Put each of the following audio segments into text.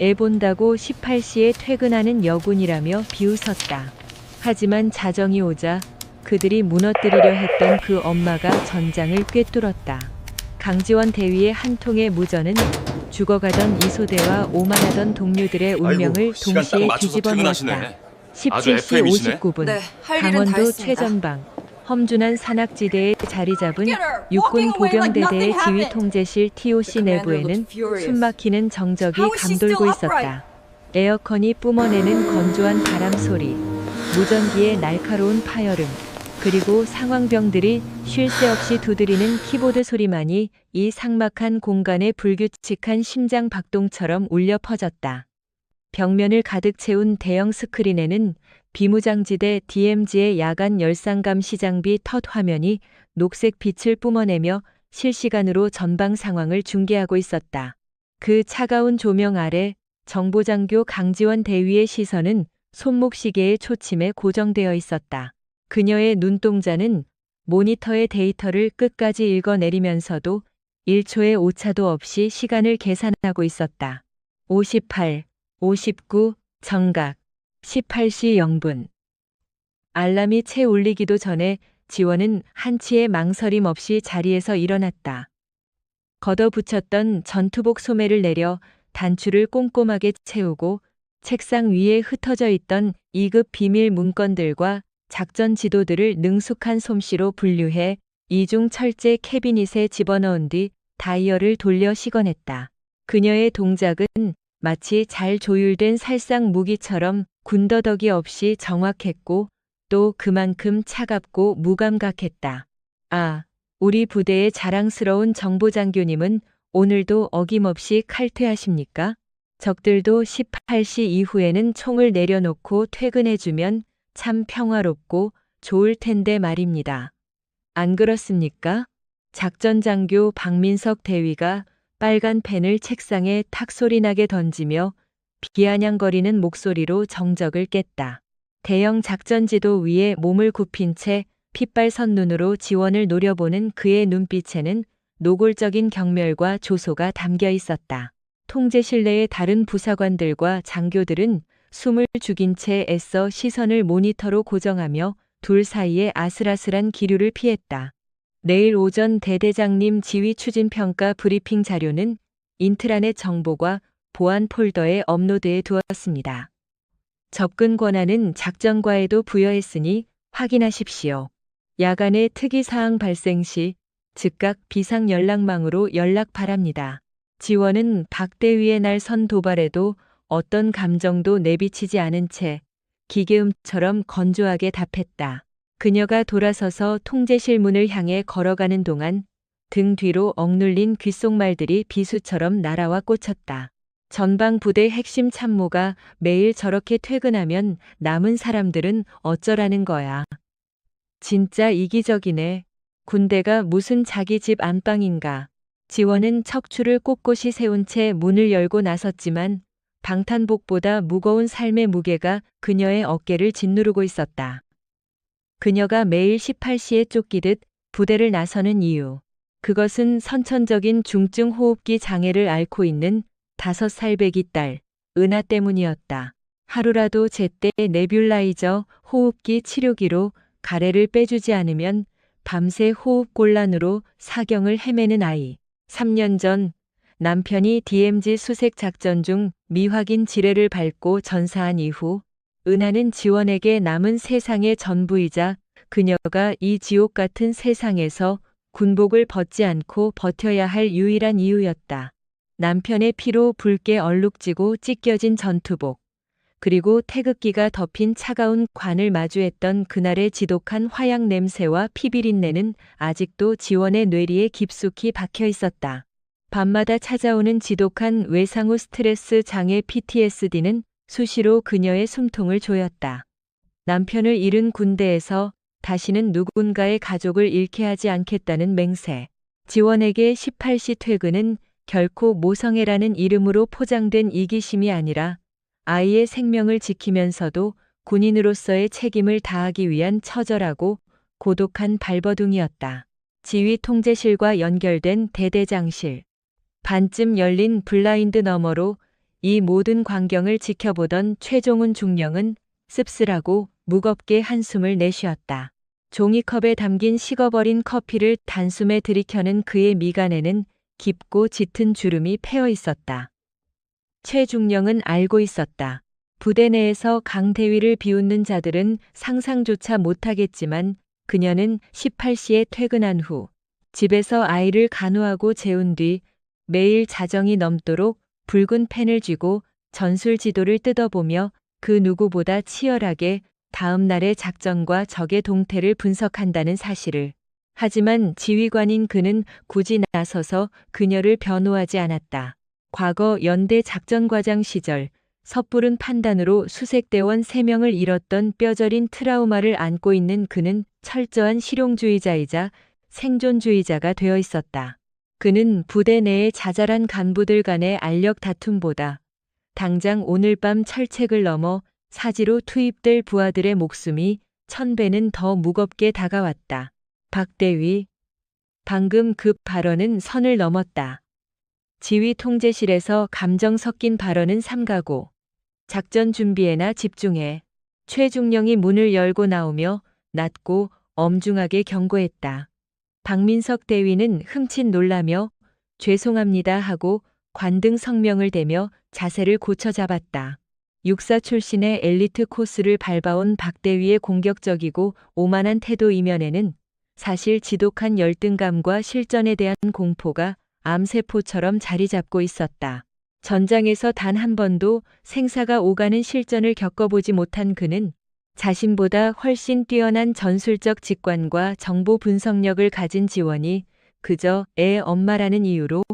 애 본다고 18시에 퇴근하는 여군이라며 비웃었다. 하지만 자정이 오자 그들이 무너뜨리려 했던 그 엄마가 전장을 꿰뚫었다. 강지원 대위의 한 통의 무전은 죽어가던 이소대와 오만하던 동료들의 운명을 시간 딱 동시에 맞춰서 뒤집어 놓았다. 퇴근하시네. 17시 FM이시네. 59분 네, 할 일은 다 강원도 했습니다. 최전방 험준한 산악지대에 자리 잡은 육군 보병대대의 지휘 통제실 TOC 내부에는 숨막히는 정적이 감돌고 있었다. 에어컨이 뿜어내는 건조한 바람 소리, 무전기의 날카로운 파열음, 그리고 상황병들이 쉴 새 없이 두드리는 키보드 소리만이 이 삭막한 공간에 불규칙한 심장 박동처럼 울려 퍼졌다. 벽면을 가득 채운 대형 스크린에는 비무장지대 DMZ의 야간 열상 감시 장비 텃 화면이 녹색 빛을 뿜어내며 실시간으로 전방 상황을 중계하고 있었다. 그 차가운 조명 아래 정보장교 강지원 대위의 시선은 손목시계의 초침에 고정되어 있었다. 그녀의 눈동자는 모니터의 데이터를 끝까지 읽어내리면서도 1초의 오차도 없이 시간을 계산하고 있었다. 58, 59, 정각, 18시 0분. 알람이 채 울리기도 전에 지원은 한치의 망설임 없이 자리에서 일어났다. 걷어붙였던 전투복 소매를 내려 단추를 꼼꼼하게 채우고 책상 위에 흩어져 있던 2급 비밀 문건들과 작전 지도들을 능숙한 솜씨로 분류해 이중 철제 캐비닛에 집어넣은 뒤 다이얼을 돌려 시건했다. 그녀의 동작은 마치 잘 조율된 살상 무기처럼 군더더기 없이 정확했고 또 그만큼 차갑고 무감각했다. 아, 우리 부대의 자랑스러운 정보장교님은 오늘도 어김없이 칼퇴하십니까? 적들도 18시 이후에는 총을 내려놓고 퇴근해주면 참 평화롭고 좋을 텐데 말입니다. 안 그렇습니까? 작전장교 박민석 대위가 빨간 펜을 책상에 탁 소리나게 던지며 비아냥거리는 목소리로 정적을 깼다. 대형 작전지도 위에 몸을 굽힌 채 핏발선 눈으로 지원을 노려보는 그의 눈빛에는 노골적인 경멸과 조소가 담겨 있었다. 통제실 내의 다른 부사관들과 장교들은 숨을 죽인 채 애써 시선을 모니터로 고정하며 둘 사이의 아슬아슬한 기류를 피했다. 내일 오전 대대장님 지휘 추진평가 브리핑 자료는 인트라넷 정보과 보안 폴더에 업로드해 두었습니다. 접근 권한은 작전과에도 부여했으니 확인하십시오. 야간에 특이사항 발생 시 즉각 비상연락망으로 연락 바랍니다. 지원은 박 대위의 날 선 도발에도 어떤 감정도 내비치지 않은 채 기계음처럼 건조하게 답했다. 그녀가 돌아서서 통제실 문을 향해 걸어가는 동안 등 뒤로 억눌린 귓속말들이 비수처럼 날아와 꽂혔다. 전방 부대 핵심 참모가 매일 저렇게 퇴근하면 남은 사람들은 어쩌라는 거야. 진짜 이기적이네. 군대가 무슨 자기 집 안방인가. 지원은 척추를 꼿꼿이 세운 채 문을 열고 나섰지만 방탄복보다 무거운 삶의 무게가 그녀의 어깨를 짓누르고 있었다. 그녀가 매일 18시에 쫓기듯 부대를 나서는 이유. 그것은 선천적인 중증 호흡기 장애를 앓고 있는 5살배기 딸, 은하 때문이었다. 하루라도 제때 네뷸라이저 호흡기 치료기로 가래를 빼주지 않으면 밤새 호흡곤란으로 사경을 헤매는 아이. 3년 전 남편이 DMZ 수색 작전 중 미확인 지뢰를 밟고 전사한 이후 은하는 지원에게 남은 세상의 전부이자 그녀가 이 지옥 같은 세상에서 군복을 벗지 않고 버텨야 할 유일한 이유였다. 남편의 피로 붉게 얼룩지고 찢겨진 전투복, 그리고 태극기가 덮인 차가운 관을 마주했던 그날의 지독한 화약 냄새와 피비린내는 아직도 지원의 뇌리에 깊숙이 박혀 있었다. 밤마다 찾아오는 지독한 외상후 스트레스 장애 PTSD는 수시로 그녀의 숨통을 조였다. 남편을 잃은 군대에서 다시는 누군가의 가족을 잃게 하지 않겠다는 맹세. 지원에게 18시 퇴근은 결코 모성애라는 이름으로 포장된 이기심이 아니라 아이의 생명을 지키면서도 군인으로서의 책임을 다하기 위한 처절하고 고독한 발버둥이었다. 지휘 통제실과 연결된 대대장실. 반쯤 열린 블라인드 너머로 이 모든 광경을 지켜보던 최종훈 중령은 씁쓸하고 무겁게 한숨을 내쉬었다. 종이컵에 담긴 식어버린 커피를 단숨에 들이켜는 그의 미간에는 깊고 짙은 주름이 패어 있었다. 최중령은 알고 있었다. 부대 내에서 강대위를 비웃는 자들은 상상조차 못하겠지만 그녀는 18시에 퇴근한 후 집에서 아이를 간호하고 재운 뒤 매일 자정이 넘도록 붉은 펜을 쥐고 전술 지도를 뜯어보며 그 누구보다 치열하게 다음 날의 작전과 적의 동태를 분석한다는 사실을. 하지만 지휘관인 그는 굳이 나서서 그녀를 변호하지 않았다. 과거 연대 작전과장 시절 섣부른 판단으로 수색대원 3명을 잃었던 뼈저린 트라우마를 안고 있는 그는 철저한 실용주의자이자 생존주의자가 되어 있었다. 그는 부대 내의 자잘한 간부들 간의 알력 다툼보다 당장 오늘 밤 철책을 넘어 사지로 투입될 부하들의 목숨이 1000배는 더 무겁게 다가왔다. 박대위, 방금 그 발언은 선을 넘었다. 지휘 통제실에서 감정 섞인 발언은 삼가고 작전 준비에나 집중해. 최중령이 문을 열고 나오며 낮고 엄중하게 경고했다. 박민석 대위는 흠칫 놀라며 죄송합니다 하고 관등 성명을 대며 자세를 고쳐 잡았다. 육사 출신의 엘리트 코스를 밟아온 박 대위의 공격적이고 오만한 태도 이면에는 사실 지독한 열등감과 실전에 대한 공포가 암세포처럼 자리 잡고 있었다. 전장에서 단 한 번도 생사가 오가는 실전을 겪어보지 못한 그는 자신보다 훨씬 뛰어난 전술적 직관과 정보 분석력을 가진 지원이 그저 애 엄마라는 이유로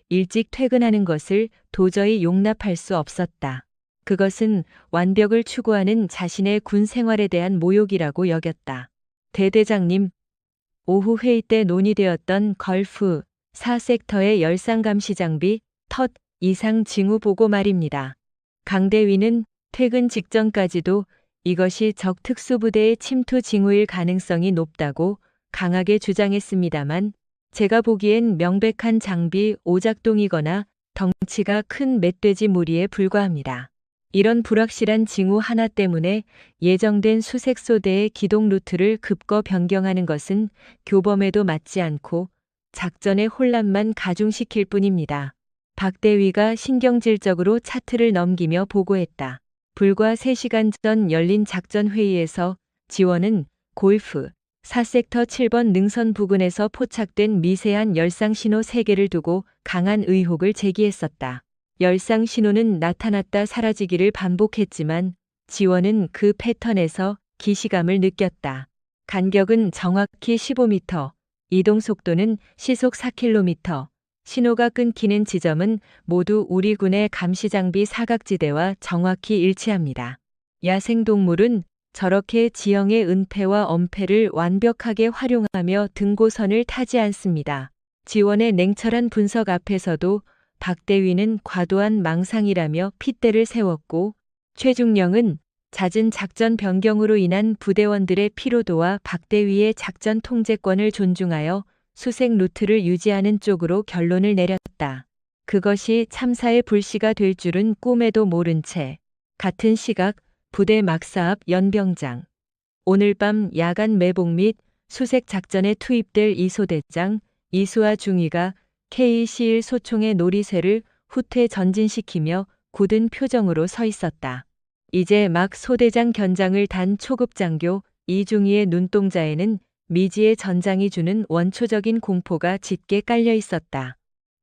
일찍 퇴근하는 것을 도저히 용납할 수 없었다. 그것은 완벽을 추구하는 자신의 군 생활에 대한 모욕이라고 여겼다. 대대장님, 오후 회의 때 논의되었던 걸프 4섹터의 열상감시 장비 텃 이상 징후 보고 말입니다. 강대위는 퇴근 직전까지도 이것이 적 특수부대의 침투 징후일 가능성이 높다고 강하게 주장했습니다만 제가 보기엔 명백한 장비 오작동이거나 덩치가 큰 멧돼지 무리에 불과합니다. 이런 불확실한 징후 하나 때문에 예정된 수색소대의 기동 루트를 급거 변경하는 것은 교범에도 맞지 않고 작전의 혼란만 가중시킬 뿐입니다. 박 대위가 신경질적으로 차트를 넘기며 보고했다. 불과 3시간 전 열린 작전회의에서 지원은 골프 4섹터 7번 능선 부근에서 포착된 미세한 열상 신호 3개를 두고 강한 의혹을 제기했었다. 열상 신호는 나타났다 사라지기를 반복했지만 지원은 그 패턴에서 기시감을 느꼈다. 간격은 정확히 15m, 이동 속도는 시속 4km, 신호가 끊기는 지점은 모두 우리 군의 감시장비 사각지대와 정확히 일치합니다. 야생동물은 저렇게 지형의 은폐와 엄폐를 완벽하게 활용하며 등고선을 타지 않습니다. 지원의 냉철한 분석 앞에서도 박 대위는 과도한 망상이라며 핏대를 세웠고 최중령은 잦은 작전 변경으로 인한 부대원들의 피로도와 박 대위의 작전 통제권을 존중하여 수색 루트를 유지하는 쪽으로 결론을 내렸다. 그것이 참사의 불씨가 될 줄은 꿈에도 모른 채 같은 시각 부대 막사 앞 연병장. 오늘 밤 야간 매복 및 수색 작전에 투입될 이소대장 이수아 중위가 K-11 소총의 놀이쇠를 후퇴 전진시키며 굳은 표정으로 서 있었다. 이제 막 소대장 견장을 단 초급장교 이중위의 눈동자에는 미지의 전장이 주는 원초적인 공포가 짙게 깔려 있었다.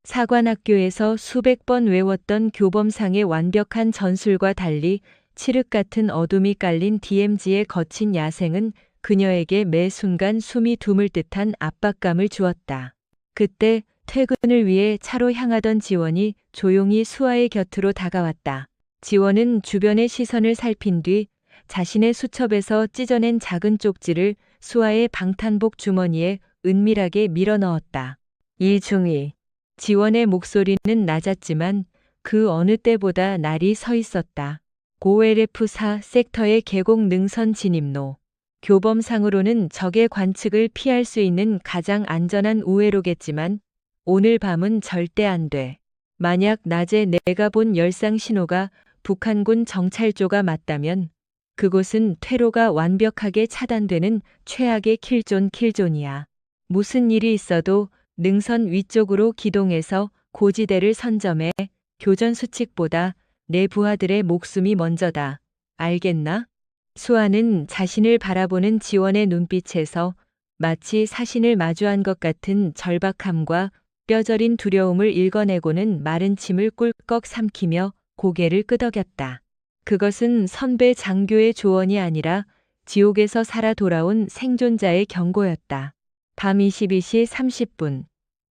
사관학교에서 수백 번 외웠던 교범상의 완벽한 전술과 달리 칠흑 같은 어둠이 깔린 DMZ의 거친 야생은 그녀에게 매 순간 숨이 둠을 듯한 압박감을 주었다. 그때 퇴근을 위해 차로 향하던 지원이 조용히 수아의 곁으로 다가왔다. 지원은 주변의 시선을 살핀 뒤 자신의 수첩에서 찢어낸 작은 쪽지를 수아의 방탄복 주머니에 은밀하게 밀어 넣었다. 이중희. 지원의 목소리는 낮았지만 그 어느 때보다 날이 서 있었다. 고LF 4섹터의 계곡 능선 진입로. 교범상으로는 적의 관측을 피할 수 있는 가장 안전한 우회로겠지만 오늘 밤은 절대 안 돼. 만약 낮에 내가 본 열상 신호가 북한군 정찰조가 맞다면 그곳은 퇴로가 완벽하게 차단되는 최악의 킬존이야. 무슨 일이 있어도 능선 위쪽으로 기동해서 고지대를 선점해 교전 수칙보다 내 부하들의 목숨이 먼저다. 알겠나? 수아는 자신을 바라보는 지원의 눈빛에서 마치 사신을 마주한 것 같은 절박함과 뼈저린 두려움을 읽어내고는 마른 침을 꿀꺽 삼키며 고개를 끄덕였다. 그것은 선배 장교의 조언이 아니라 지옥에서 살아 돌아온 생존자의 경고였다. 밤 22시 30분.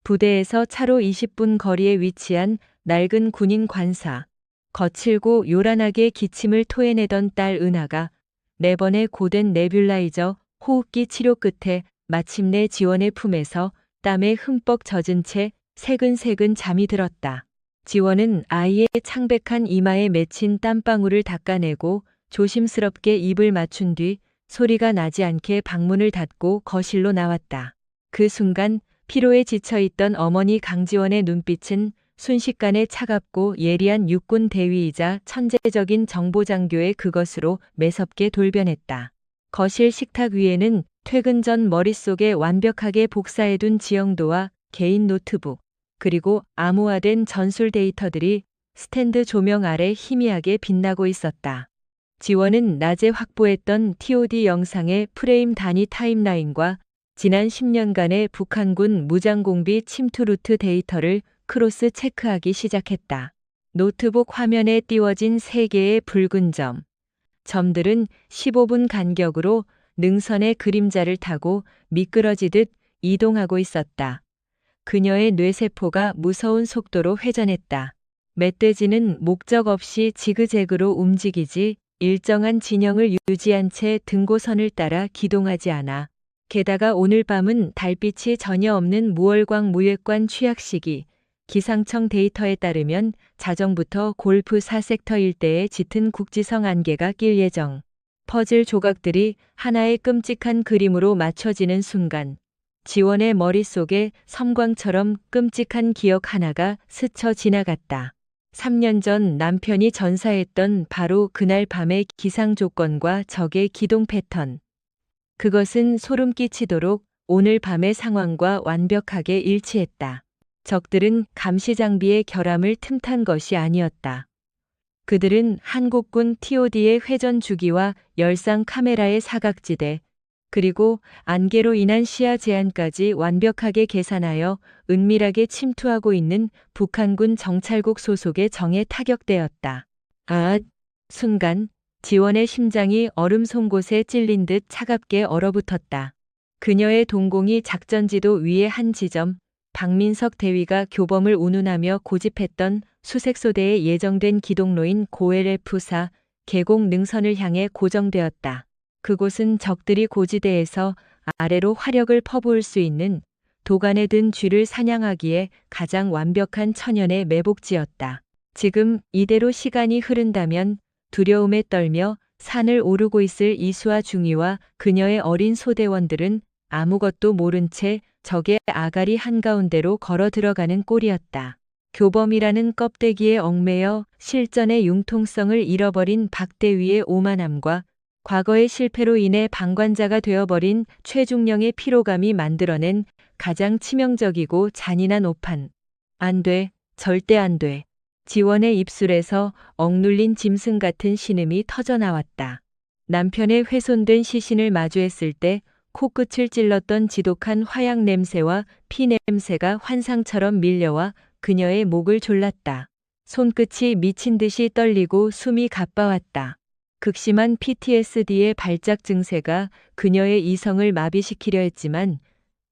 부대에서 차로 20분 거리에 위치한 낡은 군인 관사. 거칠고 요란하게 기침을 토해내던 딸 은하가 4번의 고된 네뷸라이저 호흡기 치료 끝에 마침내 지원의 품에서 땀에 흠뻑 젖은 채 새근새근 잠이 들었다. 지원은 아이의 창백한 이마에 맺힌 땀방울을 닦아내고 조심스럽게 입을 맞춘 뒤 소리가 나지 않게 방문을 닫고 거실로 나왔다. 그 순간 피로에 지쳐있던 어머니 강지원의 눈빛은 순식간에 차갑고 예리한 육군 대위이자 천재적인 정보장교의 그것으로 매섭게 돌변했다. 거실 식탁 위에는 퇴근 전 머릿속에 완벽하게 복사해둔 지형도와 개인 노트북, 그리고 암호화된 전술 데이터들이 스탠드 조명 아래 희미하게 빛나고 있었다. 지원은 낮에 확보했던 TOD 영상의 프레임 단위 타임라인과 지난 10년간의 북한군 무장공비 침투 루트 데이터를 크로스 체크하기 시작했다. 노트북 화면에 띄워진 3개의 붉은 점들은 15분 간격으로 능선의 그림자를 타고 미끄러지듯 이동하고 있었다. 그녀의 뇌세포가 무서운 속도로 회전했다. 멧돼지는 목적 없이 지그재그로 움직이지 일정한 진영을 유지한 채 등고선을 따라 기동하지 않아. 게다가 오늘 밤은 달빛이 전혀 없는 무월광 무예관 취약 시기, 기상청 데이터에 따르면 자정부터 골프 4섹터 일대에 짙은 국지성 안개가 낄 예정. 퍼즐 조각들이 하나의 끔찍한 그림으로 맞춰지는 순간 지원의 머릿속에 섬광처럼 끔찍한 기억 하나가 스쳐 지나갔다. 3년 전 남편이 전사했던 바로 그날 밤의 기상 조건과 적의 기동 패턴. 그것은 소름 끼치도록 오늘 밤의 상황과 완벽하게 일치했다. 적들은 감시 장비의 결함을 틈탄 것이 아니었다. 그들은 한국군 TOD의 회전 주기와 열상 카메라의 사각지대, 그리고 안개로 인한 시야 제한까지 완벽하게 계산하여 은밀하게 침투하고 있는 북한군 정찰국 소속의 정에 타격되었다. 순간 지원의 심장이 얼음 송곳에 찔린 듯 차갑게 얼어붙었다. 그녀의 동공이 작전지도 위의 한 지점, 박민석 대위가 교범을 운운하며 고집했던 수색소대에 예정된 기동로인 고LF4 계곡 능선을 향해 고정되었다. 그곳은 적들이 고지대에서 아래로 화력을 퍼부을 수 있는 도간에 든 쥐를 사냥하기에 가장 완벽한 천연의 매복지였다. 지금 이대로 시간이 흐른다면 두려움에 떨며 산을 오르고 있을 이수아 중위와 그녀의 어린 소대원들은 아무것도 모른 채 적의 아가리 한가운데로 걸어 들어가는 꼴이었다. 교범이라는 껍데기에 얽매여 실전의 융통성을 잃어버린 박대위의 오만함과 과거의 실패로 인해 방관자가 되어버린 최중령의 피로감이 만들어낸 가장 치명적이고 잔인한 오판. 안 돼, 절대 안 돼. 지원의 입술에서 억눌린 짐승 같은 신음이 터져나왔다. 남편의 훼손된 시신을 마주했을 때 코끝을 찔렀던 지독한 화약 냄새와 피 냄새가 환상처럼 밀려와 그녀의 목을 졸랐다. 손끝이 미친 듯이 떨리고 숨이 가빠왔다. 극심한 PTSD의 발작 증세가 그녀의 이성을 마비시키려 했지만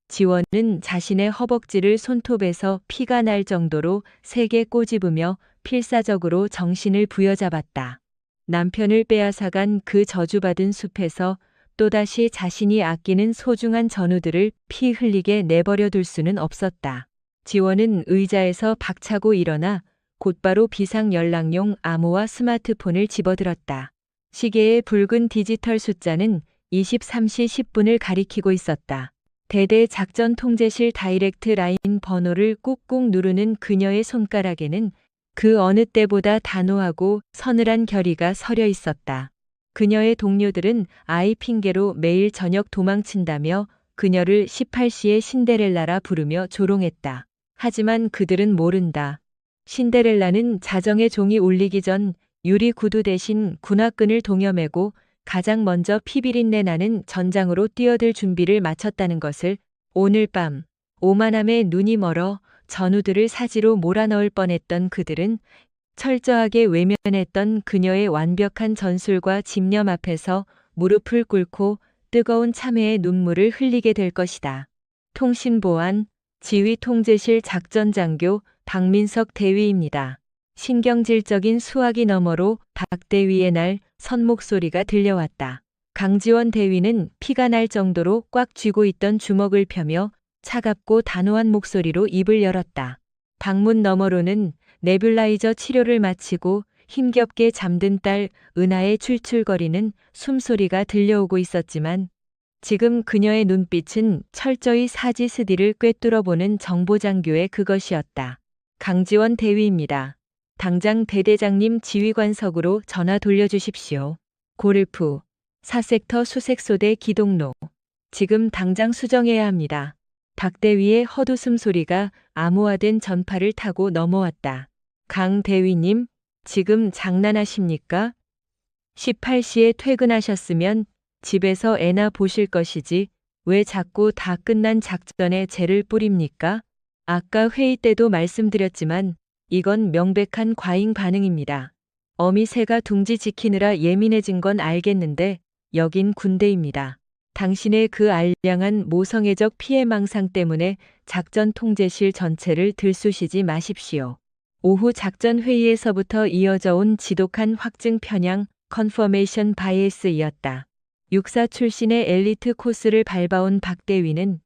지원은 자신의 허벅지를 손톱에서 피가 날 정도로 세게 꼬집으며 필사적으로 정신을 부여잡았다. 남편을 빼앗아간 그 저주받은 숲에서 또다시 자신이 아끼는 소중한 전우들을 피 흘리게 내버려 둘 수는 없었다. 지원은 의자에서 박차고 일어나 곧바로 비상연락용 암호와 스마트폰을 집어들었다. 시계의 붉은 디지털 숫자는 23시 10분을 가리키고 있었다. 대대 작전 통제실 다이렉트 라인 번호를 꾹꾹 누르는 그녀의 손가락에는 그 어느 때보다 단호하고 서늘한 결의가 서려 있었다. 그녀의 동료들은 아이 핑계로 매일 저녁 도망친다며 그녀를 18시의 신데렐라라 부르며 조롱했다. 하지만 그들은 모른다. 신데렐라는 자정의 종이 울리기 전 유리 구두 대신 군화끈을 동여매고 가장 먼저 피비린내 나는 전장으로 뛰어들 준비를 마쳤다는 것을. 오늘 밤 오만함에 눈이 멀어 전우들을 사지로 몰아넣을 뻔했던 그들은 철저하게 외면했던 그녀의 완벽한 전술과 집념 앞에서 무릎을 꿇고 뜨거운 참회의 눈물을 흘리게 될 것이다. 통신보안 지휘통제실 작전장교 박민석 대위입니다. 신경질적인 수화기 너머로 박 대위의 날 선 목소리가 들려왔다. 강지원 대위는 피가 날 정도로 꽉 쥐고 있던 주먹을 펴며 차갑고 단호한 목소리로 입을 열었다. 방문 너머로는 네뷸라이저 치료를 마치고 힘겹게 잠든 딸 은하의 출출거리는 숨소리가 들려오고 있었지만 지금 그녀의 눈빛은 철저히 사지스디를 꿰뚫어보는 정보장교의 그것이었다. 강지원 대위입니다. 당장 대대장님 지휘관석으로 전화 돌려주십시오. 고르프 4섹터 수색소대 기동로. 지금 당장 수정해야 합니다. 박 대위의 헛웃음 소리가 암호화된 전파를 타고 넘어왔다. 강 대위님, 지금 장난하십니까? 18시에 퇴근하셨으면 집에서 애나 보실 것이지 왜 자꾸 다 끝난 작전에 재를 뿌립니까? 아까 회의 때도 말씀드렸지만 이건 명백한 과잉 반응입니다. 어미 새가 둥지 지키느라 예민해진 건 알겠는데 여긴 군대입니다. 당신의 그 알량한 모성애적 피해망상 때문에 작전 통제실 전체를 들쑤시지 마십시오. 오후 작전 회의에서부터 이어져 온 지독한 확증 편향 컨퍼메이션 바이애스이었다. 육사 출신의 엘리트 코스를 밟아온 박 대위는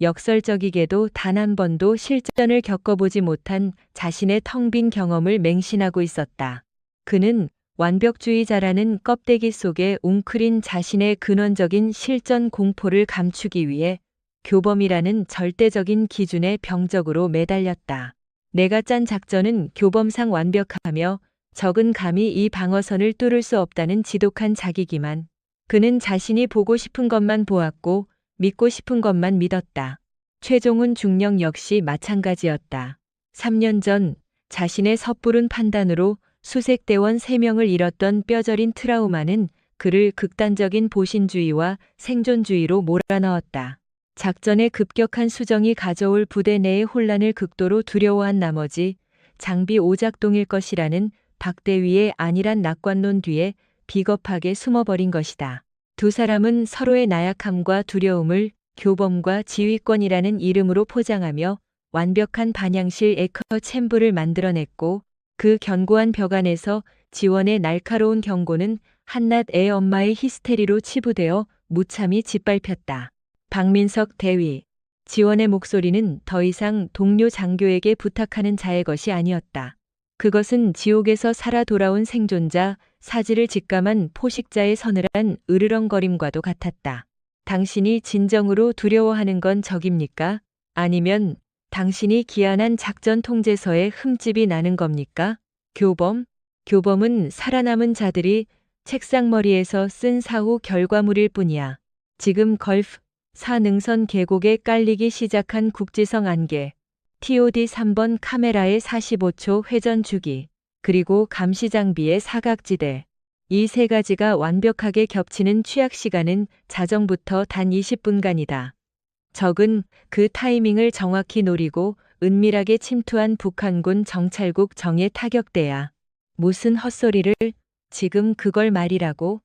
역설적이게도 단 한 번도 실전을 겪어보지 못한 자신의 텅 빈 경험을 맹신하고 있었다. 그는 완벽주의자라는 껍데기 속에 웅크린 자신의 근원적인 실전 공포를 감추기 위해 교범이라는 절대적인 기준의 병적으로 매달렸다. 내가 짠 작전은 교범상 완벽하며 적은 감히 이 방어선을 뚫을 수 없다는 지독한 자기기만. 그는 자신이 보고 싶은 것만 보았고 믿고 싶은 것만 믿었다. 최종훈 중령 역시 마찬가지였다. 3년 전 자신의 섣부른 판단으로 수색대원 3명을 잃었던 뼈저린 트라우마는 그를 극단적인 보신주의와 생존주의로 몰아넣었다. 작전의 급격한 수정이 가져올 부대 내의 혼란을 극도로 두려워한 나머지 장비 오작동일 것이라는 박 대위의 안일한 낙관론 뒤에 비겁하게 숨어버린 것이다. 두 사람은 서로의 나약함과 두려움을 교범과 지휘권이라는 이름으로 포장하며 완벽한 반향실 에커 챔버를 만들어냈고 그 견고한 벽 안에서 지원의 날카로운 경고는 한낱 애 엄마의 히스테리로 치부되어 무참히 짓밟혔다. 박민석 대위. 지원의 목소리는 더 이상 동료 장교에게 부탁하는 자의 것이 아니었다. 그것은 지옥에서 살아 돌아온 생존자, 사지를 직감한 포식자의 서늘한 으르렁거림과도 같았다. 당신이 진정으로 두려워하는 건 적입니까? 아니면 당신이 기한한 작전 통제서에 흠집이 나는 겁니까? 교범? 교범은 살아남은 자들이 책상머리에서 쓴 사후 결과물일 뿐이야. 지금 걸프, 사능선 계곡에 깔리기 시작한 국지성 안개, TOD 3번 카메라의 45초 회전 주기, 그리고 감시 장비의 사각지대. 이 세 가지가 완벽하게 겹치는 취약 시간은 자정부터 단 20분간이다. 적은 그 타이밍을 정확히 노리고 은밀하게 침투한 북한군 정찰국 정예 타격대야. 무슨 헛소리를, 지금 그걸 말이라고?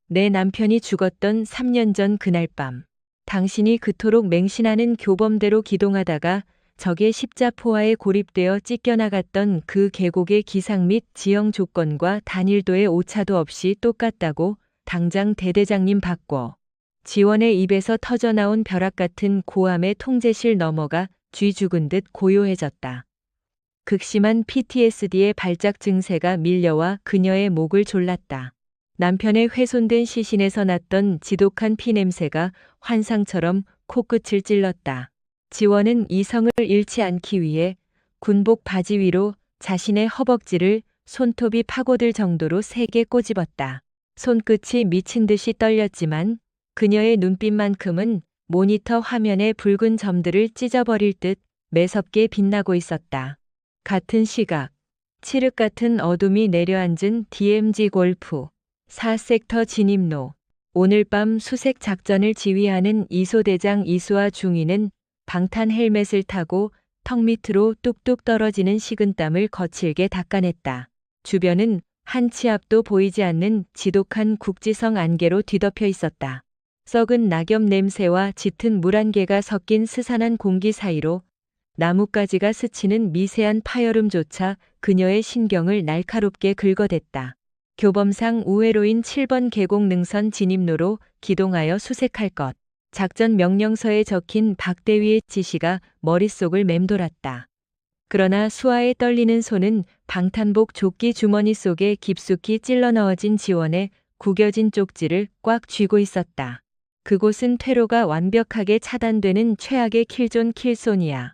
내 남편이 죽었던 3년 전 그날 밤. 당신이 그토록 맹신하는 교범대로 기동하다가 적의 십자포화에 고립되어 찢겨나갔던 그 계곡의 기상 및 지형 조건과 단일도의 오차도 없이 똑같다고. 당장 대대장님 바꿔. 지원의 입에서 터져나온 벼락 같은 고함의 통제실 너머가 쥐 죽은 듯 고요해졌다. 극심한 PTSD의 발작 증세가 밀려와 그녀의 목을 졸랐다. 남편의 훼손된 시신에서 났던 지독한 피냄새가 환상처럼 코끝을 찔렀다. 지원은 이성을 잃지 않기 위해 군복 바지 위로 자신의 허벅지를 손톱이 파고들 정도로 세게 꼬집었다. 손끝이 미친 듯이 떨렸지만 그녀의 눈빛만큼은 모니터 화면의 붉은 점들을 찢어버릴 듯 매섭게 빛나고 있었다. 같은 시각, 칠흑 같은 어둠이 내려앉은 DMZ 골프 4섹터 진입로. 오늘 밤 수색 작전을 지휘하는 이소대장 이수와 중위는 방탄 헬멧을 타고 턱 밑으로 뚝뚝 떨어지는 식은땀을 거칠게 닦아냈다. 주변은 한 치 앞도 보이지 않는 지독한 국지성 안개로 뒤덮여 있었다. 썩은 낙엽 냄새와 짙은 물 한 개가 섞인 스산한 공기 사이로 나뭇가지가 스치는 미세한 파열음조차 그녀의 신경을 날카롭게 긁어댔다. 교범상 우회로인 7번 계곡 능선 진입로로 기동하여 수색할 것. 작전 명령서에 적힌 박대위의 지시가 머릿속을 맴돌았다. 그러나 수아의 떨리는 손은 방탄복 조끼 주머니 속에 깊숙이 찔러 넣어진 지원의 구겨진 쪽지를 꽉 쥐고 있었다. 그곳은 퇴로가 완벽하게 차단되는 최악의 킬존 킬손이야.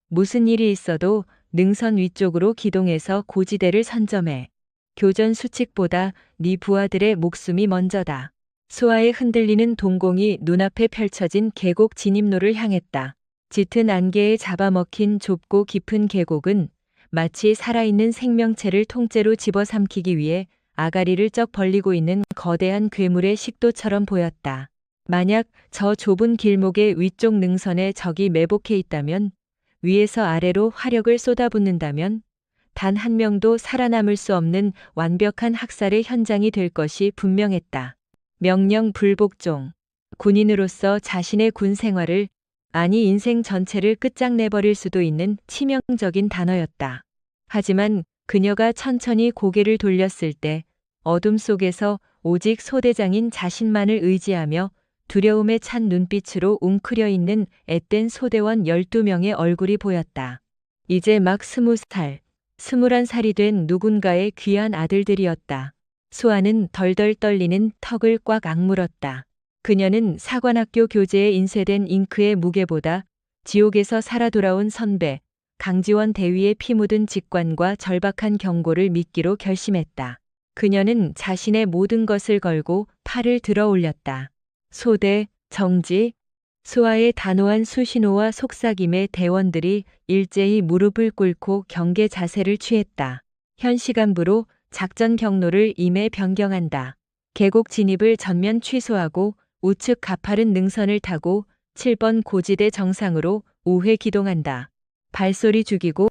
무슨 일이 있어도 능선 위쪽으로 기동해서 고지대를 선점해. 교전 수칙보다 네 부하들의 목숨이 먼저다. 수아의 흔들리는 동공이 눈앞에 펼쳐진 계곡 진입로를 향했다. 짙은 안개에 잡아먹힌 좁고 깊은 계곡은 마치 살아있는 생명체를 통째로 집어삼키기 위해 아가리를 쩍 벌리고 있는 거대한 괴물의 식도처럼 보였다. 만약 저 좁은 길목의 위쪽 능선에 적이 매복해 있다면, 위에서 아래로 화력을 쏟아붓는다면 단 한 명도 살아남을 수 없는 완벽한 학살의 현장이 될 것이 분명했다. 명령 불복종. 군인으로서 자신의 군 생활을, 아니 인생 전체를 끝장내버릴 수도 있는 치명적인 단어였다. 하지만 그녀가 천천히 고개를 돌렸을 때 어둠 속에서 오직 소대장인 자신만을 의지하며 두려움에 찬 눈빛으로 웅크려 있는 앳된 소대원 12명의 얼굴이 보였다. 이제 막 20살, 21살이 된 누군가의 귀한 아들들이었다. 수아는 덜덜 떨리는 턱을 꽉 악물었다. 그녀는 사관학교 교재에 인쇄된 잉크의 무게보다 지옥에서 살아 돌아온 선배, 강지원 대위의 피 묻은 직관과 절박한 경고를 믿기로 결심했다. 그녀는 자신의 모든 것을 걸고 팔을 들어 올렸다. 소대, 정지, 수아의 단호한 수신호와 속삭임에 대원들이 일제히 무릎을 꿇고 경계 자세를 취했다. 현 시간부로 작전 경로를 임해 변경한다. 계곡 진입을 전면 취소하고 우측 가파른 능선을 타고 7번 고지대 정상으로 우회 기동한다. 발소리 죽이고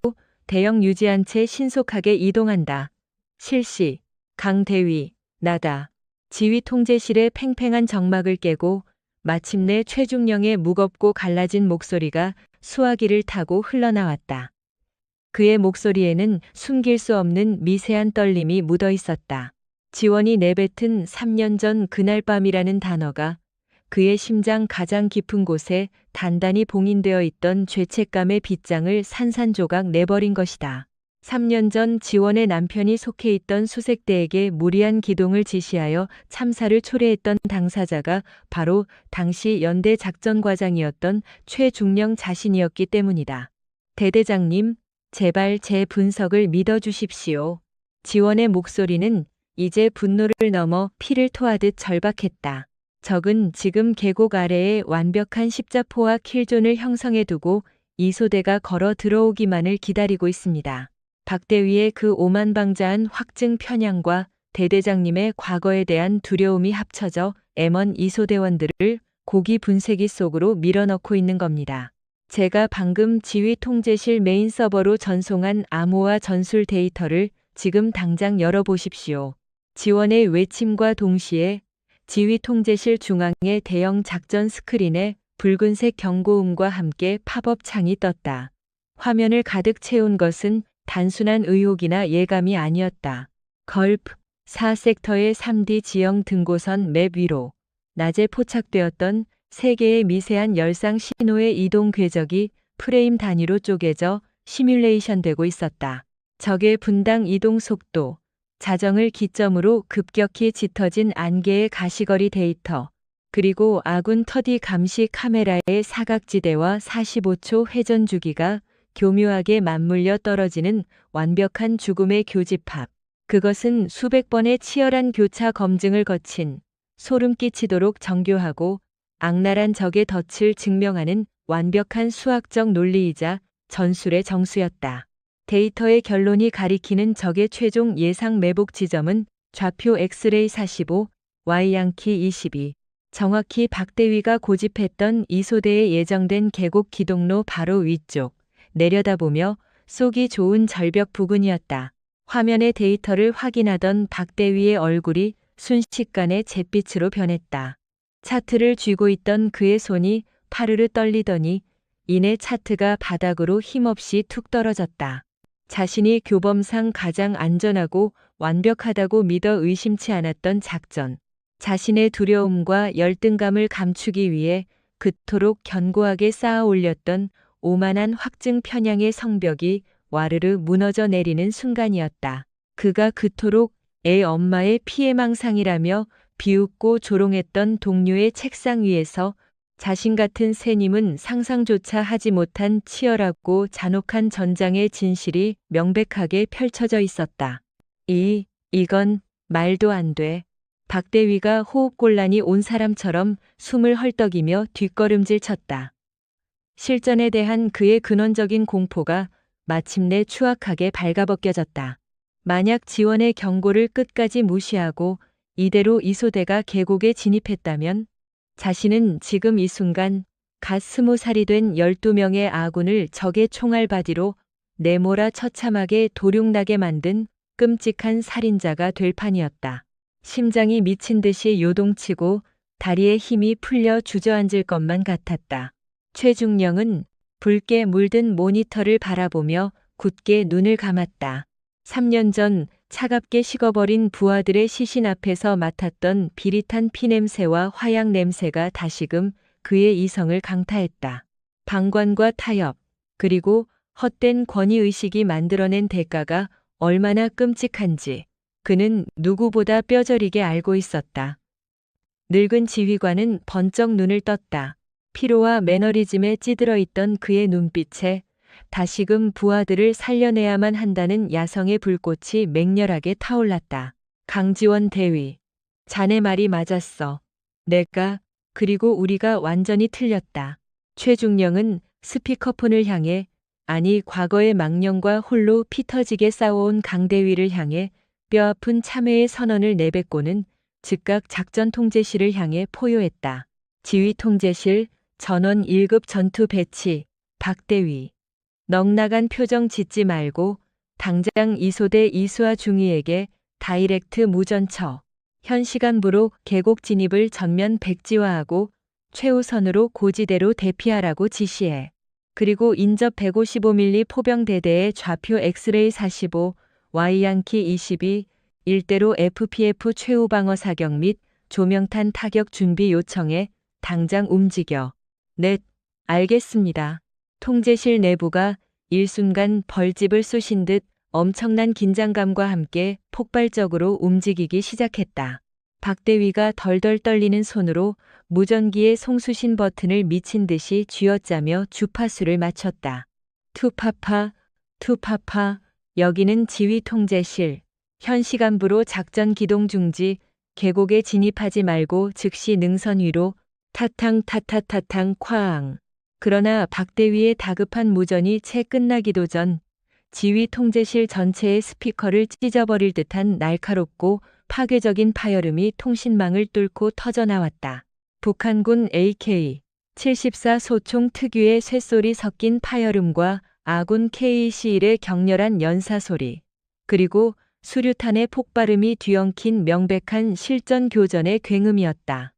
대형 유지한 채 신속하게 이동한다. 실시. 강대위, 나다. 지휘 통제실의 팽팽한 정막을 깨고 마침내 최중령의 무겁고 갈라진 목소리가 수화기를 타고 흘러나왔다. 그의 목소리에는 숨길 수 없는 미세한 떨림이 묻어 있었다. 지원이 내뱉은 3년 전 그날 밤이라는 단어가 그의 심장 가장 깊은 곳에 단단히 봉인되어 있던 죄책감의 빗장을 산산조각 내버린 것이다. 3년 전 지원의 남편이 속해 있던 수색대에게 무리한 기동을 지시하여 참사를 초래했던 당사자가 바로 당시 연대 작전과장이었던 최중령 자신이었기 때문이다. 대대장님, 제발 제 분석을 믿어주십시오. 지원의 목소리는 이제 분노를 넘어 피를 토하듯 절박했다. 적은 지금 계곡 아래에 완벽한 십자포와 킬존을 형성해 두고 이소대가 걸어 들어오기만을 기다리고 있습니다. 박대위의 그 오만방자한 확증 편향과 대대장님의 과거에 대한 두려움이 합쳐져 M1 이소대원들을 고기 분쇄기 속으로 밀어넣고 있는 겁니다. 제가 방금 지휘 통제실 메인 서버로 전송한 암호화 전술 데이터를 지금 당장 열어보십시오. 지원의 외침과 동시에 지휘 통제실 중앙의 대형 작전 스크린에 붉은색 경고음과 함께 팝업 창이 떴다. 화면을 가득 채운 것은 단순한 의혹이나 예감이 아니었다. 걸프 4섹터의 3D 지형 등고선 맵 위로 낮에 포착되었던 3개의 미세한 열상 신호의 이동 궤적이 프레임 단위로 쪼개져 시뮬레이션되고 있었다. 적의 분당 이동 속도, 자정을 기점으로 급격히 짙어진 안개의 가시거리 데이터, 그리고 아군 터디 감시 카메라의 사각지대와 45초 회전 주기가 교묘하게 맞물려 떨어지는 완벽한 죽음의 교집합. 그것은 수백 번의 치열한 교차 검증을 거친 소름 끼치도록 정교하고 악랄한 적의 덫을 증명하는 완벽한 수학적 논리이자 전술의 정수였다. 데이터의 결론이 가리키는 적의 최종 예상 매복 지점은 좌표 엑스레이 45, Y양키 22. 정확히 박대위가 고집했던 이소대에 예정된 계곡 기동로 바로 위쪽, 내려다보며 쏘기 좋은 절벽 부근이었다. 화면의 데이터를 확인하던 박대위의 얼굴이 순식간에 잿빛으로 변했다. 차트를 쥐고 있던 그의 손이 파르르 떨리더니 이내 차트가 바닥으로 힘없이 툭 떨어졌다. 자신이 교범상 가장 안전하고 완벽하다고 믿어 의심치 않았던 작전. 자신의 두려움과 열등감을 감추기 위해 그토록 견고하게 쌓아 올렸던 오만한 확증 편향의 성벽이 와르르 무너져 내리는 순간이었다. 그가 그토록 애 엄마의 피해망상이라며 비웃고 조롱했던 동료의 책상 위에서 자신 같은 새님은 상상조차 하지 못한 치열하고 잔혹한 전장의 진실이 명백하게 펼쳐져 있었다. 이건 말도 안 돼. 박대위가 호흡곤란이 온 사람처럼 숨을 헐떡이며 뒷걸음질 쳤다. 실전에 대한 그의 근원적인 공포가 마침내 추악하게 발가벗겨졌다. 만약 지원의 경고를 끝까지 무시하고 이대로 이소대가 계곡에 진입했다면 자신은 지금 이 순간 갓 20살이 된 12명의 아군을 적의 총알바디로 내몰아 처참하게 도륙나게 만든 끔찍한 살인자가 될 판이었다. 심장이 미친 듯이 요동치고 다리에 힘이 풀려 주저앉을 것만 같았다. 최중령은 붉게 물든 모니터를 바라보며 굳게 눈을 감았다. 3년 전 차갑게 식어버린 부하들의 시신 앞에서 맡았던 비릿한 피냄새와 화약 냄새가 다시금 그의 이성을 강타했다. 방관과 타협, 그리고 헛된 권위의식이 만들어낸 대가가 얼마나 끔찍한지 그는 누구보다 뼈저리게 알고 있었다. 늙은 지휘관은 번쩍 눈을 떴다. 피로와 매너리즘에 찌들어 있던 그의 눈빛에 다시금 부하들을 살려내야만 한다는 야성의 불꽃이 맹렬하게 타올랐다. 강지원 대위, 자네 말이 맞았어. 그리고 우리가 완전히 틀렸다. 최중령은 스피커폰을 향해, 아니 과거의 망령과 홀로 피 터지게 싸워온 강대위를 향해 뼈아픈 참회의 선언을 내뱉고는 즉각 작전 통제실을 향해 포효했다. 지휘 통제실, 전원 1급 전투 배치, 박대위. 넉나간 표정 짓지 말고 당장 이소대 이수아 중위에게 다이렉트 무전처. 현 시간부로 계곡 진입을 전면 백지화하고 최우선으로 고지대로 대피하라고 지시해. 그리고 인접 155mm 포병대대의 좌표 엑스레이 45, Y양키 22, 일대로 FPF 최후 방어 사격 및 조명탄 타격 준비 요청해 당장 움직여. 네, 알겠습니다. 통제실 내부가 일순간 벌집을 쑤신 듯 엄청난 긴장감과 함께 폭발적으로 움직이기 시작했다. 박대위가 덜덜 떨리는 손으로 무전기의 송수신 버튼을 미친 듯이 쥐어짜며 주파수를 맞췄다. 투파파, 여기는 지휘 통제실. 현 시간부로 작전 기동 중지, 계곡에 진입하지 말고 즉시 능선 위로 타탕 쾅. 그러나 박대위의 다급한 무전이 채 끝나기도 전 지휘 통제실 전체의 스피커를 찢어버릴 듯한 날카롭고 파괴적인 파열음이 통신망을 뚫고 터져나왔다. 북한군 AK-74 소총 특유의 쇳소리 섞인 파열음과 아군 KC-1의 격렬한 연사소리, 그리고 수류탄의 폭발음이 뒤엉킨 명백한 실전 교전의 굉음이었다.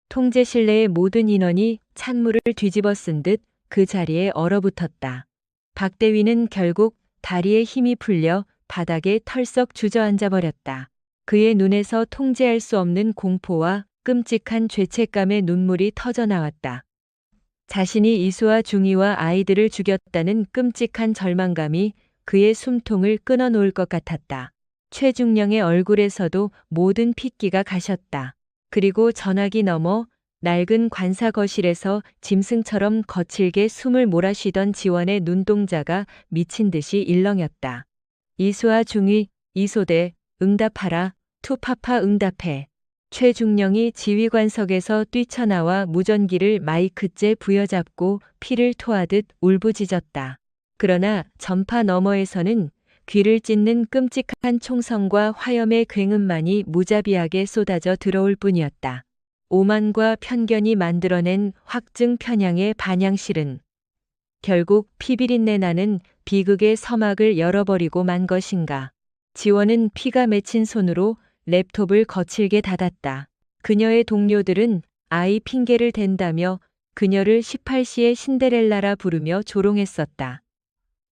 통제실 내의 모든 인원이 찬물을 뒤집어 쓴 듯 그 자리에 얼어붙었다. 박대위는 결국 다리에 힘이 풀려 바닥에 털썩 주저앉아 버렸다. 그의 눈에서 통제할 수 없는 공포와 끔찍한 죄책감의 눈물이 터져나왔다. 자신이 이수아 중위와 아이들을 죽였다는 끔찍한 절망감이 그의 숨통을 끊어놓을 것 같았다. 최중령의 얼굴에서도 모든 핏기가 가셨다. 그리고 전화기 너머 낡은 관사 거실에서 짐승처럼 거칠게 숨을 몰아쉬던 지원의 눈동자가 미친 듯이 일렁였다. 이수아 중위, 이소대, 응답하라, 투파파 응답해. 최중령이 지휘관석에서 뛰쳐나와 무전기를 마이크째 부여잡고 피를 토하듯 울부짖었다. 그러나 전파 너머에서는 귀를 찢는 끔찍한 총성과 화염의 굉음만이 무자비하게 쏟아져 들어올 뿐이었다. 오만과 편견이 만들어낸 확증 편향의 반향실은 결국 피비린내 나는 비극의 서막을 열어버리고 만 것인가. 지원은 피가 맺힌 손으로 랩톱을 거칠게 닫았다. 그녀의 동료들은 아이 핑계를 댄다며 그녀를 18시의 신데렐라라 부르며 조롱했었다.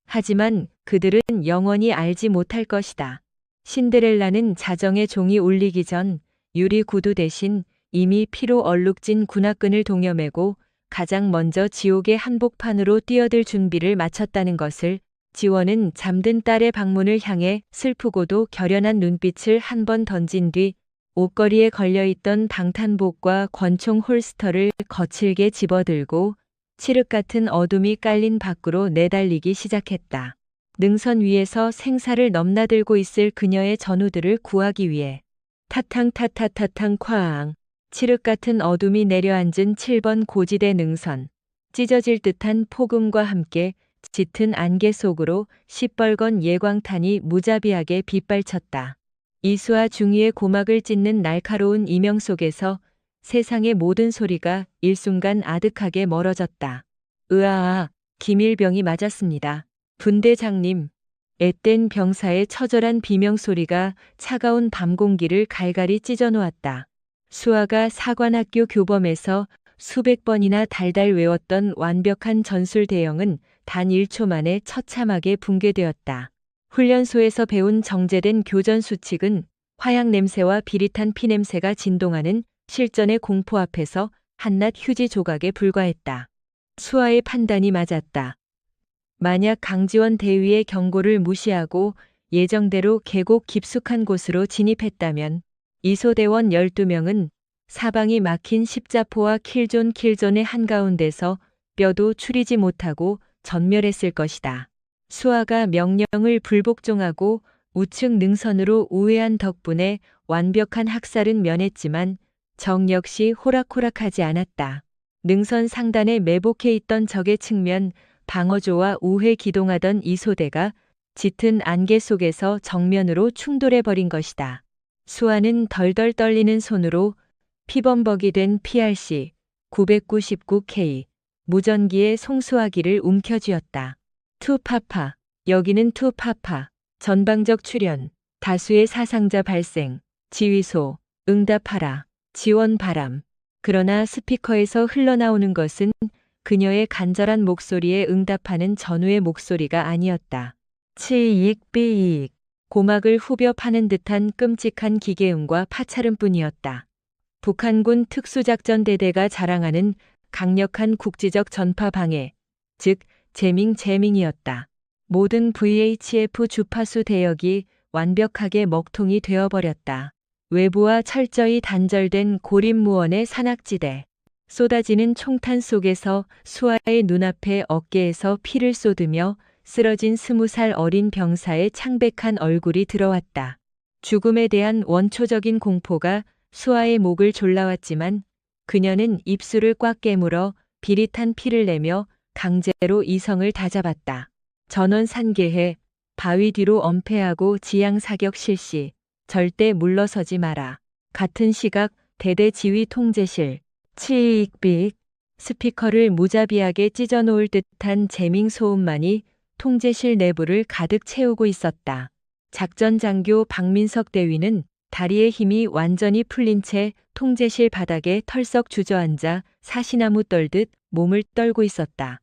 하지만 그들은 영원히 알지 못할 것이다. 신데렐라는 자정의 종이 울리기 전 유리 구두 대신 이미 피로 얼룩진 군화끈을 동여매고 가장 먼저 지옥의 한복판으로 뛰어들 준비를 마쳤다는 것을 지원은 잠든 딸의 방문을 향해 슬프고도 결연한 눈빛을 한 번 던진 뒤 옷걸이에 걸려있던 방탄복과 권총 홀스터를 거칠게 집어들고 칠흑 같은 어둠이 깔린 밖으로 내달리기 시작했다. 능선 위에서 생사를 넘나들고 있을 그녀의 전우들을 구하기 위해 타탕타타타탕 쾅. 칠흑 같은 어둠이 내려앉은 7번 고지대 능선. 찢어질 듯한 폭음과 함께 짙은 안개 속으로 시뻘건 예광탄이 무자비하게 빗발쳤다. 이수아 중위의 고막을 찢는 날카로운 이명 속에서 세상의 모든 소리가 일순간 아득하게 멀어졌다. 으아아, 기밀병이 맞았습니다. 분대장님. 앳된 병사의 처절한 비명소리가 차가운 밤 공기를 갈갈이 찢어놓았다. 수아가 사관학교 교범에서 수백 번이나 달달 외웠던 완벽한 전술 대형은 단 1초 만에 처참하게 붕괴되었다. 훈련소에서 배운 정제된 교전 수칙은 화약 냄새와 비릿한 피 냄새가 진동하는 실전의 공포 앞에서 한낱 휴지 조각에 불과했다. 수아의 판단이 맞았다. 만약 강지원 대위의 경고를 무시하고 예정대로 계곡 깊숙한 곳으로 진입했다면 이소대원 12명은 사방이 막힌 십자포와 킬존의 한가운데서 뼈도 추리지 못하고 전멸했을 것이다. 수아가 명령을 불복종하고 우측 능선으로 우회한 덕분에 완벽한 학살은 면했지만 적 역시 호락호락하지 않았다. 능선 상단에 매복해 있던 적의 측면 방어조와 우회 기동하던 이소대가 짙은 안개 속에서 정면으로 충돌해버린 것이다. 수아는 덜덜 떨리는 손으로 피범벅이 된 PRC 999K 무전기의 송수화기를 움켜쥐었다. 투파파, 여기는 투파파, 전방적 출현, 다수의 사상자 발생, 지휘소, 응답하라, 지원 바람. 그러나 스피커에서 흘러나오는 것은 그녀의 간절한 목소리에 응답하는 전우의 목소리가 아니었다. 치익 고막을 후벼 파는 듯한 끔찍한 기계음과 파차름뿐이었다. 북한군 특수작전대대가 자랑하는 강력한 국지적 전파 방해, 즉 재밍이었다. 모든 VHF 주파수 대역이 완벽하게 먹통이 되어버렸다. 외부와 철저히 단절된 고립무원의 산악지대. 쏟아지는 총탄 속에서 수아의 눈앞에 어깨에서 피를 쏟으며 쓰러진 20살 어린 병사의 창백한 얼굴이 들어왔다. 죽음에 대한 원초적인 공포가 수아의 목을 졸라왔지만 그녀는 입술을 꽉 깨물어 비릿한 피를 내며 강제로 이성을 다잡았다. 전원 산계해, 바위 뒤로 엄폐하고 지향 사격 실시, 절대 물러서지 마라. 같은 시각 대대 지휘 통제실, 치익빅, 스피커를 무자비하게 찢어놓을 듯한 재밍 소음만이 통제실 내부를 가득 채우고 있었다. 작전장교 박민석 대위는 다리의 힘이 완전히 풀린 채 통제실 바닥에 털썩 주저앉아 사시나무 떨듯 몸을 떨고 있었다.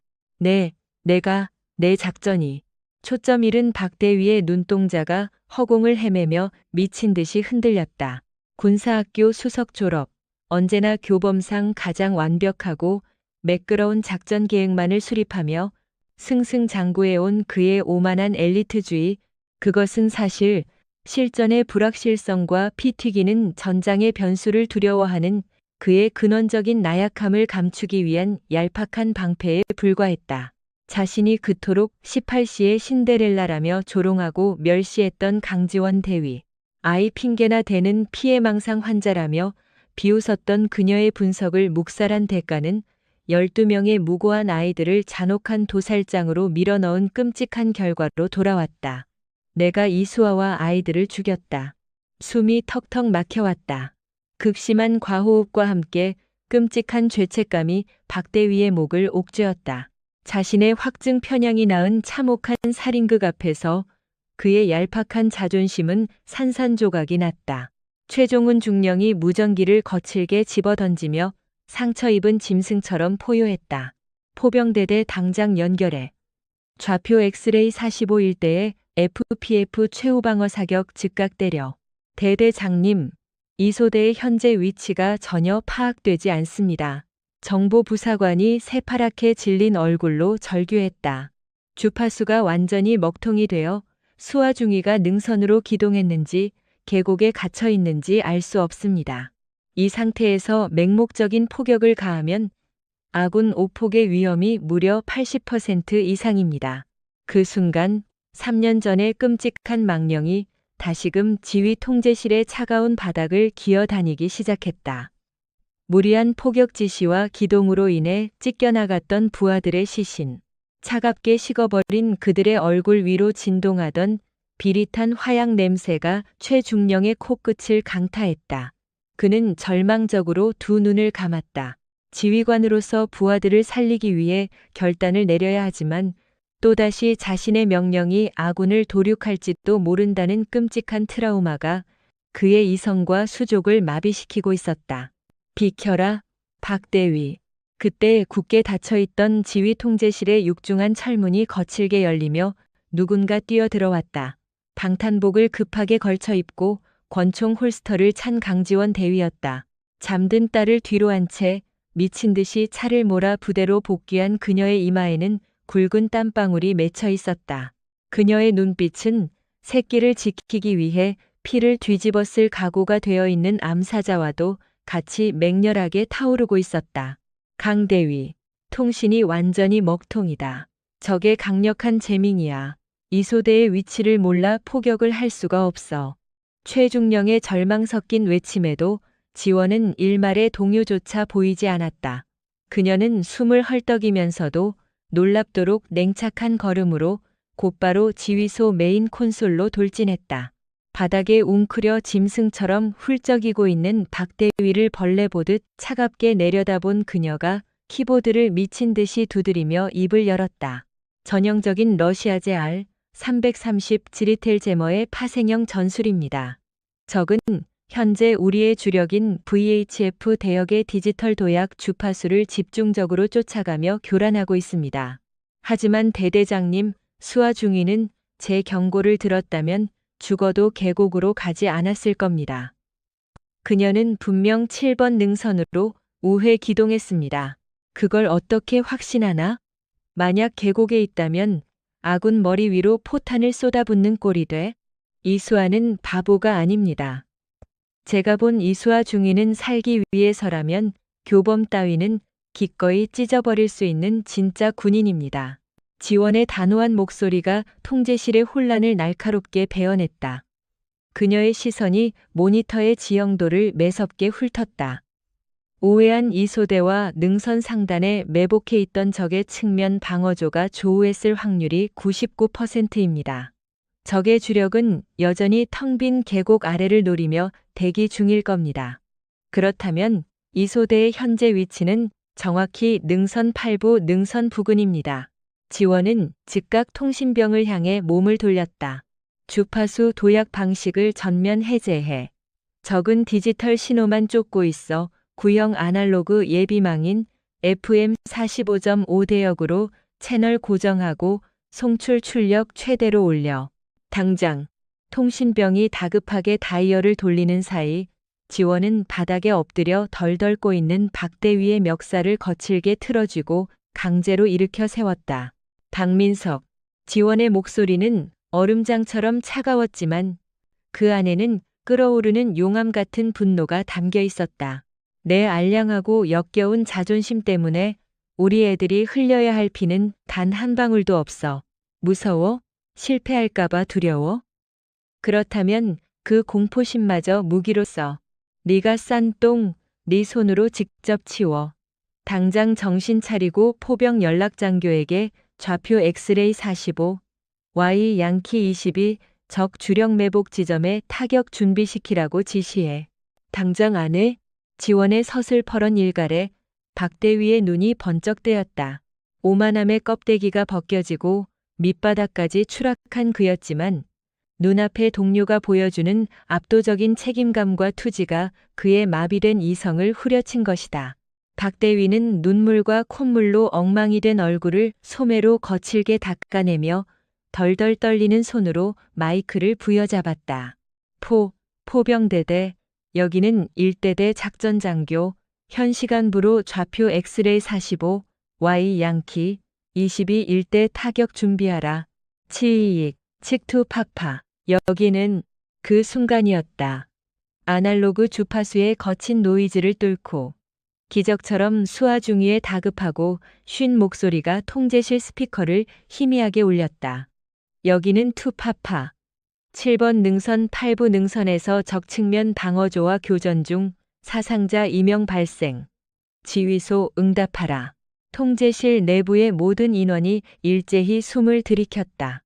내 작전이. 초점 잃은 박 대위의 눈동자가 허공을 헤매며 미친 듯이 흔들렸다. 군사학교 수석 졸업. 언제나 교범상 가장 완벽하고 매끄러운 작전 계획만을 수립하며 승승장구해온 그의 오만한 엘리트주의, 그것은 사실 실전의 불확실성과 피 튀기는 전장의 변수를 두려워하는 그의 근원적인 나약함을 감추기 위한 얄팍한 방패에 불과했다. 자신이 그토록 18시의 신데렐라라며 조롱하고 멸시했던 강지원 대위. 아이 핑계나 대는 피해망상 환자라며 비웃었던 그녀의 분석을 묵살한 대가는 12명의 무고한 아이들을 잔혹한 도살장으로 밀어넣은 끔찍한 결과로 돌아왔다. 내가 이수아와 아이들을 죽였다. 숨이 턱턱 막혀왔다. 극심한 과호흡과 함께 끔찍한 죄책감이 박대위의 목을 옥죄었다. 자신의 확증 편향이 낳은 참혹한 살인극 앞에서 그의 얄팍한 자존심은 산산조각이 났다. 최종훈 중령이 무전기를 거칠게 집어던지며 상처 입은 짐승처럼 포효했다. 포병대대 당장 연결해. 좌표 엑스레이 45일대에 FPF 최후방어 사격 즉각 때려. 대대장님, 이소대의 현재 위치가 전혀 파악되지 않습니다. 정보부사관이 새파랗게 질린 얼굴로 절규했다. 주파수가 완전히 먹통이 되어 수화중위가 능선으로 기동했는지 계곡에 갇혀 있는지 알 수 없습니다. 이 상태에서 맹목적인 포격을 가하면 아군 오폭의 위험이 무려 80% 이상입니다. 그 순간 3년 전의 끔찍한 망령이 다시금 지휘 통제실의 차가운 바닥을 기어다니기 시작했다. 무리한 포격 지시와 기동으로 인해 찢겨나갔던 부하들의 시신, 차갑게 식어버린 그들의 얼굴 위로 진동하던 비릿한 화약 냄새가 최중령의 코끝을 강타했다. 그는 절망적으로 두 눈을 감았다. 지휘관으로서 부하들을 살리기 위해 결단을 내려야 하지만 또다시 자신의 명령이 아군을 도륙할지도 모른다는 끔찍한 트라우마가 그의 이성과 수족을 마비시키고 있었다. 비켜라, 박대위. 그때 굳게 닫혀있던 지휘 통제실의 육중한 철문이 거칠게 열리며 누군가 뛰어들어왔다. 방탄복을 급하게 걸쳐 입고 권총 홀스터를 찬 강지원 대위였다. 잠든 딸을 뒤로 한 채 미친 듯이 차를 몰아 부대로 복귀한 그녀의 이마에는 굵은 땀방울이 맺혀 있었다. 그녀의 눈빛은 새끼를 지키기 위해 피를 뒤집었을 각오가 되어 있는 암사자와도 같이 맹렬하게 타오르고 있었다. 강대위, 통신이 완전히 먹통이다. 적의 강력한 재밍이야. 이소대의 위치를 몰라 포격을 할 수가 없어. 최중령의 절망 섞인 외침에도 지원은 일말의 동요조차 보이지 않았다. 그녀는 숨을 헐떡이면서도 놀랍도록 냉착한 걸음으로 곧바로 지휘소 메인 콘솔로 돌진했다. 바닥에 웅크려 짐승처럼 훌쩍이고 있는 박대위를 벌레 보듯 차갑게 내려다본 그녀가 키보드를 미친 듯이 두드리며 입을 열었다. 전형적인 러시아제 R-330 지리텔 제머의 파생형 전술입니다. 적은 현재 우리의 주력인 VHF 대역의 디지털 도약 주파수를 집중적으로 쫓아가며 교란하고 있습니다. 하지만 대대장님, 수화중위는 제 경고를 들었다면 죽어도 계곡으로 가지 않았을 겁니다. 그녀는 분명 7번 능선으로 우회 기동했습니다. 그걸 어떻게 확신하나? 만약 계곡에 있다면 아군 머리 위로 포탄을 쏟아붓는 꼴이 돼. 이수아는 바보가 아닙니다. 제가 본 이수아 중위는 살기 위해서라면 교범 따위는 기꺼이 찢어버릴 수 있는 진짜 군인입니다. 지원의 단호한 목소리가 통제실의 혼란을 날카롭게 베어냈다. 그녀의 시선이 모니터의 지형도를 매섭게 훑었다. 오해한 이소대와 능선 상단에 매복해 있던 적의 측면 방어조가 조우했을 확률이 99%입니다. 적의 주력은 여전히 텅 빈 계곡 아래를 노리며 대기 중일 겁니다. 그렇다면 이소대의 현재 위치는 정확히 능선 8부 능선 부근입니다. 지원은 즉각 통신병을 향해 몸을 돌렸다. 주파수 도약 방식을 전면 해제해. 적은 디지털 신호만 쫓고 있어 구형 아날로그 예비망인 FM45.5 대역으로 채널 고정하고 송출 출력 최대로 올려. 당장. 통신병이 다급하게 다이얼을 돌리는 사이 지원은 바닥에 엎드려 덜덜 꼬이는 박대위의 멱살을 거칠게 틀어쥐고 강제로 일으켜 세웠다. 박민석. 지원의 목소리는 얼음장처럼 차가웠지만 그 안에는 끓어오르는 용암 같은 분노가 담겨 있었다. 내 알량하고 역겨운 자존심 때문에 우리 애들이 흘려야 할 피는 단 한 방울도 없어. 무서워? 실패할까봐 두려워? 그렇다면 그 공포심마저 무기로 써. 네가 싼 똥, 네 손으로 직접 치워. 당장 정신 차리고 포병 연락장교에게 좌표 엑스레이 45, Y 양키 22, 적 주력 매복 지점에 타격 준비시키라고 지시해. 당장 안 해? 지원의 서슬퍼런 일갈에 박대위의 눈이 번쩍 뜨였다. 오만함의 껍데기가 벗겨지고 밑바닥까지 추락한 그였지만 눈앞에 동료가 보여주는 압도적인 책임감과 투지가 그의 마비된 이성을 후려친 것이다. 박대위는 눈물과 콧물로 엉망이 된 얼굴을 소매로 거칠게 닦아내며 덜덜 떨리는 손으로 마이크를 부여잡았다. 포병대대, 여기는 1대대 작전장교, 현 시간부로 좌표 엑스레이 45, Y 양키, 22 1대 타격 준비하라. 치익, 칙투 팍파. 여기는 그 순간이었다. 아날로그 주파수의 거친 노이즈를 뚫고 기적처럼 수아중위의 다급하고 쉰 목소리가 통제실 스피커를 희미하게 울렸다. 여기는 투파파. 7번 능선 8부 능선에서 적측면 방어조와 교전 중 사상자 2명 발생. 지휘소 응답하라. 통제실 내부의 모든 인원이 일제히 숨을 들이켰다.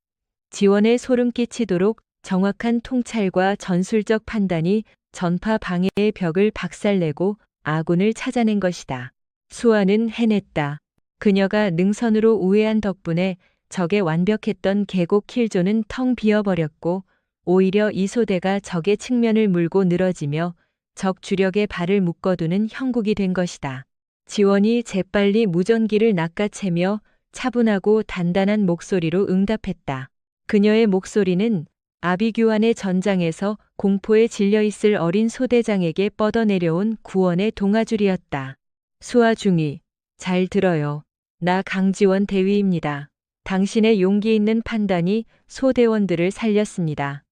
지원에 소름 끼치도록 정확한 통찰과 전술적 판단이 전파 방해의 벽을 박살내고 아군을 찾아낸 것이다. 수아는 해냈다. 그녀가 능선으로 우회한 덕분에 적의 완벽했던 계곡 킬조는 텅 비어버렸고 오히려 이소대가 적의 측면을 물고 늘어지며 적 주력의 발을 묶어두는 형국이 된 것이다. 지원이 재빨리 무전기를 낚아채며 차분하고 단단한 목소리로 응답했다. 그녀의 목소리는 아비규환의 전장에서 공포에 질려있을 어린 소대장에게 뻗어내려온 구원의 동아줄이었다. 수아중위, 잘 들어요. 나 강지원 대위입니다. 당신의 용기 있는 판단이 소대원들을 살렸습니다.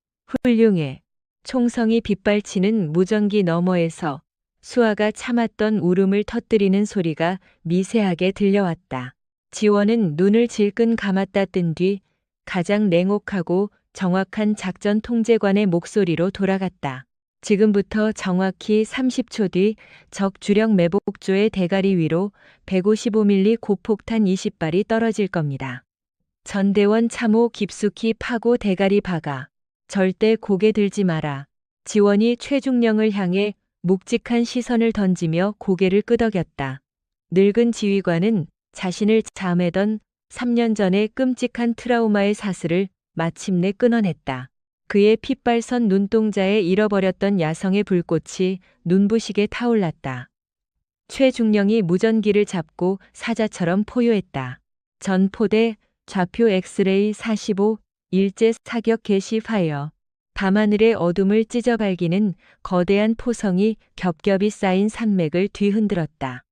훌륭해. 총성이 빗발치는 무전기 너머에서 수아가 참았던 울음을 터뜨리는 소리가 미세하게 들려왔다. 지원은 눈을 질끈 감았다 뜬 뒤 가장 냉혹하고 정확한 작전 통제관의 목소리로 돌아갔다. 지금부터 정확히 30초 뒤 적 주력 매복조의 대가리 위로 155mm 고폭탄 20발이 떨어질 겁니다. 전대원 참호 깊숙이 파고 대가리 박아. 절대 고개 들지 마라. 지원이 최중령을 향해 묵직한 시선을 던지며 고개를 끄덕였다. 늙은 지휘관은 자신을 잠에던 3년 전의 끔찍한 트라우마의 사슬을 마침내 끊어냈다. 그의 핏발선 눈동자에 잃어버렸던 야성의 불꽃이 눈부시게 타올랐다. 최중령이 무전기를 잡고 사자처럼 포효했다. 전포대 좌표 엑스레이 45 일제 사격 개시 파이어. 밤하늘의 어둠을 찢어발기는 거대한 포성이 겹겹이 쌓인 산맥을 뒤흔들었다.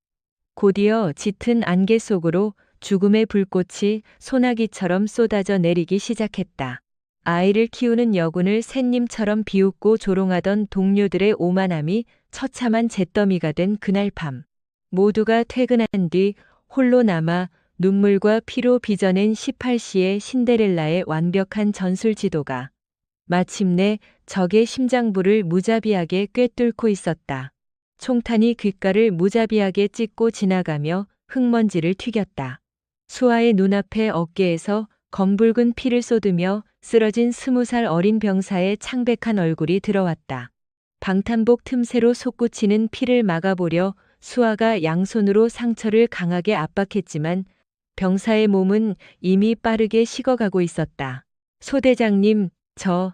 곧이어 짙은 안개 속으로 죽음의 불꽃이 소나기처럼 쏟아져 내리기 시작했다. 아이를 키우는 여군을 샌님처럼 비웃고 조롱하던 동료들의 오만함이 처참한 잿더미가 된 그날 밤. 모두가 퇴근한 뒤 홀로 남아 눈물과 피로 빚어낸 18시의 신데렐라의 완벽한 전술 지도가 마침내 적의 심장부를 무자비하게 꿰뚫고 있었다. 총탄이 귓가를 무자비하게 찢고 지나가며 흙먼지를 튀겼다. 수아의 눈앞에 어깨에서 검붉은 피를 쏟으며 쓰러진 20살 어린 병사의 창백한 얼굴이 들어왔다. 방탄복 틈새로 솟구치는 피를 막아보려 수아가 양손으로 상처를 강하게 압박했지만 병사의 몸은 이미 빠르게 식어가고 있었다. 소대장님, 저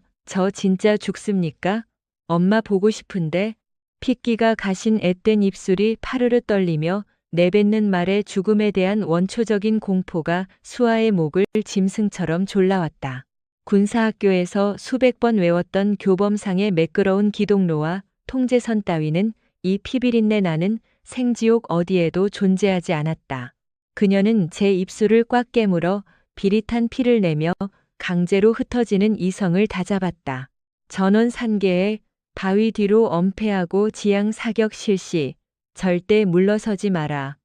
진짜 죽습니까? 엄마 보고 싶은데. 핏기가 가신 앳된 입술이 파르르 떨리며 내뱉는 말의 죽음에 대한 원초적인 공포가 수아의 목을 짐승처럼 졸라왔다. 군사학교에서 수백 번 외웠던 교범상의 매끄러운 기동로와 통제선 따위는 이 피비린내 나는 생지옥 어디에도 존재하지 않았다. 그녀는 제 입술을 꽉 깨물어 비릿한 피를 내며 강제로 흩어지는 이성을 다잡았다. 전원 산계에 바위 뒤로 엄폐하고 지향 사격 실시. 절대 물러서지 마라.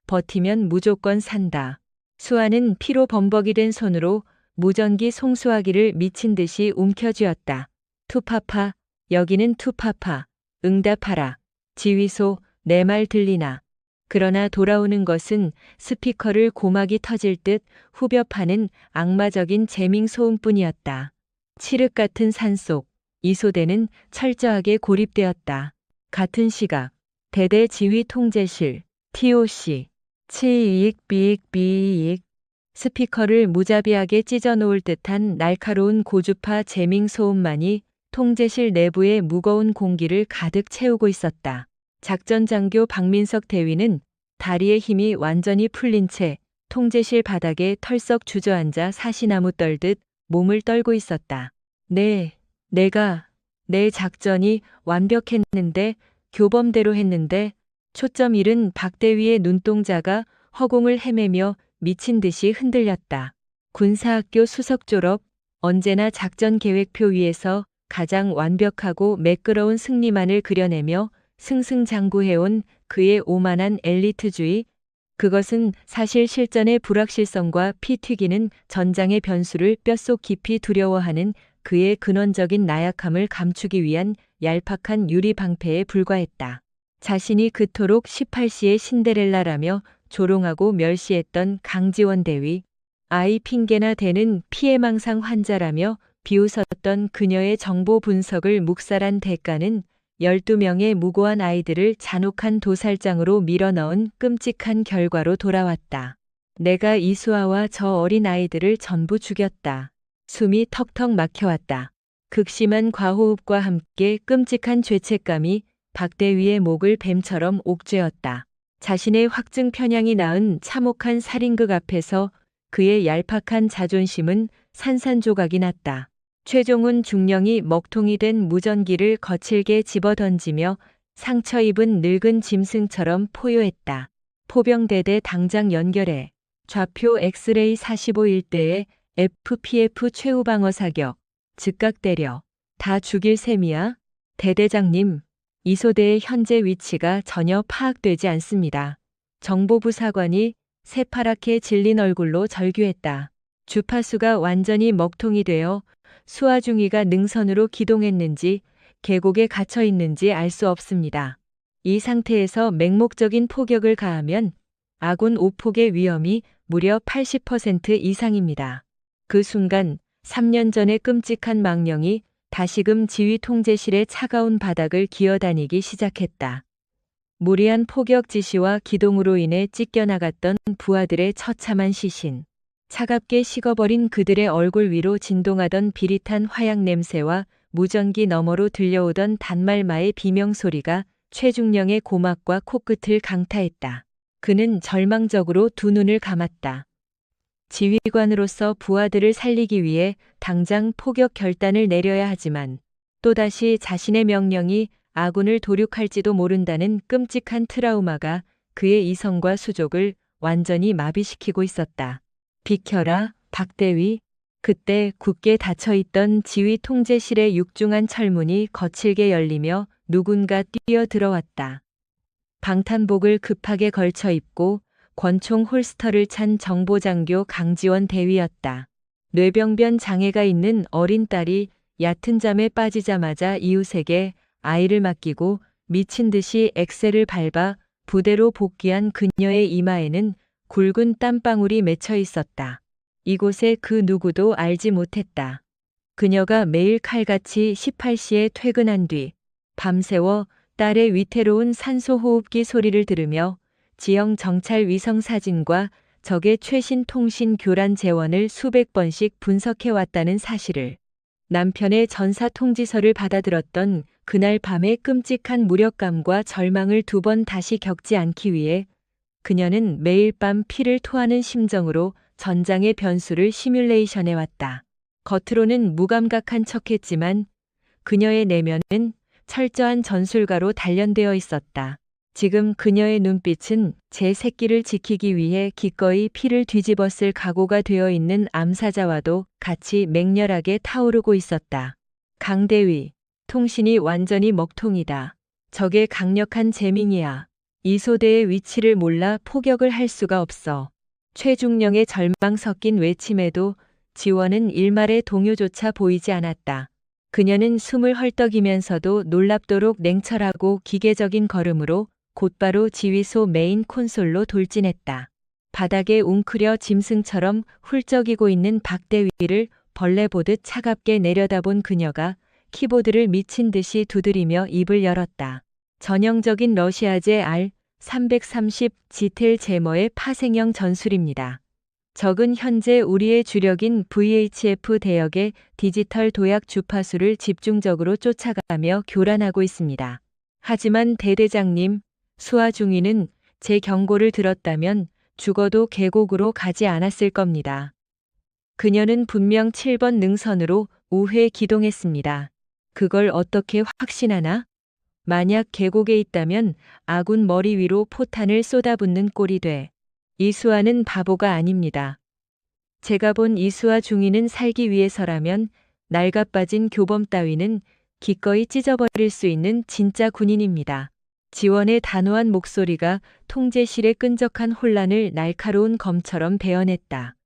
버티면 무조건 산다. 수아는 피로 범벅이 된 손으로 무전기 송수하기를 미친 듯이 움켜쥐었다. 투파파, 여기는 투파파. 응답하라. 지휘소, 내 말 들리나. 그러나 돌아오는 것은 스피커를 고막이 터질 듯 후벼파는 악마적인 재밍 소음뿐이었다. 칠흑 같은 산속, 이소대는 철저하게 고립되었다. 같은 시각, 대대 지휘 통제실, TOC, 치익 비익 비익. 스피커를 무자비하게 찢어놓을 듯한 날카로운 고주파 재밍 소음만이 통제실 내부의 무거운 공기를 가득 채우고 있었다. 작전장교 박민석 대위는 다리의 힘이 완전히 풀린 채 통제실 바닥에 털썩 주저앉아 사시나무 떨듯 몸을 떨고 있었다. 내 작전이 완벽했는데, 교범대로 했는데. 초점 잃은 박 대위의 눈동자가 허공을 헤매며 미친 듯이 흔들렸다. 군사학교 수석 졸업, 언제나 작전 계획표 위에서 가장 완벽하고 매끄러운 승리만을 그려내며 승승장구해온 그의 오만한 엘리트주의, 그것은 사실 실전의 불확실성과 피 튀기는 전장의 변수를 뼛속 깊이 두려워하는 그의 근원적인 나약함을 감추기 위한 얄팍한 유리방패에 불과했다. 자신이 그토록 18시의 신데렐라라며 조롱하고 멸시했던 강지원 대위, 아이 핑계나 대는 피해망상 환자라며 비웃었던 그녀의 정보 분석을 묵살한 대가는 12명의 무고한 아이들을 잔혹한 도살장으로 밀어넣은 끔찍한 결과로 돌아왔다. 내가 이수아와 저 어린 아이들을 전부 죽였다. 숨이 턱턱 막혀왔다. 극심한 과호흡과 함께 끔찍한 죄책감이 박 대위의 목을 뱀처럼 옥죄었다. 자신의 확증 편향이 낳은 참혹한 살인극 앞에서 그의 얄팍한 자존심은 산산조각이 났다. 최종훈 중령이 먹통이 된 무전기를 거칠게 집어던지며 상처 입은 늙은 짐승처럼 포효했다. 포병대대 당장 연결해. 좌표 엑스레이 45 일대에 FPF 최후 방어 사격. 즉각 때려. 다 죽일 셈이야? 대대장님, 이소대의 현재 위치가 전혀 파악되지 않습니다. 정보부 사관이 새파랗게 질린 얼굴로 절규했다. 주파수가 완전히 먹통이 되어 수아중위가 능선으로 기동했는지 계곡에 갇혀 있는지 알 수 없습니다. 이 상태에서 맹목적인 포격을 가하면 아군 오폭의 위험이 무려 80% 이상입니다. 그 순간 3년 전의 끔찍한 망령이 다시금 지휘 통제실의 차가운 바닥을 기어다니기 시작했다. 무리한 포격 지시와 기동으로 인해 찢겨나갔던 부하들의 처참한 시신. 차갑게 식어버린 그들의 얼굴 위로 진동하던 비릿한 화약 냄새와 무전기 너머로 들려오던 단말마의 비명소리가 최중령의 고막과 코끝을 강타했다. 그는 절망적으로 두 눈을 감았다. 지휘관으로서 부하들을 살리기 위해 당장 포격 결단을 내려야 하지만 또다시 자신의 명령이 아군을 도륙할지도 모른다는 끔찍한 트라우마가 그의 이성과 수족을 완전히 마비시키고 있었다. 비켜라, 박대위. 그때 굳게 닫혀있던 지휘 통제실의 육중한 철문이 거칠게 열리며 누군가 뛰어들어왔다. 방탄복을 급하게 걸쳐 입고 권총 홀스터를 찬 정보장교 강지원 대위였다. 뇌병변 장애가 있는 어린 딸이 얕은 잠에 빠지자마자 이웃에게 아이를 맡기고 미친 듯이 엑셀을 밟아 부대로 복귀한 그녀의 이마에는 굵은 땀방울이 맺혀 있었다. 이곳에 그 누구도 알지 못했다. 그녀가 매일 칼같이 18시에 퇴근한 뒤 밤새워 딸의 위태로운 산소호흡기 소리를 들으며 지형 정찰 위성 사진과 적의 최신 통신 교란 재원을 수백 번씩 분석해왔다는 사실을, 남편의 전사 통지서를 받아들었던 그날 밤의 끔찍한 무력감과 절망을 두 번 다시 겪지 않기 위해 그녀는 매일 밤 피를 토하는 심정으로 전장의 변수를 시뮬레이션해왔다. 겉으로는 무감각한 척했지만 그녀의 내면은 철저한 전술가로 단련되어 있었다. 지금 그녀의 눈빛은 제 새끼를 지키기 위해 기꺼이 피를 뒤집었을 각오가 되어 있는 암사자와도 같이 맹렬하게 타오르고 있었다. 강대위, 통신이 완전히 먹통이다. 적의 강력한 재밍이야. 이소대의 위치를 몰라 포격을 할 수가 없어. 최중령의 절망 섞인 외침에도 지원은 일말의 동요조차 보이지 않았다. 그녀는 숨을 헐떡이면서도 놀랍도록 냉철하고 기계적인 걸음으로 곧바로 지휘소 메인 콘솔로 돌진했다. 바닥에 웅크려 짐승처럼 훌쩍이고 있는 박대위를 벌레 보듯 차갑게 내려다본 그녀가 키보드를 미친 듯이 두드리며 입을 열었다. 전형적인 러시아제 R-330 지텔 제머의 파생형 전술입니다. 적은 현재 우리의 주력인 VHF 대역의 디지털 도약 주파수를 집중적으로 쫓아가며 교란하고 있습니다. 하지만 대대장님, 수하 중위는 제 경고를 들었다면 죽어도 계곡으로 가지 않았을 겁니다. 그녀는 분명 7번 능선으로 우회 기동했습니다. 그걸 어떻게 확신하나? 만약 계곡에 있다면 아군 머리 위로 포탄을 쏟아붓는 꼴이 돼. 이수아는 바보가 아닙니다. 제가 본 이수아 중위는 살기 위해서라면 낡아빠진 교범 따위는 기꺼이 찢어버릴 수 있는 진짜 군인입니다. 지원의 단호한 목소리가 통제실의 끈적한 혼란을 날카로운 검처럼 베어냈다.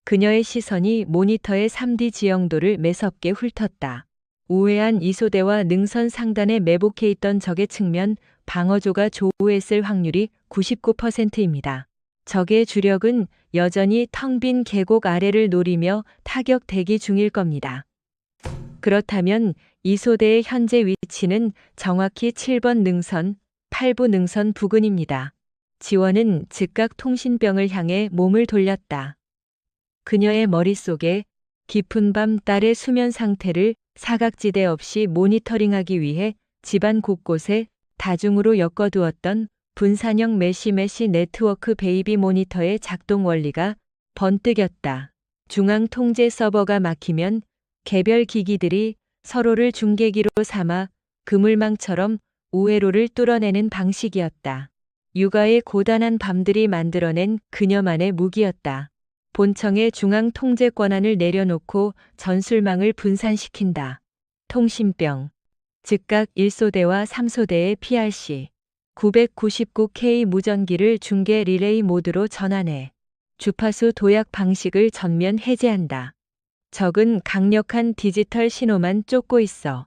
그녀의 시선이 모니터의 3D 지형도를 매섭게 훑었다. 우회한 이소대와 능선 상단에 매복해 있던 적의 측면 방어조가 조우했을 확률이 99%입니다. 적의 주력은 여전히 텅 빈 계곡 아래를 노리며 타격 대기 중일 겁니다. 그렇다면 이소대의 현재 위치는 정확히 7번 능선, 8부 능선 부근입니다. 지원은 즉각 통신병을 향해 몸을 돌렸다. 그녀의 머릿속에 깊은 밤 딸의 수면 상태를 사각지대 없이 모니터링하기 위해 집안 곳곳에 다중으로 엮어두었던 분산형 메시 네트워크 베이비 모니터의 작동 원리가 번뜩였다. 중앙 통제 서버가 막히면 개별 기기들이 서로를 중계기로 삼아 그물망처럼 우회로를 뚫어내는 방식이었다. 육아의 고단한 밤들이 만들어낸 그녀만의 무기였다. 본청의 중앙 통제 권한을 내려놓고 전술망을 분산시킨다. 통신병. 즉각 1소대와 3소대의 PRC. 999K 무전기를 중계 리레이 모드로 전환해 주파수 도약 방식을 전면 해제한다. 적은 강력한 디지털 신호만 쫓고 있어.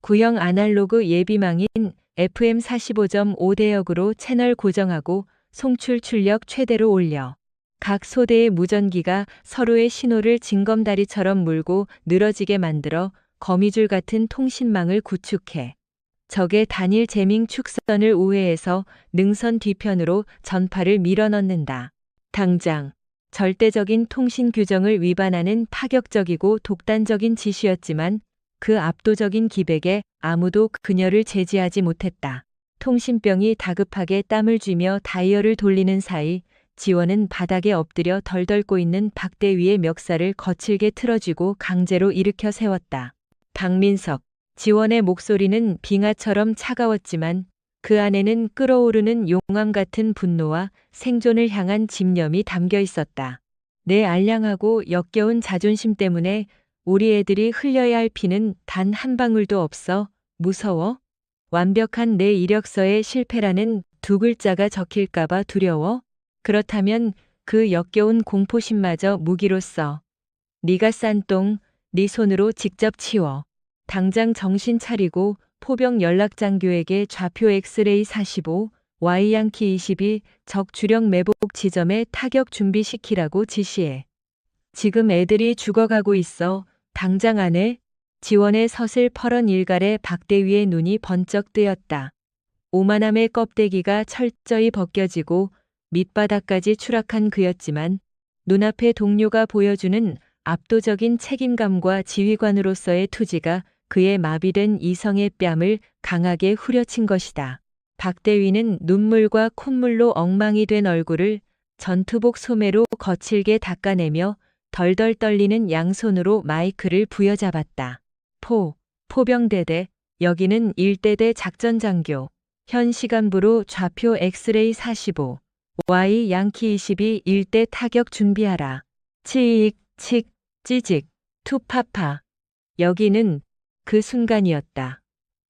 구형 아날로그 예비망인 FM45.5 대역으로 채널 고정하고 송출 출력 최대로 올려. 각 소대의 무전기가 서로의 신호를 징검다리처럼 물고 늘어지게 만들어 거미줄 같은 통신망을 구축해. 적의 단일 재밍 축선을 우회해서 능선 뒤편으로 전파를 밀어넣는다. 당장 절대적인 통신 규정을 위반하는 파격적이고 독단적인 지시였지만 그 압도적인 기백에 아무도 그녀를 제지하지 못했다. 통신병이 다급하게 땀을 쥐며 다이얼을 돌리는 사이 지원은 바닥에 엎드려 덜덜 꼬이는 박대위의 멱살을 거칠게 틀어쥐고 강제로 일으켜 세웠다. 박민석. 지원의 목소리는 빙하처럼 차가웠지만 그 안에는 끓어오르는 용암 같은 분노와 생존을 향한 집념이 담겨 있었다. 내 알량하고 역겨운 자존심 때문에 우리 애들이 흘려야 할 피는 단 한 방울도 없어. 무서워? 완벽한 내 이력서에 실패라는 두 글자가 적힐까봐 두려워? 그렇다면 그 역겨운 공포심마저 무기로 써. 네가 싼 똥, 네 손으로 직접 치워. 당장 정신 차리고 포병 연락장교에게 좌표 엑스레이 45, Y양키 22, 적 주력 매복 지점에 타격 준비시키라고 지시해. 지금 애들이 죽어가고 있어. 당장 안 해? 지원의 서슬 퍼런 일갈에 박대위의 눈이 번쩍 뜨였다. 오만함의 껍데기가 철저히 벗겨지고 밑바닥까지 추락한 그였지만 눈앞의 동료가 보여주는 압도적인 책임감과 지휘관으로서의 투지가 그의 마비된 이성의 뺨을 강하게 후려친 것이다. 박대위는 눈물과 콧물로 엉망이 된 얼굴을 전투복 소매로 거칠게 닦아내며 덜덜 떨리는 양손으로 마이크를 부여잡았다. 포병대대, 여기는 1대대 작전장교. 현 시간부로 좌표 엑스레이 45, Y 양키 22 1대 타격 준비하라. 치익, 칙, 찌직, 투파파. 여기는 그 순간이었다.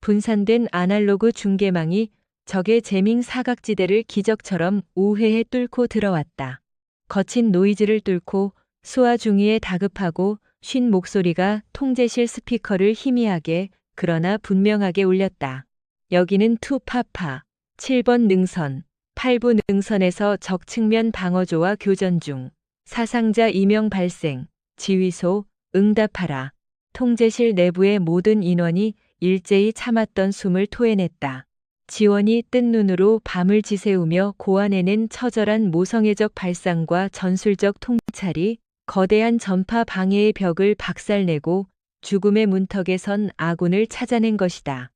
분산된 아날로그 중계망이 적의 재밍 사각지대를 기적처럼 우회해 뚫고 들어왔다. 거친 노이즈를 뚫고 수화 중위의 다급하고 쉰 목소리가 통제실 스피커를 희미하게 그러나 분명하게 울렸다. 여기는 투파파 7번 능선, 8부 능선에서 적 측면 방어조와 교전 중. 사상자 이명 발생, 지휘소, 응답하라. 통제실 내부의 모든 인원이 일제히 참았던 숨을 토해냈다. 지원이 뜬 눈으로 밤을 지새우며 고안해낸 처절한 모성애적 발상과 전술적 통찰이 거대한 전파 방해의 벽을 박살내고 죽음의 문턱에 선 아군을 찾아낸 것이다.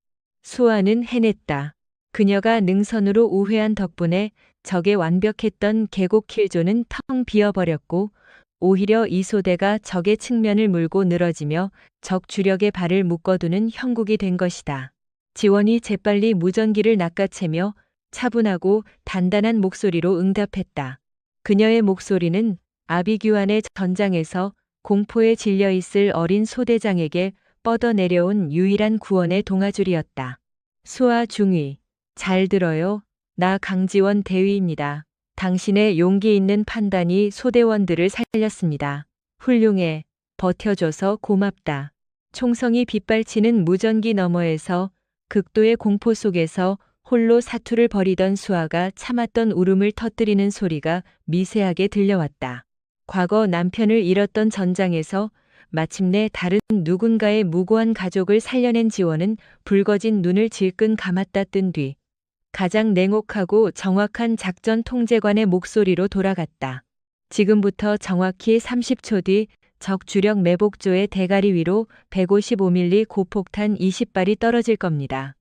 수아는 해냈다. 그녀가 능선으로 우회한 덕분에 적의 완벽했던 계곡 킬조는 텅 비어버렸고 오히려 이 소대가 적의 측면을 물고 늘어지며 적 주력의 발을 묶어두는 형국이 된 것이다. 지원이 재빨리 무전기를 낚아채며 차분하고 단단한 목소리로 응답했다. 그녀의 목소리는 아비규환의 전장에서 공포에 질려 있을 어린 소대장에게 뻗어내려온 유일한 구원의 동아줄이었다. 수아 중위, 잘 들어요. 나 강지원 대위입니다. 당신의 용기 있는 판단이 소대원들을 살렸습니다. 훌륭해. 버텨줘서 고맙다. 총성이 빗발치는 무전기 너머에서 극도의 공포 속에서 홀로 사투를 벌이던 수아가 참았던 울음을 터뜨리는 소리가 미세하게 들려왔다. 과거 남편을 잃었던 전장에서 마침내 다른 누군가의 무고한 가족을 살려낸 지원은 붉어진 눈을 질끈 감았다 뜬 뒤 가장 냉혹하고 정확한 작전 통제관의 목소리로 돌아갔다. 지금부터 정확히 30초 뒤 적 주력 매복조의 대가리 위로 155mm 고폭탄 20발이 떨어질 겁니다.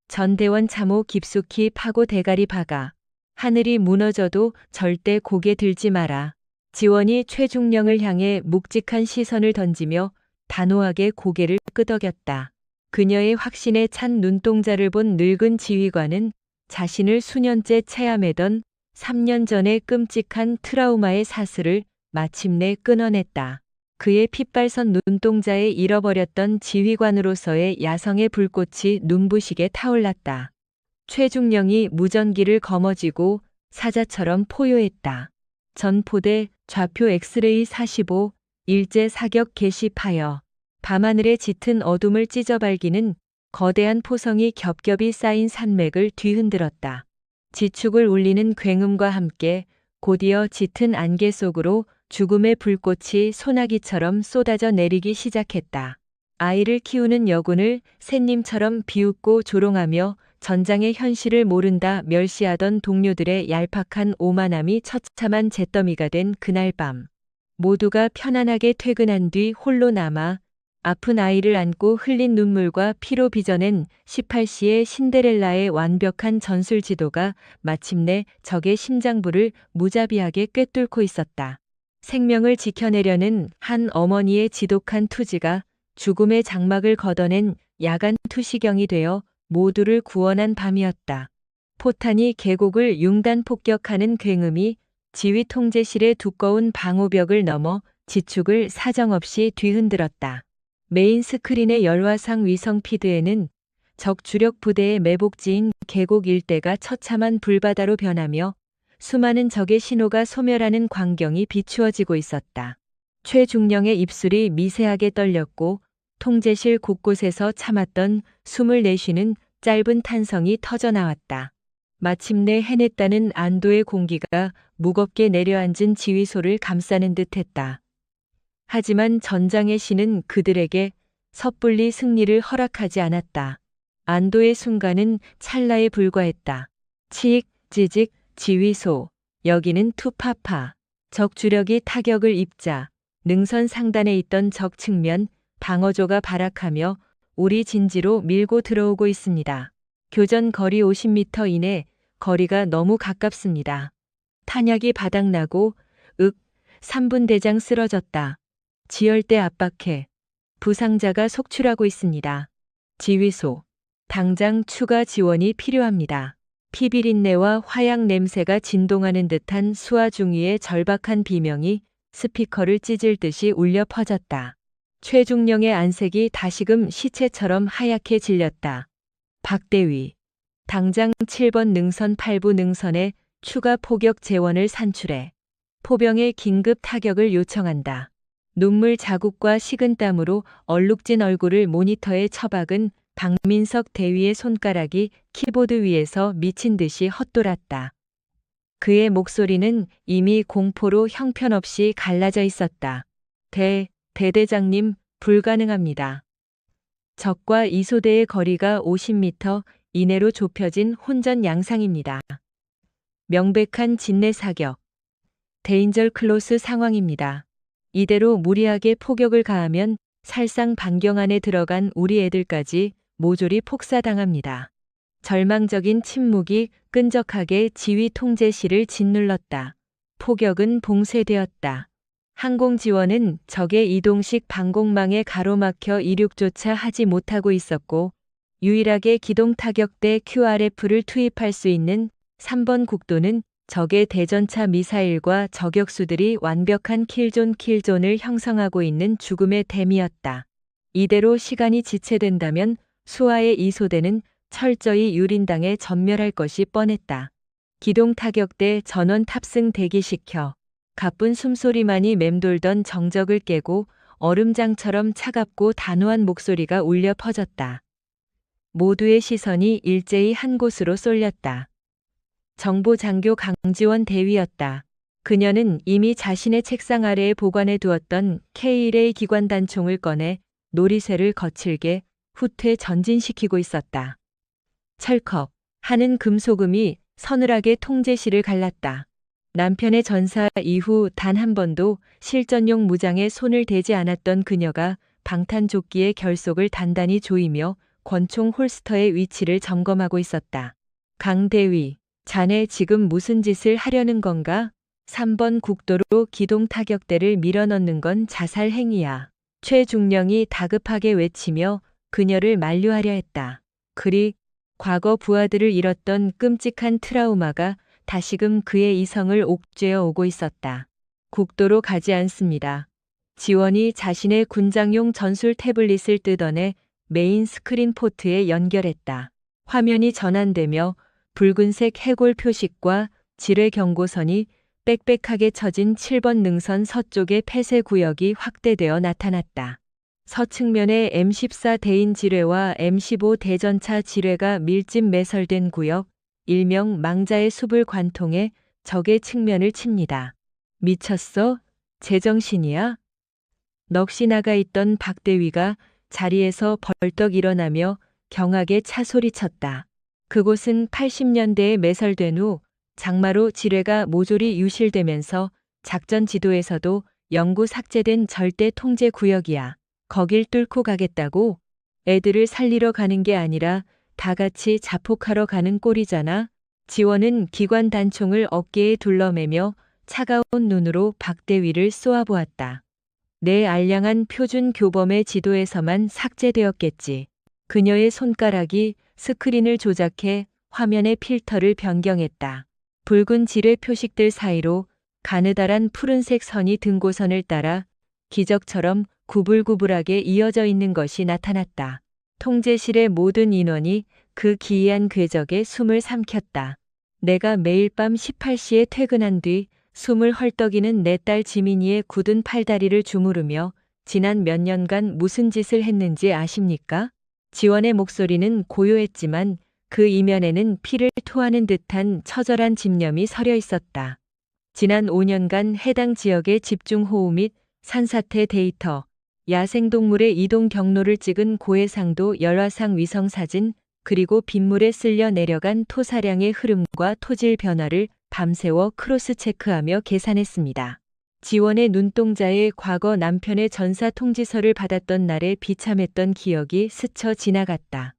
전대원 참호 깊숙이 파고 대가리 박아. 하늘이 무너져도 절대 고개 들지 마라. 지원이 최중령을 향해 묵직한 시선을 던지며 단호하게 고개를 끄덕였다. 그녀의 확신에 찬 눈동자를 본 늙은 지휘관은 자신을 수년째 체함해던 3년 전의 끔찍한 트라우마의 사슬을 마침내 끊어냈다. 그의 핏발선 눈동자에 잃어버렸던 지휘관으로서의 야성의 불꽃이 눈부시게 타올랐다. 최중령이 무전기를 거머쥐고 사자처럼 포효했다. 전포대 좌표 엑스레이 45, 일제 사격 개시하여 밤하늘의 짙은 어둠을 찢어발기는 거대한 포성이 겹겹이 쌓인 산맥을 뒤흔들었다. 지축을 울리는 굉음과 함께 곧이어 짙은 안개 속으로 죽음의 불꽃이 소나기처럼 쏟아져 내리기 시작했다. 아이를 키우는 여군을 샌님처럼 비웃고 조롱하며 전장의 현실을 모른다 멸시하던 동료들의 얄팍한 오만함이 처참한 잿더미가 된 그날 밤. 모두가 편안하게 퇴근한 뒤 홀로 남아 아픈 아이를 안고 흘린 눈물과 피로 빚어낸 18시의 신데렐라의 완벽한 전술 지도가 마침내 적의 심장부를 무자비하게 꿰뚫고 있었다. 생명을 지켜내려는 한 어머니의 지독한 투지가 죽음의 장막을 걷어낸 야간 투시경이 되어 모두를 구원한 밤이었다. 포탄이 계곡을 융단 폭격하는 굉음이 지휘 통제실의 두꺼운 방호벽을 넘어 지축을 사정없이 뒤흔들었다. 메인 스크린의 열화상 위성 피드에는 적 주력 부대의 매복지인 계곡 일대가 처참한 불바다로 변하며 수많은 적의 신호가 소멸하는 광경이 비추어지고 있었다. 최중령의 입술이 미세하게 떨렸고 통제실 곳곳에서 참았던 숨을 내쉬는 짧은 탄성이 터져나왔다. 마침내 해냈다는 안도의 공기가 무겁게 내려앉은 지휘소를 감싸는 듯했다. 하지만 전장의 신은 그들에게 섣불리 승리를 허락하지 않았다. 안도의 순간은 찰나에 불과했다. 치익, 찌직, 지휘소. 여기는 투파파. 적 주력이 타격을 입자 능선 상단에 있던 적 측면 방어조가 발악하며 우리 진지로 밀고 들어오고 있습니다. 교전 거리 50m 이내. 거리가 너무 가깝습니다. 탄약이 바닥나고 3분 대장 쓰러졌다. 지열대 압박해. 부상자가 속출하고 있습니다. 지휘소. 당장 추가 지원이 필요합니다. 피비린내와 화약 냄새가 진동하는 듯한 수화 중위의 절박한 비명이 스피커를 찢을 듯이 울려 퍼졌다. 최중령의 안색이 다시금 시체처럼 하얗게 질렸다. 박대위, 당장 7번 능선 8부 능선에 추가 포격 재원을 산출해 포병에 긴급 타격을 요청한다. 눈물 자국과 식은땀으로 얼룩진 얼굴을 모니터에 처박은 박민석 대위의 손가락이 키보드 위에서 미친 듯이 헛돌았다. 그의 목소리는 이미 공포로 형편없이 갈라져 있었다. 대대장님, 불가능합니다. 적과 이소대의 거리가 50m 이내로 좁혀진 혼전 양상입니다. 명백한 진내 사격. 데인저 클로스 상황입니다. 이대로 무리하게 포격을 가하면 살상 반경 안에 들어간 우리 애들까지 모조리 폭사당합니다. 절망적인 침묵이 끈적하게 지휘 통제실을 짓눌렀다. 포격은 봉쇄되었다. 항공 지원은 적의 이동식 방공망에 가로막혀 이륙조차 하지 못하고 있었고 유일하게 기동 타격대 QRF를 투입할 수 있는 3번 국도는 적의 대전차 미사일과 저격수들이 완벽한 킬존을 형성하고 있는 죽음의 댐이었다. 이대로 시간이 지체된다면 수하의 이소대는 철저히 유린당해 전멸할 것이 뻔했다. 기동 타격대 전원 탑승 대기시켜 가쁜 숨소리만이 맴돌던 정적을 깨고 얼음장처럼 차갑고 단호한 목소리가 울려 퍼졌다. 모두의 시선이 일제히 한 곳으로 쏠렸다. 정보장교 강지원 대위였다. 그녀는 이미 자신의 책상 아래에 보관해 두었던 K1A 기관단총을 꺼내 놀이쇠를 거칠게 후퇴 전진시키고 있었다. 철컥 하는 금소금이 서늘하게 통제실을 갈랐다. 남편의 전사 이후 단 한 번도 실전용 무장에 손을 대지 않았던 그녀가 방탄조끼의 결속을 단단히 조이며 권총 홀스터의 위치를 점검하고 있었다. 강 대위, 자네 지금 무슨 짓을 하려는 건가? 3번 국도로 기동 타격대를 밀어넣는 건 자살 행위야. 최중령이 다급하게 외치며 그녀를 만류하려 했다. 과거 부하들을 잃었던 끔찍한 트라우마가 다시금 그의 이성을 옥죄어 오고 있었다. 국도로 가지 않습니다. 지원이 자신의 군장용 전술 태블릿을 뜯어내 메인 스크린 포트에 연결했다. 화면이 전환되며 붉은색 해골 표식과 지뢰 경고선이 빽빽하게 쳐진 7번 능선 서쪽의 폐쇄 구역이 확대되어 나타났다. 서측면에 M14 대인 지뢰와 M15 대전차 지뢰가 밀집 매설된 구역, 일명 망자의 숲을 관통해 적의 측면을 칩니다. 미쳤어? 제정신이야? 넋이 나가 있던 박대위가 자리에서 벌떡 일어나며 경하게 차소리쳤다. 그곳은 80년대에 매설된 후 장마로 지뢰가 모조리 유실되면서 작전 지도에서도 영구 삭제된 절대 통제 구역이야. 거길 뚫고 가겠다고? 애들을 살리러 가는 게 아니라 다 같이 자폭하러 가는 꼴이잖아. 지원은 기관 단총을 어깨에 둘러매며 차가운 눈으로 박대위를 쏘아보았다. 내 알량한 표준 교범의 지도에서만 삭제되었겠지. 그녀의 손가락이 스크린을 조작해 화면의 필터를 변경했다. 붉은 지뢰 표식들 사이로 가느다란 푸른색 선이 등고선을 따라 기적처럼 구불구불하게 이어져 있는 것이 나타났다. 통제실의 모든 인원이 그 기이한 궤적에 숨을 삼켰다. 내가 매일 밤 18시에 퇴근한 뒤 숨을 헐떡이는 내 딸 지민이의 굳은 팔다리를 주무르며 지난 몇 년간 무슨 짓을 했는지 아십니까? 지원의 목소리는 고요했지만 그 이면에는 피를 토하는 듯한 처절한 집념이 서려 있었다. 지난 5년간 해당 지역의 집중호우 및 산사태 데이터, 야생동물의 이동 경로를 찍은 고해상도 열화상 위성사진, 그리고 빗물에 쓸려 내려간 토사량의 흐름과 토질 변화를 밤새워 크로스 체크하며 계산했습니다. 지원의 눈동자에 과거 남편의 전사 통지서를 받았던 날의 비참했던 기억이 스쳐 지나갔다.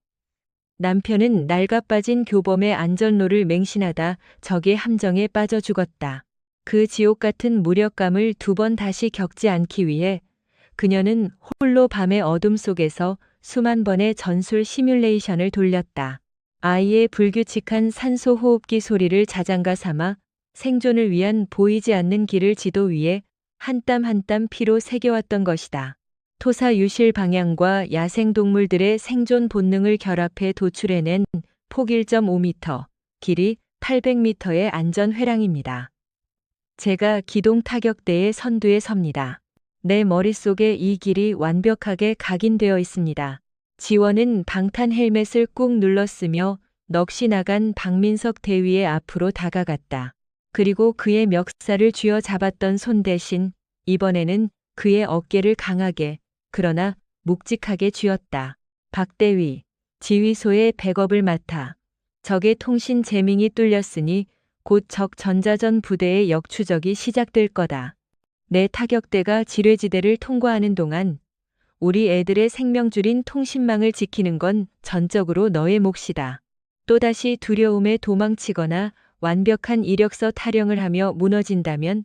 남편은 낡아빠진 교범의 안전로를 맹신하다 적의 함정에 빠져 죽었다. 그 지옥 같은 무력감을 2번 다시 겪지 않기 위해 그녀는 홀로 밤의 어둠 속에서 수만 번의 전술 시뮬레이션을 돌렸다. 아이의 불규칙한 산소 호흡기 소리를 자장가 삼아 생존을 위한 보이지 않는 길을 지도 위에 한 땀 한 땀 피로 새겨왔던 것이다. 토사 유실 방향과 야생동물들의 생존 본능을 결합해 도출해낸 폭 1.5m, 길이 800m의 안전 회랑입니다. 제가 기동 타격대의 선두에 섭니다. 내 머릿속에 이 길이 완벽하게 각인되어 있습니다. 지원은 방탄 헬멧을 꾹 눌렀으며 넋이 나간 박민석 대위의 앞으로 다가갔다. 그리고 그의 멱살을 쥐어잡았던 손 대신 이번에는 그의 어깨를 강하게 그러나 묵직하게 쥐었다. 박대위, 지휘소의 백업을 맡아. 적의 통신 재밍이 뚫렸으니 곧 적 전자전 부대의 역추적이 시작될 거다. 내 타격대가 지뢰지대를 통과하는 동안 우리 애들의 생명줄인 통신망을 지키는 건 전적으로 너의 몫이다. 또다시 두려움에 도망치거나 완벽한 이력서 타령을 하며 무너진다면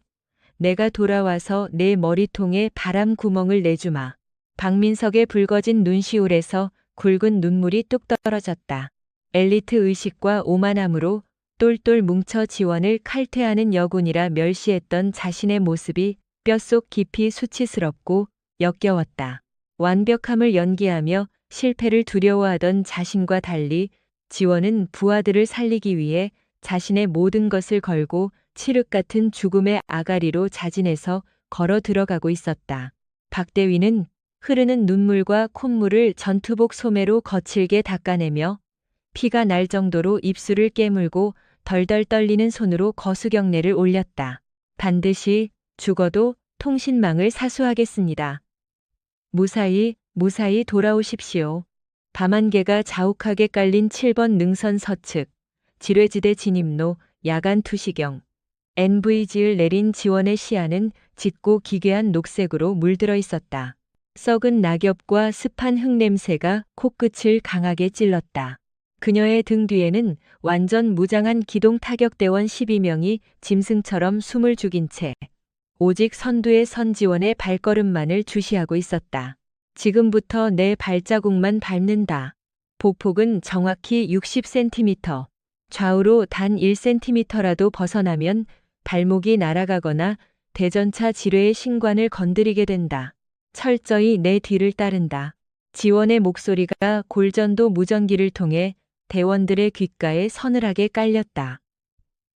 내가 돌아와서 내 머리통에 바람 구멍을 내주마. 박민석의 붉어진 눈시울에서 굵은 눈물이 뚝 떨어졌다. 엘리트 의식과 오만함으로 똘똘 뭉쳐 지원을 칼퇴하는 여군이라 멸시했던 자신의 모습이 뼛속 깊이 수치스럽고 역겨웠다. 완벽함을 연기하며 실패를 두려워하던 자신과 달리 지원은 부하들을 살리기 위해 자신의 모든 것을 걸고 칠흑 같은 죽음의 아가리로 자진해서 걸어 들어가고 있었다. 박대위는 흐르는 눈물과 콧물을 전투복 소매로 거칠게 닦아내며 피가 날 정도로 입술을 깨물고 덜덜 떨리는 손으로 거수경례를 올렸다. 반드시 죽어도 통신망을 사수하겠습니다. 무사히 돌아오십시오. 밤안개가 자욱하게 깔린 7번 능선 서측, 지뢰지대 진입로, 야간 투시경. NVG를 내린 지원의 시야는 짙고 기괴한 녹색으로 물들어 있었다. 썩은 낙엽과 습한 흙냄새가 코끝을 강하게 찔렀다. 그녀의 등 뒤에는 완전 무장한 기동 타격대원 12명이 짐승처럼 숨을 죽인 채 오직 선두의 선지원의 발걸음만을 주시하고 있었다. 지금부터 내 발자국만 밟는다. 보폭은 정확히 60cm, 좌우로 단 1cm라도 벗어나면 발목이 날아가거나 대전차 지뢰의 신관을 건드리게 된다. 철저히 내 뒤를 따른다. 지원의 목소리가 골전도 무전기를 통해 대원들의 귓가에 서늘하게 깔렸다.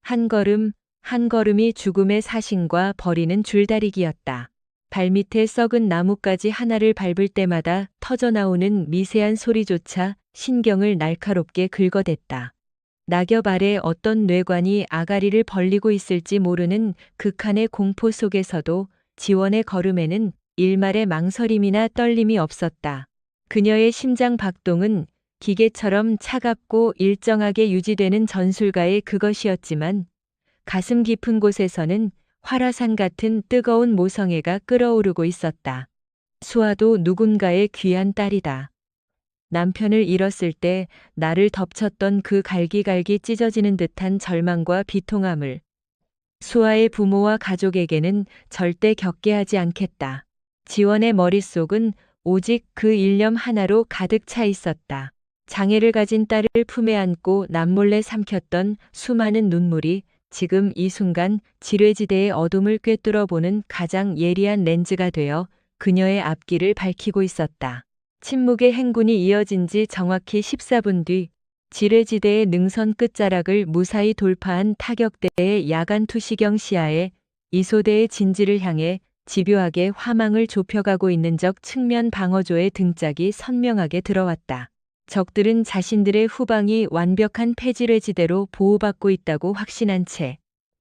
한 걸음, 한 걸음이 죽음의 사신과 버리는 줄다리기였다. 발밑에 썩은 나뭇가지 하나를 밟을 때마다 터져나오는 미세한 소리조차 신경을 날카롭게 긁어댔다. 낙엽 아래 어떤 뇌관이 아가리를 벌리고 있을지 모르는 극한의 공포 속에서도 지원의 걸음에는 일말의 망설임이나 떨림이 없었다. 그녀의 심장 박동은 기계처럼 차갑고 일정하게 유지되는 전술가의 그것이었지만 가슴 깊은 곳에서는 활화산 같은 뜨거운 모성애가 끓어오르고 있었다. 수아도 누군가의 귀한 딸이다. 남편을 잃었을 때 나를 덮쳤던 그 갈기갈기 찢어지는 듯한 절망과 비통함을 수아의 부모와 가족에게는 절대 겪게 하지 않겠다. 지원의 머릿속은 오직 그 일념 하나로 가득 차 있었다. 장애를 가진 딸을 품에 안고 남몰래 삼켰던 수많은 눈물이 지금 이 순간 지뢰지대의 어둠을 꿰뚫어 보는 가장 예리한 렌즈가 되어 그녀의 앞길을 밝히고 있었다. 침묵의 행군이 이어진 지 정확히 14분 뒤 지뢰지대의 능선 끝자락을 무사히 돌파한 타격대의 야간 투시경 시야에 이소대의 진지를 향해 집요하게 화망을 좁혀가고 있는 적 측면 방어조의 등짝이 선명하게 들어왔다. 적들은 자신들의 후방이 완벽한 폐지뢰지대로 보호받고 있다고 확신한 채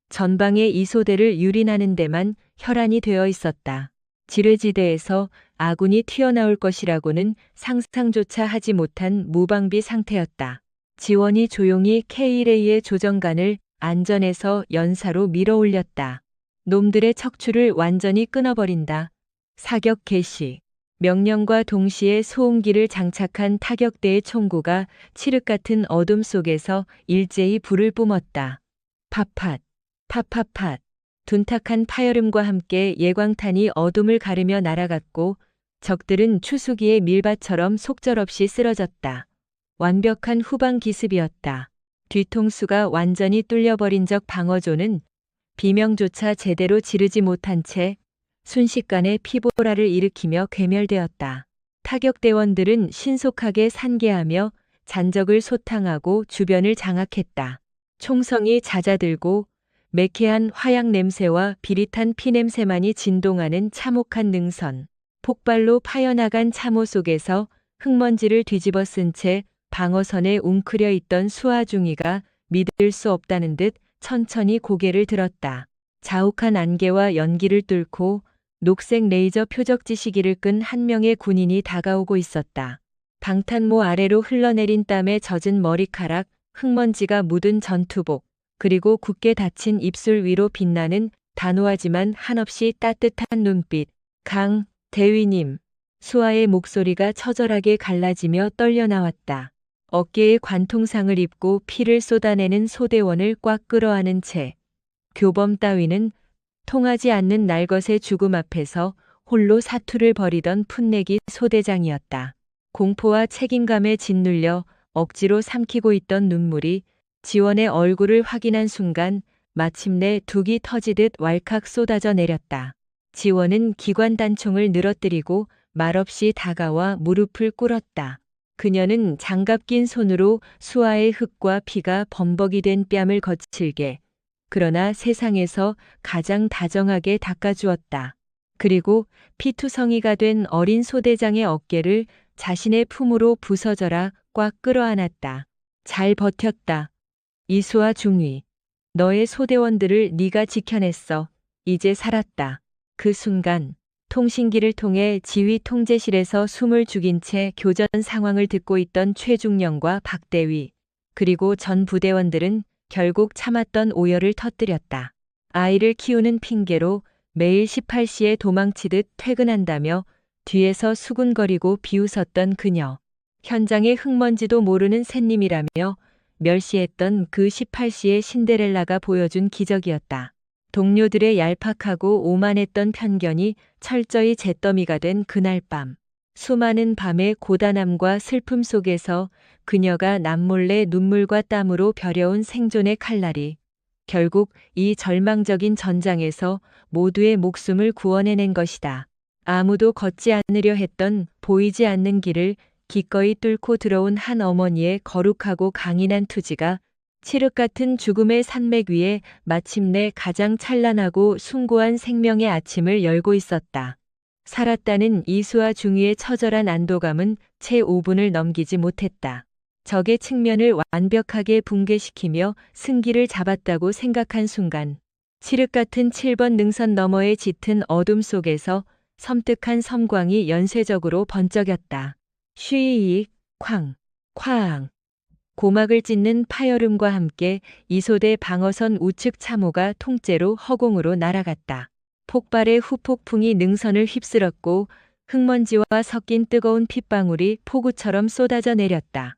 전방의 이소대를 유린하는 데만 혈안이 되어 있었다. 지뢰지대에서 아군이 튀어나올 것이라고는 상상조차 하지 못한 무방비 상태였다. 지원이 조용히 K-레이의 조정관을 안전에서 연사로 밀어 올렸다. 놈들의 척추를 완전히 끊어버린다. 사격 개시. 명령과 동시에 소음기를 장착한 타격대의 총구가 칠흑 같은 어둠 속에서 일제히 불을 뿜었다. 팟팟, 팟팟팟. 둔탁한 파열음과 함께 예광탄이 어둠을 가르며 날아갔고 적들은 추수기의 밀밭처럼 속절없이 쓰러졌다. 완벽한 후방 기습이었다. 뒤통수가 완전히 뚫려버린 적 방어조는 비명조차 제대로 지르지 못한 채 순식간에 피보라를 일으키며 괴멸되었다. 타격대원들은 신속하게 산계하며 잔적을 소탕하고 주변을 장악했다. 총성이 잦아들고 매캐한 화약 냄새와 비릿한 피냄새만이 진동하는 참혹한 능선. 폭발로 파여나간 참호 속에서 흙먼지를 뒤집어 쓴 채 방어선에 웅크려 있던 수아중이가 믿을 수 없다는 듯 천천히 고개를 들었다. 자욱한 안개와 연기를 뚫고 녹색 레이저 표적지 시기를 끈 한 명의 군인이 다가오고 있었다. 방탄모 아래로 흘러내린 땀에 젖은 머리카락, 흙먼지가 묻은 전투복, 그리고 굳게 닫힌 입술 위로 빛나는 단호하지만 한없이 따뜻한 눈빛. 강 대위님. 수아의 목소리가 처절하게 갈라지며 떨려 나왔다. 어깨에 관통상을 입고 피를 쏟아내는 소대원을 꽉 끌어안은 채 교범 따위는 통하지 않는 날것의 죽음 앞에서 홀로 사투를 벌이던 풋내기 소대장이었다. 공포와 책임감에 짓눌려 억지로 삼키고 있던 눈물이 지원의 얼굴을 확인한 순간 마침내 둑이 터지듯 왈칵 쏟아져 내렸다. 지원은 기관 단총을 늘어뜨리고 말없이 다가와 무릎을 꿇었다. 그녀는 장갑 낀 손으로 수아의 흙과 피가 범벅이 된 뺨을 거칠게, 그러나 세상에서 가장 다정하게 닦아주었다. 그리고 피투성이가 된 어린 소대장의 어깨를 자신의 품으로 부서져라 꽉 끌어안았다. 잘 버텼다. 이수아 중위. 너의 소대원들을 네가 지켜냈어. 이제 살았다. 그 순간 통신기를 통해 지휘 통제실에서 숨을 죽인 채 교전 상황을 듣고 있던 최중령과 박대위, 그리고 전 부대원들은 결국 참았던 오열을 터뜨렸다. 아이를 키우는 핑계로 매일 18시에 도망치듯 퇴근한다며 뒤에서 수군거리고 비웃었던 그녀. 현장의 흙먼지도 모르는 샌님이라며 멸시했던 그 18시의 신데렐라가 보여준 기적이었다. 동료들의 얄팍하고 오만했던 편견이 철저히 잿더미가 된 그날 밤. 수많은 밤의 고단함과 슬픔 속에서 그녀가 남몰래 눈물과 땀으로 벼려온 생존의 칼날이 결국 이 절망적인 전장에서 모두의 목숨을 구원해낸 것이다. 아무도 걷지 않으려 했던 보이지 않는 길을 기꺼이 뚫고 들어온 한 어머니의 거룩하고 강인한 투지가 칠흑 같은 죽음의 산맥 위에 마침내 가장 찬란하고 숭고한 생명의 아침을 열고 있었다. 살았다는 이수아 중위의 처절한 안도감은 채 5분을 넘기지 못했다. 적의 측면을 완벽하게 붕괴시키며 승기를 잡았다고 생각한 순간 칠흑 같은 7번 능선 너머의 짙은 어둠 속에서 섬뜩한 섬광이 연쇄적으로 번쩍였다. 쉬익, 쾅, 쾅. 고막을 찢는 파열음과 함께 이소대 방어선 우측 참호가 통째로 허공으로 날아갔다. 폭발의 후폭풍이 능선을 휩쓸었고 흙먼지와 섞인 뜨거운 핏방울이 폭우처럼 쏟아져 내렸다.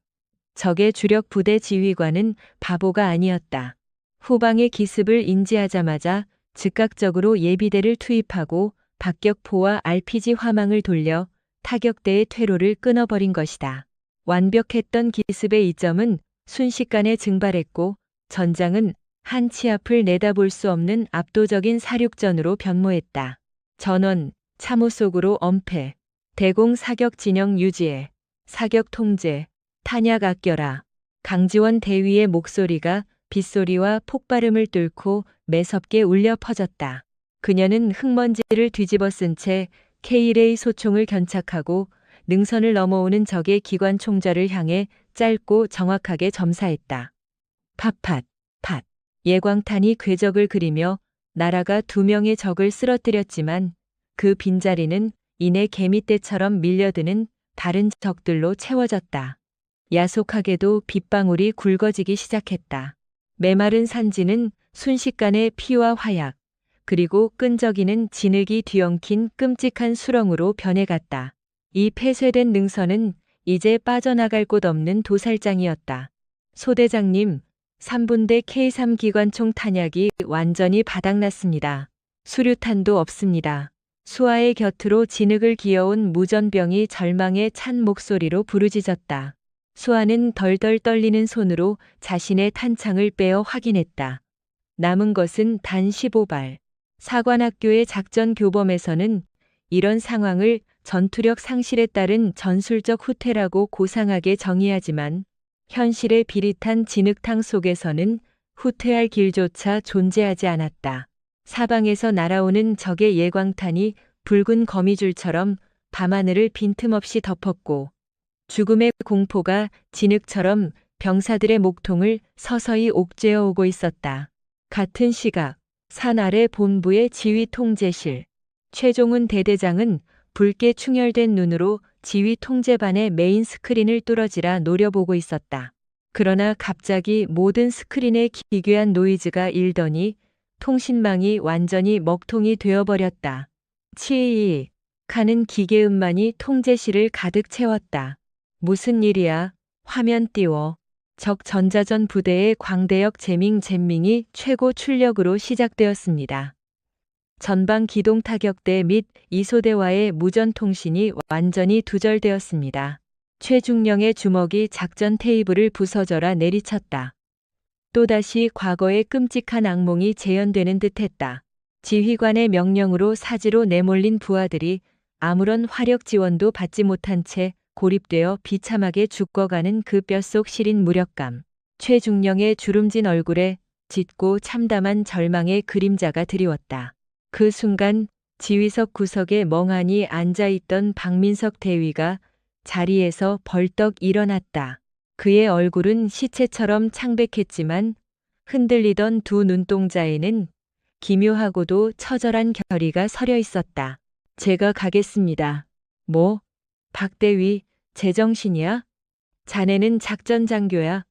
적의 주력 부대 지휘관은 바보가 아니었다. 후방의 기습을 인지하자마자 즉각적으로 예비대를 투입하고 박격포와 RPG 화망을 돌려 타격대의 퇴로를 끊어버린 것이다. 완벽했던 기습의 이점은 순식간에 증발했고 전장은 한치 앞을 내다볼 수 없는 압도적인 사륙전으로 변모했다. 전원, 참호 속으로 엄폐, 대공 사격 진영 유지해, 사격 통제, 탄약 아껴라. 강지원 대위의 목소리가 빗소리와 폭발음을 뚫고 매섭게 울려 퍼졌다. 그녀는 흙먼지를 뒤집어 쓴 채 K-레이 소총을 견착하고 능선을 넘어오는 적의 기관 총자를 향해 짧고 정확하게 점사했다. 팟팟, 팟. 예광탄이 궤적을 그리며 나라가 2명의 적을 쓰러뜨렸지만 그 빈자리는 이내 개미떼처럼 밀려드는 다른 적들로 채워졌다. 야속하게도 빗방울이 굵어지기 시작했다. 메마른 산지는 순식간에 피와 화약, 그리고 끈적이는 진흙이 뒤엉킨 끔찍한 수렁으로 변해갔다. 이 폐쇄된 능선은 이제 빠져나갈 곳 없는 도살장이었다. 소대장님, 3분대 K3 기관총 탄약이 완전히 바닥났습니다. 수류탄도 없습니다. 수아의 곁으로 진흙을 기어온 무전병이 절망에 찬 목소리로 부르짖었다. 수아는 덜덜 떨리는 손으로 자신의 탄창을 빼어 확인했다. 남은 것은 단 15발. 사관학교의 작전 교범에서는 이런 상황을 전투력 상실에 따른 전술적 후퇴라고 고상하게 정의하지만 현실의 비릿한 진흙탕 속에서는 후퇴할 길조차 존재하지 않았다. 사방에서 날아오는 적의 예광탄이 붉은 거미줄처럼 밤하늘을 빈틈없이 덮었고 죽음의 공포가 진흙처럼 병사들의 목통을 서서히 옥죄어 오고 있었다. 같은 시각 산 아래 본부의 지휘 통제실. 최종훈 대대장은 붉게 충혈된 눈으로 지휘 통제반의 메인 스크린을 뚫어지라 노려보고 있었다. 그러나 갑자기 모든 스크린에 기괴한 노이즈가 일더니 통신망이 완전히 먹통이 되어버렸다. 치익 하는 기계음만이 통제실을 가득 채웠다. 무슨 일이야? 화면 띄워. 적 전자전 부대의 광대역 제밍이 최고 출력으로 시작되었습니다. 전방 기동 타격대 및 이소대와의 무전 통신이 완전히 두절되었습니다. 최중령의 주먹이 작전 테이블을 부서져라 내리쳤다. 또다시 과거의 끔찍한 악몽이 재현되는 듯했다. 지휘관의 명령으로 사지로 내몰린 부하들이 아무런 화력 지원도 받지 못한 채 고립되어 비참하게 죽어가는 그 뼛속 시린 무력감. 최중령의 주름진 얼굴에 짙고 참담한 절망의 그림자가 드리웠다. 그 순간 지휘석 구석에 멍하니 앉아있던 박민석 대위가 자리에서 벌떡 일어났다. 그의 얼굴은 시체처럼 창백했지만 흔들리던 두 눈동자에는 기묘하고도 처절한 결의가 서려 있었다. 제가 가겠습니다. 뭐? 박대위, 제정신이야? 자네는 작전 장교야.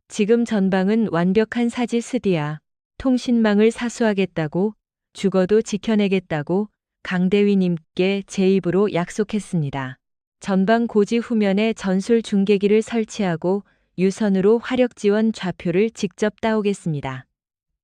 지금 전방은 완벽한 사지스디야. 통신망을 사수하겠다고, 죽어도 지켜내겠다고 강대위님께 제 입으로 약속했습니다. 전방 고지 후면에 전술 중계기를 설치하고 유선으로 화력 지원 좌표를 직접 따오겠습니다.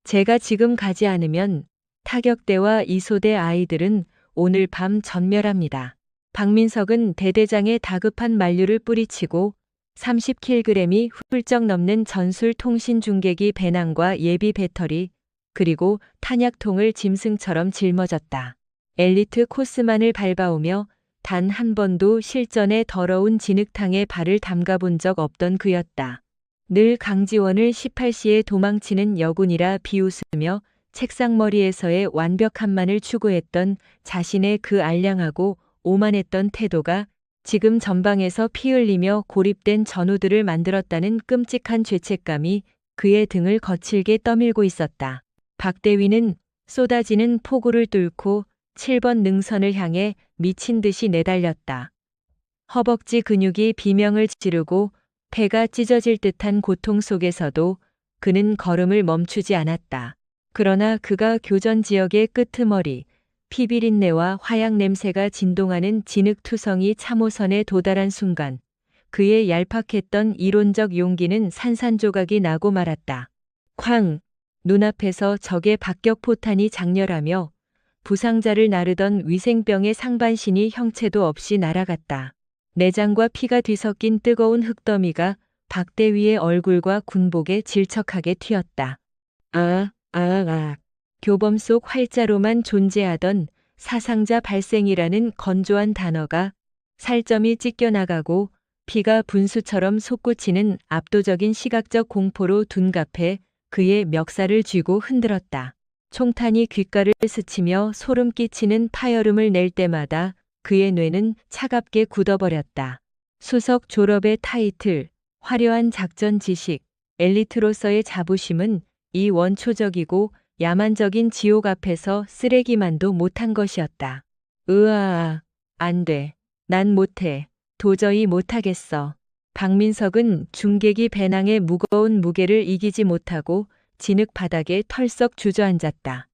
제가 지금 가지 않으면 타격대와 이소대 아이들은 오늘 밤 전멸합니다. 박민석은 대대장의 다급한 만류를 뿌리치고 30kg이 훌쩍 넘는 전술 통신 중계기 배낭과 예비 배터리 그리고 탄약통을 짐승처럼 짊어졌다. 엘리트 코스만을 밟아오며 단 한 번도 실전의 더러운 진흙탕에 발을 담가본 적 없던 그였다. 늘 강지원을 18시에 도망치는 여군이라 비웃으며 책상머리에서의 완벽함만을 추구했던 자신의 그 알량하고 오만했던 태도가 지금 전방에서 피 흘리며 고립된 전우들을 만들었다는 끔찍한 죄책감이 그의 등을 거칠게 떠밀고 있었다. 박대위는 쏟아지는 폭우를 뚫고 7번 능선을 향해 미친 듯이 내달렸다. 허벅지 근육이 비명을 지르고 폐가 찢어질 듯한 고통 속에서도 그는 걸음을 멈추지 않았다. 그러나 그가 교전 지역의 끄트머리, 피비린내와 화약 냄새가 진동하는 진흙투성이 참호선에 도달한 순간 그의 얄팍했던 이론적 용기는 산산조각이 나고 말았다. 쾅! 눈앞에서 적의 박격포탄이 장렬하며 부상자를 나르던 위생병의 상반신이 형체도 없이 날아갔다. 내장과 피가 뒤섞인 뜨거운 흙더미가 박대위의 얼굴과 군복에 질척하게 튀었다. 교범 속 활자로만 존재하던 사상자 발생이라는 건조한 단어가 살점이 찢겨나가고 피가 분수처럼 솟구치는 압도적인 시각적 공포로 둔갑해 그의 멱살을 쥐고 흔들었다. 총탄이 귓가를 스치며 소름 끼치는 파열음을 낼 때마다 그의 뇌는 차갑게 굳어버렸다. 수석 졸업의 타이틀, 화려한 작전 지식, 엘리트로서의 자부심은 이 원초적이고 야만적인 지옥 앞에서 쓰레기만도 못한 것이었다. 으아, 안 돼. 난 못해. 도저히 못하겠어. 박민석은 중계기 배낭의 무거운 무게를 이기지 못하고 진흙 바닥에 털썩 주저앉았다.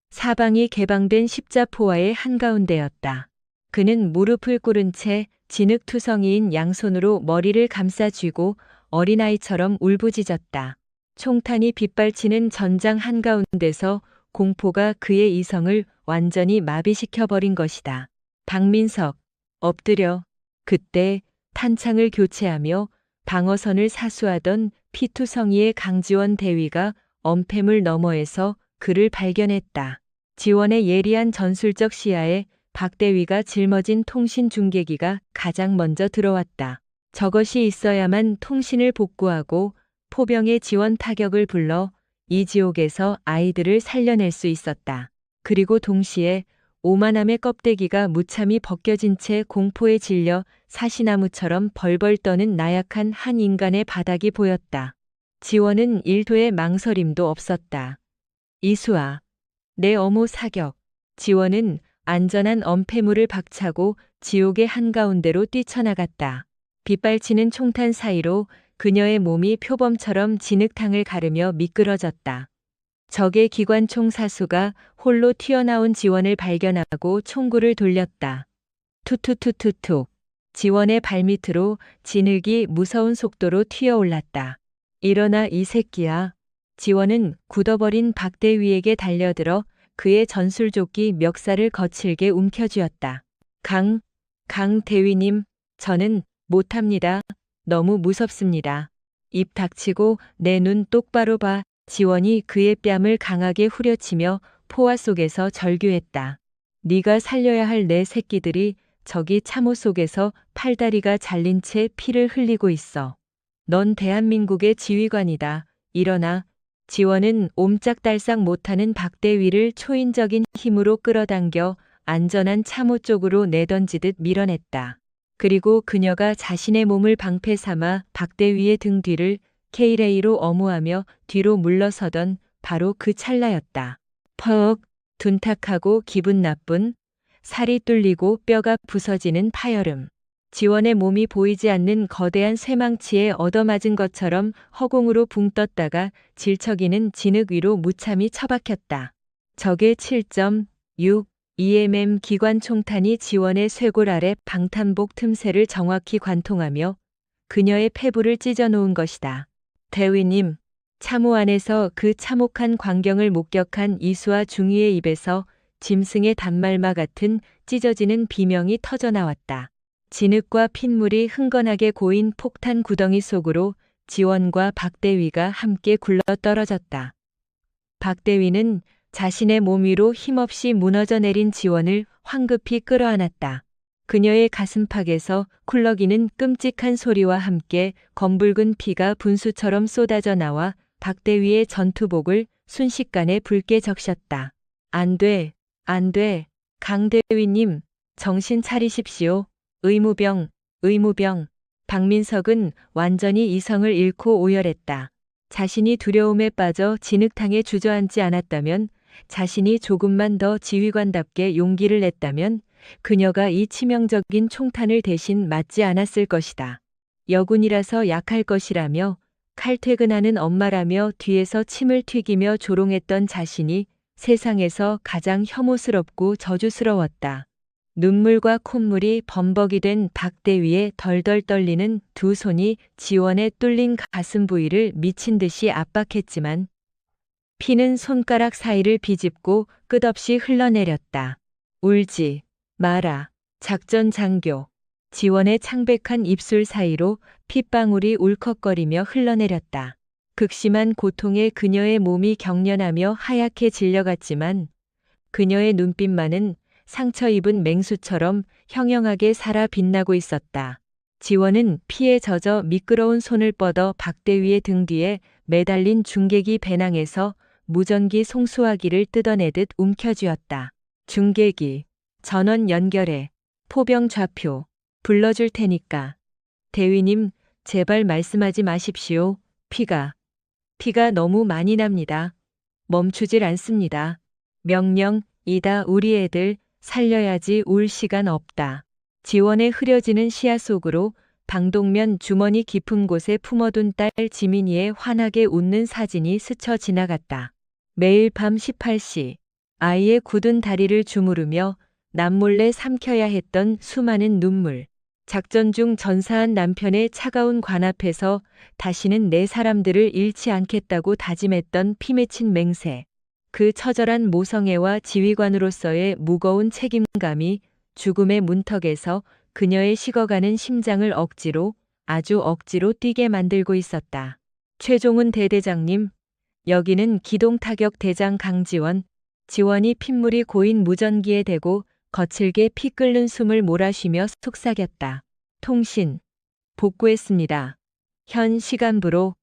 사방이 개방된 십자포화의 한가운데였다. 그는 무릎을 꿇은 채 진흙투성이인 양손으로 머리를 감싸 쥐고 어린아이처럼 울부짖었다. 총탄이 빗발치는 전장 한가운데서 공포가 그의 이성을 완전히 마비시켜버린 것이다. 박민석, 엎드려. 그때 탄창을 교체하며 방어선을 사수하던 피투성이의 강지원 대위가 엄폐물 너머에서 그를 발견했다. 지원의 예리한 전술적 시야에 박대위가 짊어진 통신 중계기가 가장 먼저 들어왔다. 저것이 있어야만 통신을 복구하고 포병의 지원 타격을 불러 이 지옥에서 아이들을 살려낼 수 있었다. 그리고 동시에 오만함의 껍데기가 무참히 벗겨진 채 공포에 질려 사시나무처럼 벌벌 떠는 나약한 한 인간의 바닥이 보였다. 지원은 일도의 망설임도 없었다. 이수아, 내 어모 사격. 지원은 안전한 엄폐물을 박차고 지옥의 한가운데로 뛰쳐나갔다. 빗발치는 총탄 사이로 그녀의 몸이 표범처럼 진흙탕을 가르며 미끄러졌다. 적의 기관총 사수가 홀로 튀어나온 지원을 발견하고 총구를 돌렸다. 투투투투투. 지원의 발밑으로 진흙이 무서운 속도로 튀어올랐다. 일어나 이 새끼야. 지원은 굳어버린 박대위에게 달려들어 그의 전술조끼 멱살을 거칠게 움켜쥐었다. 강 대위님, 저는 못합니다. 너무 무섭습니다. 입 닥치고 내 눈 똑바로 봐. 지원이 그의 뺨을 강하게 후려치며 포화 속에서 절규했다. 네가 살려야 할 내 새끼들이 저기 참호 속에서 팔다리가 잘린 채 피를 흘리고 있어. 넌 대한민국의 지휘관이다. 일어나. 지원은 옴짝달싹 못하는 박대위를 초인적인 힘으로 끌어당겨 안전한 참호 쪽으로 내던지듯 밀어냈다. 그리고 그녀가 자신의 몸을 방패 삼아 박대위의 등 뒤를 K레이로 어무하며 뒤로 물러서던 바로 그 찰나였다. 퍽, 둔탁하고 기분 나쁜, 살이 뚫리고 뼈가 부서지는 파열음. 지원의 몸이 보이지 않는 거대한 쇠망치에 얻어맞은 것처럼 허공으로 붕 떴다가 질척이는 진흙 위로 무참히 처박혔다. 적의 7.6 EMM 기관 총탄이 지원의 쇄골 아래 방탄복 틈새를 정확히 관통하며 그녀의 폐부를 찢어놓은 것이다. 대위님, 참호 안에서 그 참혹한 광경을 목격한 이수와 중위의 입에서 짐승의 단말마 같은 찢어지는 비명이 터져나왔다. 진흙과 핏물이 흥건하게 고인 폭탄 구덩이 속으로 지원과 박대위가 함께 굴러 떨어졌다. 박대위는 자신의 몸 위로 힘없이 무너져 내린 지원을 황급히 끌어안았다. 그녀의 가슴팍에서 쿨럭이는 끔찍한 소리와 함께 검붉은 피가 분수처럼 쏟아져 나와 박대위의 전투복을 순식간에 붉게 적셨다. 안 돼, 안 돼. 강대위님, 정신 차리십시오. 의무병. 박민석은 완전히 이성을 잃고 오열했다. 자신이 두려움에 빠져 진흙탕에 주저앉지 않았다면, 자신이 조금만 더 지휘관답게 용기를 냈다면 그녀가 이 치명적인 총탄을 대신 맞지 않았을 것이다. 여군이라서 약할 것이라며 칼퇴근하는 엄마라며 뒤에서 침을 튀기며 조롱했던 자신이 세상에서 가장 혐오스럽고 저주스러웠다. 눈물과 콧물이 범벅이 된 박대위에 덜덜 떨리는 두 손이 지원의 뚫린 가슴 부위를 미친 듯이 압박했지만 피는 손가락 사이를 비집고 끝없이 흘러내렸다. 울지 마라. 작전 장교. 지원의 창백한 입술 사이로 핏방울이 울컥거리며 흘러내렸다. 극심한 고통에 그녀의 몸이 경련하며 하얗게 질려갔지만 그녀의 눈빛만은 상처 입은 맹수처럼 형형하게 살아 빛나고 있었다. 지원은 피에 젖어 미끄러운 손을 뻗어 박대위의 등 뒤에 매달린 중계기 배낭에서 무전기 송수화기를 뜯어내듯 움켜쥐었다. 중계기, 전원 연결해. 포병 좌표, 불러줄 테니까. 대위님, 제발 말씀하지 마십시오. 피가 너무 많이 납니다. 멈추질 않습니다. 명령이다. 우리 애들 살려야지. 울 시간 없다. 지원의 흐려지는 시야 속으로 방독면 주머니 깊은 곳에 품어둔 딸 지민이의 환하게 웃는 사진이 스쳐 지나갔다. 매일 밤 18시 아이의 굳은 다리를 주무르며 남몰래 삼켜야 했던 수많은 눈물. 작전 중 전사한 남편의 차가운 관 앞에서 다시는 내 사람들을 잃지 않겠다고 다짐했던 피맺힌 맹세. 그 처절한 모성애와 지휘관으로서의 무거운 책임감이 죽음의 문턱에서 그녀의 식어가는 심장을 아주 억지로 뛰게 만들고 있었다. 최종훈 대대장님, 여기는 기동타격 대장 강지원. 지원이 핏물이 고인 무전기에 대고 거칠게 피 끓는 숨을 몰아쉬며 속삭였다. 통신. 복구했습니다. 현 시간부로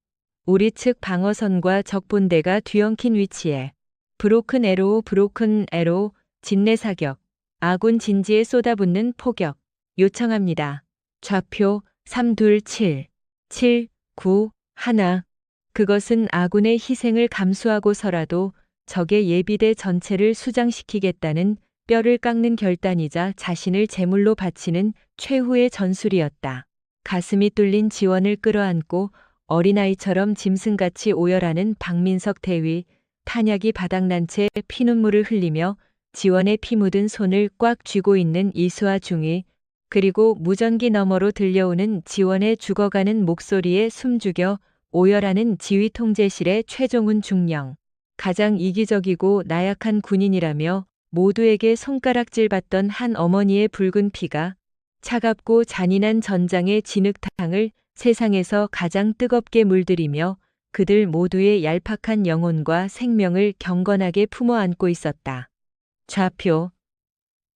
우리 측 방어선과 적본대가 뒤엉킨 위치에 브로큰 에로우, 진내 사격, 아군 진지에 쏟아붓는 포격 요청합니다. 좌표 327, 7, 9, 1. 그것은 아군의 희생을 감수하고서라도 적의 예비대 전체를 수장시키겠다는 뼈를 깎는 결단이자 자신을 제물로 바치는 최후의 전술이었다. 가슴이 뚫린 지원을 끌어안고 어린아이처럼 짐승같이 오열하는 박민석 대위, 탄약이 바닥난 채 피눈물을 흘리며 지원의 피 묻은 손을 꽉 쥐고 있는 이수아 중위, 그리고 무전기 너머로 들려오는 지원의 죽어가는 목소리에 숨죽여 오열하는 지휘 통제실의 최종훈 중령. 가장 이기적이고 나약한 군인이라며 모두에게 손가락질 받던 한 어머니의 붉은 피가 차갑고 잔인한 전장의 진흙탕을 세상에서 가장 뜨겁게 물들이며 그들 모두의 얄팍한 영혼과 생명을 경건하게 품어 안고 있었다. 좌표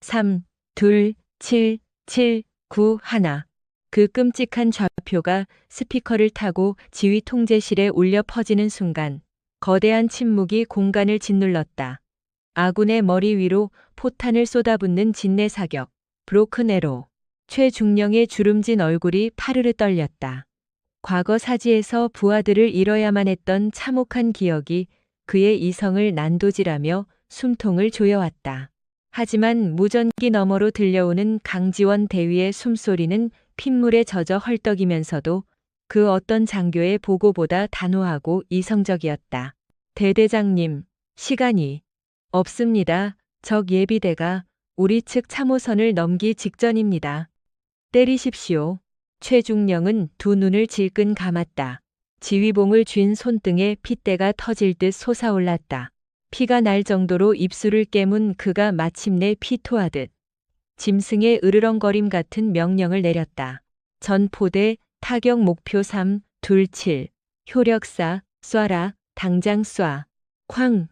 3, 2, 7, 7, 9, 1. 그 끔찍한 좌표가 스피커를 타고 지휘 통제실에 울려 퍼지는 순간 거대한 침묵이 공간을 짓눌렀다. 아군의 머리 위로 포탄을 쏟아붓는 진내 사격, 브로큰 에로. 최중령의 주름진 얼굴이 파르르 떨렸다. 과거 사지에서 부하들을 잃어야만 했던 참혹한 기억이 그의 이성을 난도질하며 숨통을 조여왔다. 하지만 무전기 너머로 들려오는 강지원 대위의 숨소리는 핏물에 젖어 헐떡이면서도 그 어떤 장교의 보고보다 단호하고 이성적이었다. 대대장님, 시간이 없습니다. 적 예비대가 우리 측 참호선을 넘기 직전입니다. 때리십시오. 최중령은 두 눈을 질끈 감았다. 지휘봉을 쥔 손등에 핏대가 터질 듯 솟아올랐다. 피가 날 정도로 입술을 깨문 그가 마침내 피토하듯 짐승의 으르렁거림 같은 명령을 내렸다. 전포대 타격 목표 3, 2, 7. 효력사 쏴라. 당장 쏴. 쾅.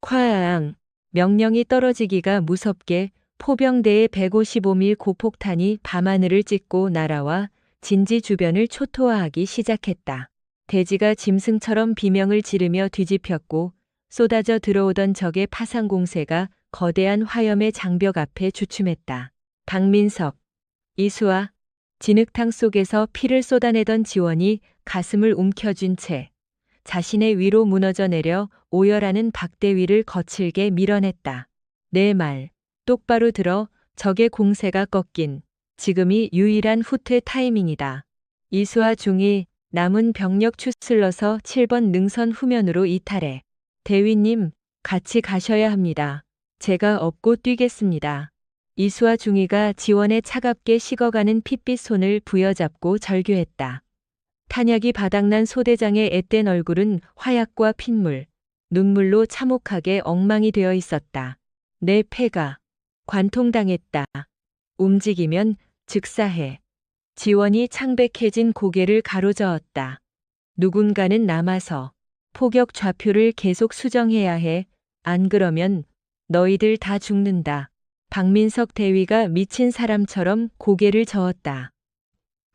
쾅. 명령이 떨어지기가 무섭게 포병대의 155mm 고폭탄이 밤하늘을 찢고 날아와 진지 주변을 초토화하기 시작했다. 대지가 짐승처럼 비명을 지르며 뒤집혔고 쏟아져 들어오던 적의 파상 공세가 거대한 화염의 장벽 앞에 주춤했다. 박민석, 이수아, 진흙탕 속에서 피를 쏟아내던 지원이 가슴을 움켜쥔 채 자신의 위로 무너져 내려 오열하는 박대위를 거칠게 밀어냈다. 내 말 똑바로 들어. 적의 공세가 꺾인 지금이 유일한 후퇴 타이밍이다. 이수아 중이 남은 병력 추슬러서 7번 능선 후면으로 이탈해. 대위님, 같이 가셔야 합니다. 제가 업고 뛰겠습니다. 이수아 중위가 지원에 차갑게 식어가는 핏빛 손을 부여잡고 절규했다. 탄약이 바닥난 소대장의 앳된 얼굴은 화약과 핏물, 눈물로 참혹하게 엉망이 되어 있었다. 내 폐가 관통당했다. 움직이면 즉사해. 지원이 창백해진 고개를 가로저었다. 누군가는 남아서 포격 좌표를 계속 수정해야 해. 안 그러면 너희들 다 죽는다. 박민석 대위가 미친 사람처럼 고개를 저었다.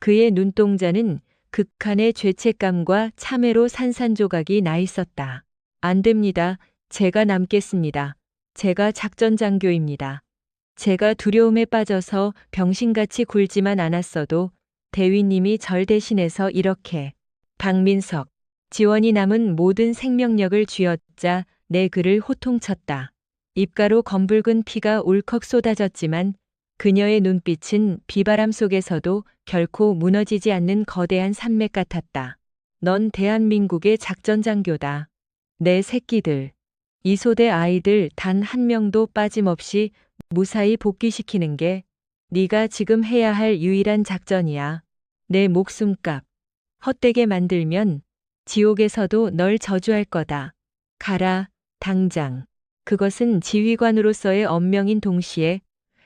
그의 눈동자는 극한의 죄책감과 참회로 산산조각이 나 있었다. 안 됩니다. 제가 남겠습니다. 제가 작전장교입니다. 제가 두려움에 빠져서 병신같이 굴지만 않았어도 대위님이 절 대신해서 이렇게. 박민석, 지원이 남은 모든 생명력을 쥐어짜 내 그를 호통쳤다. 입가로 검붉은 피가 울컥 쏟아졌지만 그녀의 눈빛은 비바람 속에서도 결코 무너지지 않는 거대한 산맥 같았다. 넌 대한민국의 작전장교다. 내 새끼들, 이 소대 아이들 단 한 명도 빠짐없이 무사히 복귀시키는 게 네가 지금 해야 할 유일한 작전이야. 내 목숨값 헛되게 만들면 지옥에서도 널 저주할 거다. 가라, 당장. 그것은 지휘관으로서의 언명인 동시에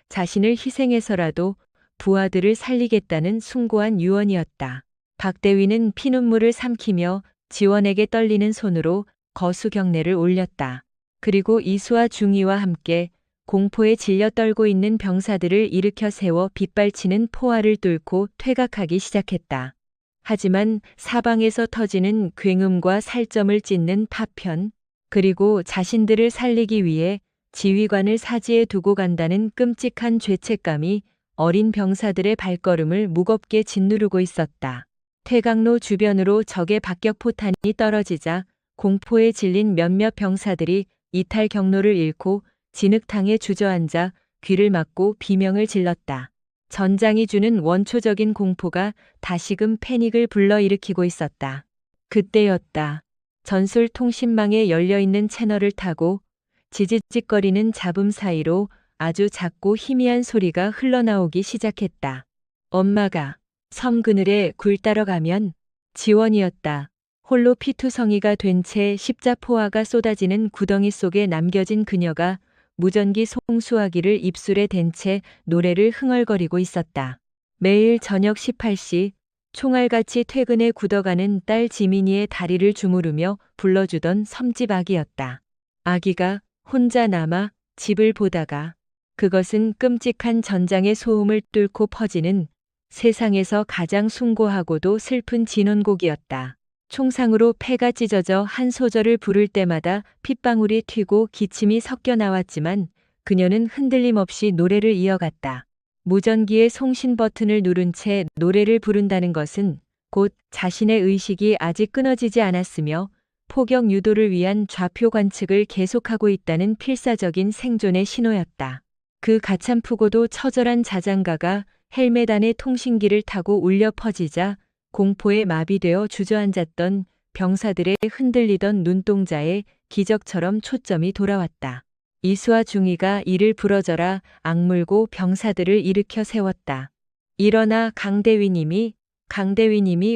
자신을 희생해서라도 부하들을 살리겠다는 숭고한 유언이었다. 박대위는 피눈물을 삼키며 지원에게 떨리는 손으로 거수 경례를 올렸다. 그리고 이수와 중이와 함께 공포에 질려 떨고 있는 병사들을 일으켜 세워 빗발치는 포화를 뚫고 퇴각하기 시작했다. 하지만 사방에서 터지는 굉음과 살점을 찢는 파편, 그리고 자신들을 살리기 위해 지휘관을 사지에 두고 간다는 끔찍한 죄책감이 어린 병사들의 발걸음을 무겁게 짓누르고 있었다. 퇴각로 주변으로 적의 박격포탄이 떨어지자 공포에 질린 몇몇 병사들이 이탈 경로를 잃고 진흙탕에 주저앉아 귀를 막고 비명을 질렀다. 전장이 주는 원초적인 공포가 다시금 패닉을 불러일으키고 있었다. 그때였다. 전술 통신망에 열려있는 채널을 타고 지지직거리는 잡음 사이로 아주 작고 희미한 소리가 흘러나오기 시작했다. 엄마가 섬 그늘에 굴 따러 가면 지원이었다. 홀로 피투성이가 된 채 십자포화가 쏟아지는 구덩이 속에 남겨진 그녀가 무전기 송수화기를 입술에 댄 채 노래를 흥얼거리고 있었다. 매일 저녁 18시 총알같이 퇴근에 굳어가는 딸 지민이의 다리를 주무르며 불러주던 섬집 아기였다. 아기가 혼자 남아 집을 보다가 그것은 끔찍한 전장의 소음을 뚫고 퍼지는 세상에서 가장 숭고하고도 슬픈 진원곡이었다. 총상으로 폐가 찢어져 한 소절을 부를 때마다 핏방울이 튀고 기침이 섞여 나왔지만 그녀는 흔들림 없이 노래를 이어갔다. 무전기의 송신 버튼을 누른 채 노래를 부른다는 것은 곧 자신의 의식이 아직 끊어지지 않았으며 포격 유도를 위한 좌표 관측을 계속하고 있다는 필사적인 생존의 신호였다. 그 가참프고도 처절한 자장가가 헬멧 안의 통신기를 타고 울려 퍼지자 공포에 마비되어 주저앉았던 병사들의 흔들리던 눈동자에 기적처럼 초점이 돌아왔다. 이수와 중이가 이를 부러져라 악물고 병사들을 일으켜 세웠다. 일어나 강대위님이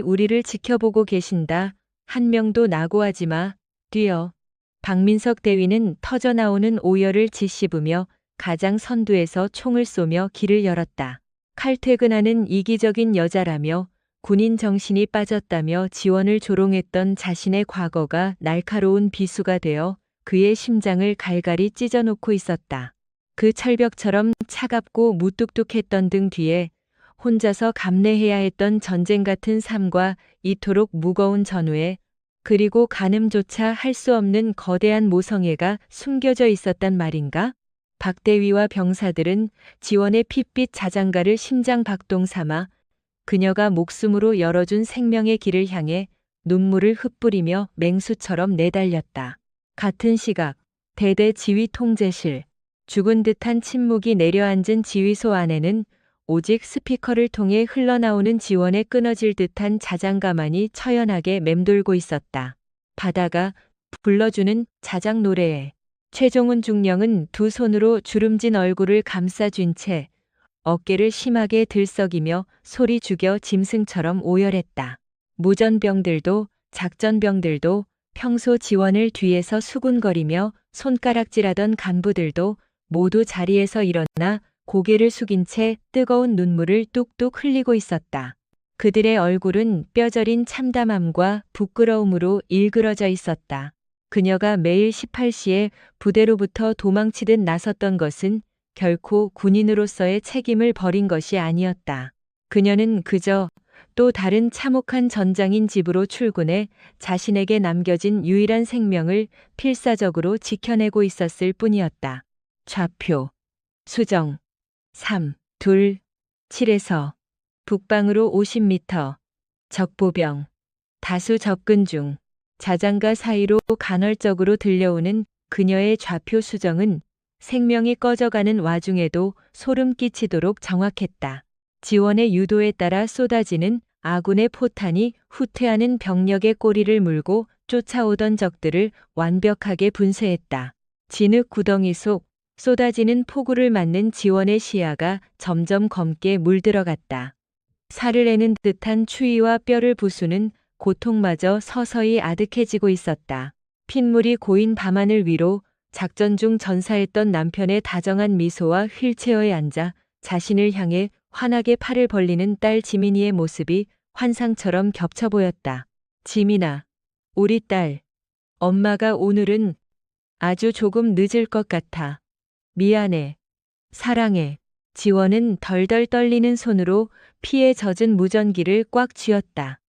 우리를 지켜보고 계신다. 한 명도 낙오하지 마. 뛰어. 박민석 대위는 터져나오는 오열을 짓씹으며 가장 선두에서 총을 쏘며 길을 열었다. 칼퇴근하는 이기적인 여자라며 군인 정신이 빠졌다며 지원을 조롱했던 자신의 과거가 날카로운 비수가 되어 그의 심장을 갈갈이 찢어놓고 있었다. 그 철벽처럼 차갑고 무뚝뚝했던 등 뒤에 혼자서 감내해야 했던 전쟁 같은 삶과 이토록 무거운 전후에 그리고 가늠조차 할 수 없는 거대한 모성애가 숨겨져 있었단 말인가? 박대위와 병사들은 지원의 핏빛 자장가를 심장 박동 삼아 그녀가 목숨으로 열어준 생명의 길을 향해 눈물을 흩뿌리며 맹수처럼 내달렸다. 같은 시각 대대 지휘 통제실, 죽은 듯한 침묵이 내려앉은 지휘소 안에는 오직 스피커를 통해 흘러나오는 지원에 끊어질 듯한 자장가만이 처연하게 맴돌고 있었다. 바다가 불러주는 자장 노래에 최종훈 중령은 두 손으로 주름진 얼굴을 감싸쥔 채 어깨를 심하게 들썩이며 소리 죽여 짐승처럼 오열했다. 무전병들도 작전병들도 평소 지원을 뒤에서 수군거리며 손가락질하던 간부들도 모두 자리에서 일어나 고개를 숙인 채 뜨거운 눈물을 뚝뚝 흘리고 있었다. 그들의 얼굴은 뼈저린 참담함과 부끄러움으로 일그러져 있었다. 그녀가 매일 18시에 부대로부터 도망치듯 나섰던 것은 결코 군인으로서의 책임을 버린 것이 아니었다. 그녀는 그저 또 다른 참혹한 전장인 집으로 출근해 자신에게 남겨진 유일한 생명을 필사적으로 지켜내고 있었을 뿐이었다. 좌표, 수정, 3, 2, 7에서 북방으로 50m, 적보병, 다수 접근 중, 자장가 사이로 간헐적으로 들려오는 그녀의 좌표 수정은 생명이 꺼져가는 와중에도 소름 끼치도록 정확했다. 지원의 유도에 따라 쏟아지는 아군의 포탄이 후퇴하는 병력의 꼬리를 물고 쫓아오던 적들을 완벽하게 분쇄했다. 진흙 구덩이 속 쏟아지는 폭우를 맞는 지원의 시야가 점점 검게 물들어갔다. 살을 내는 듯한 추위와 뼈를 부수는 고통마저 서서히 아득해지고 있었다. 핏물이 고인 밤하늘 위로 작전 중 전사했던 남편의 다정한 미소와 휠체어에 앉아 자신을 향해 환하게 팔을 벌리는 딸 지민이의 모습이 환상처럼 겹쳐 보였다. 지민아, 우리 딸. 엄마가 오늘은 아주 조금 늦을 것 같아. 미안해. 사랑해. 지원은 덜덜 떨리는 손으로 피에 젖은 무전기를 꽉 쥐었다.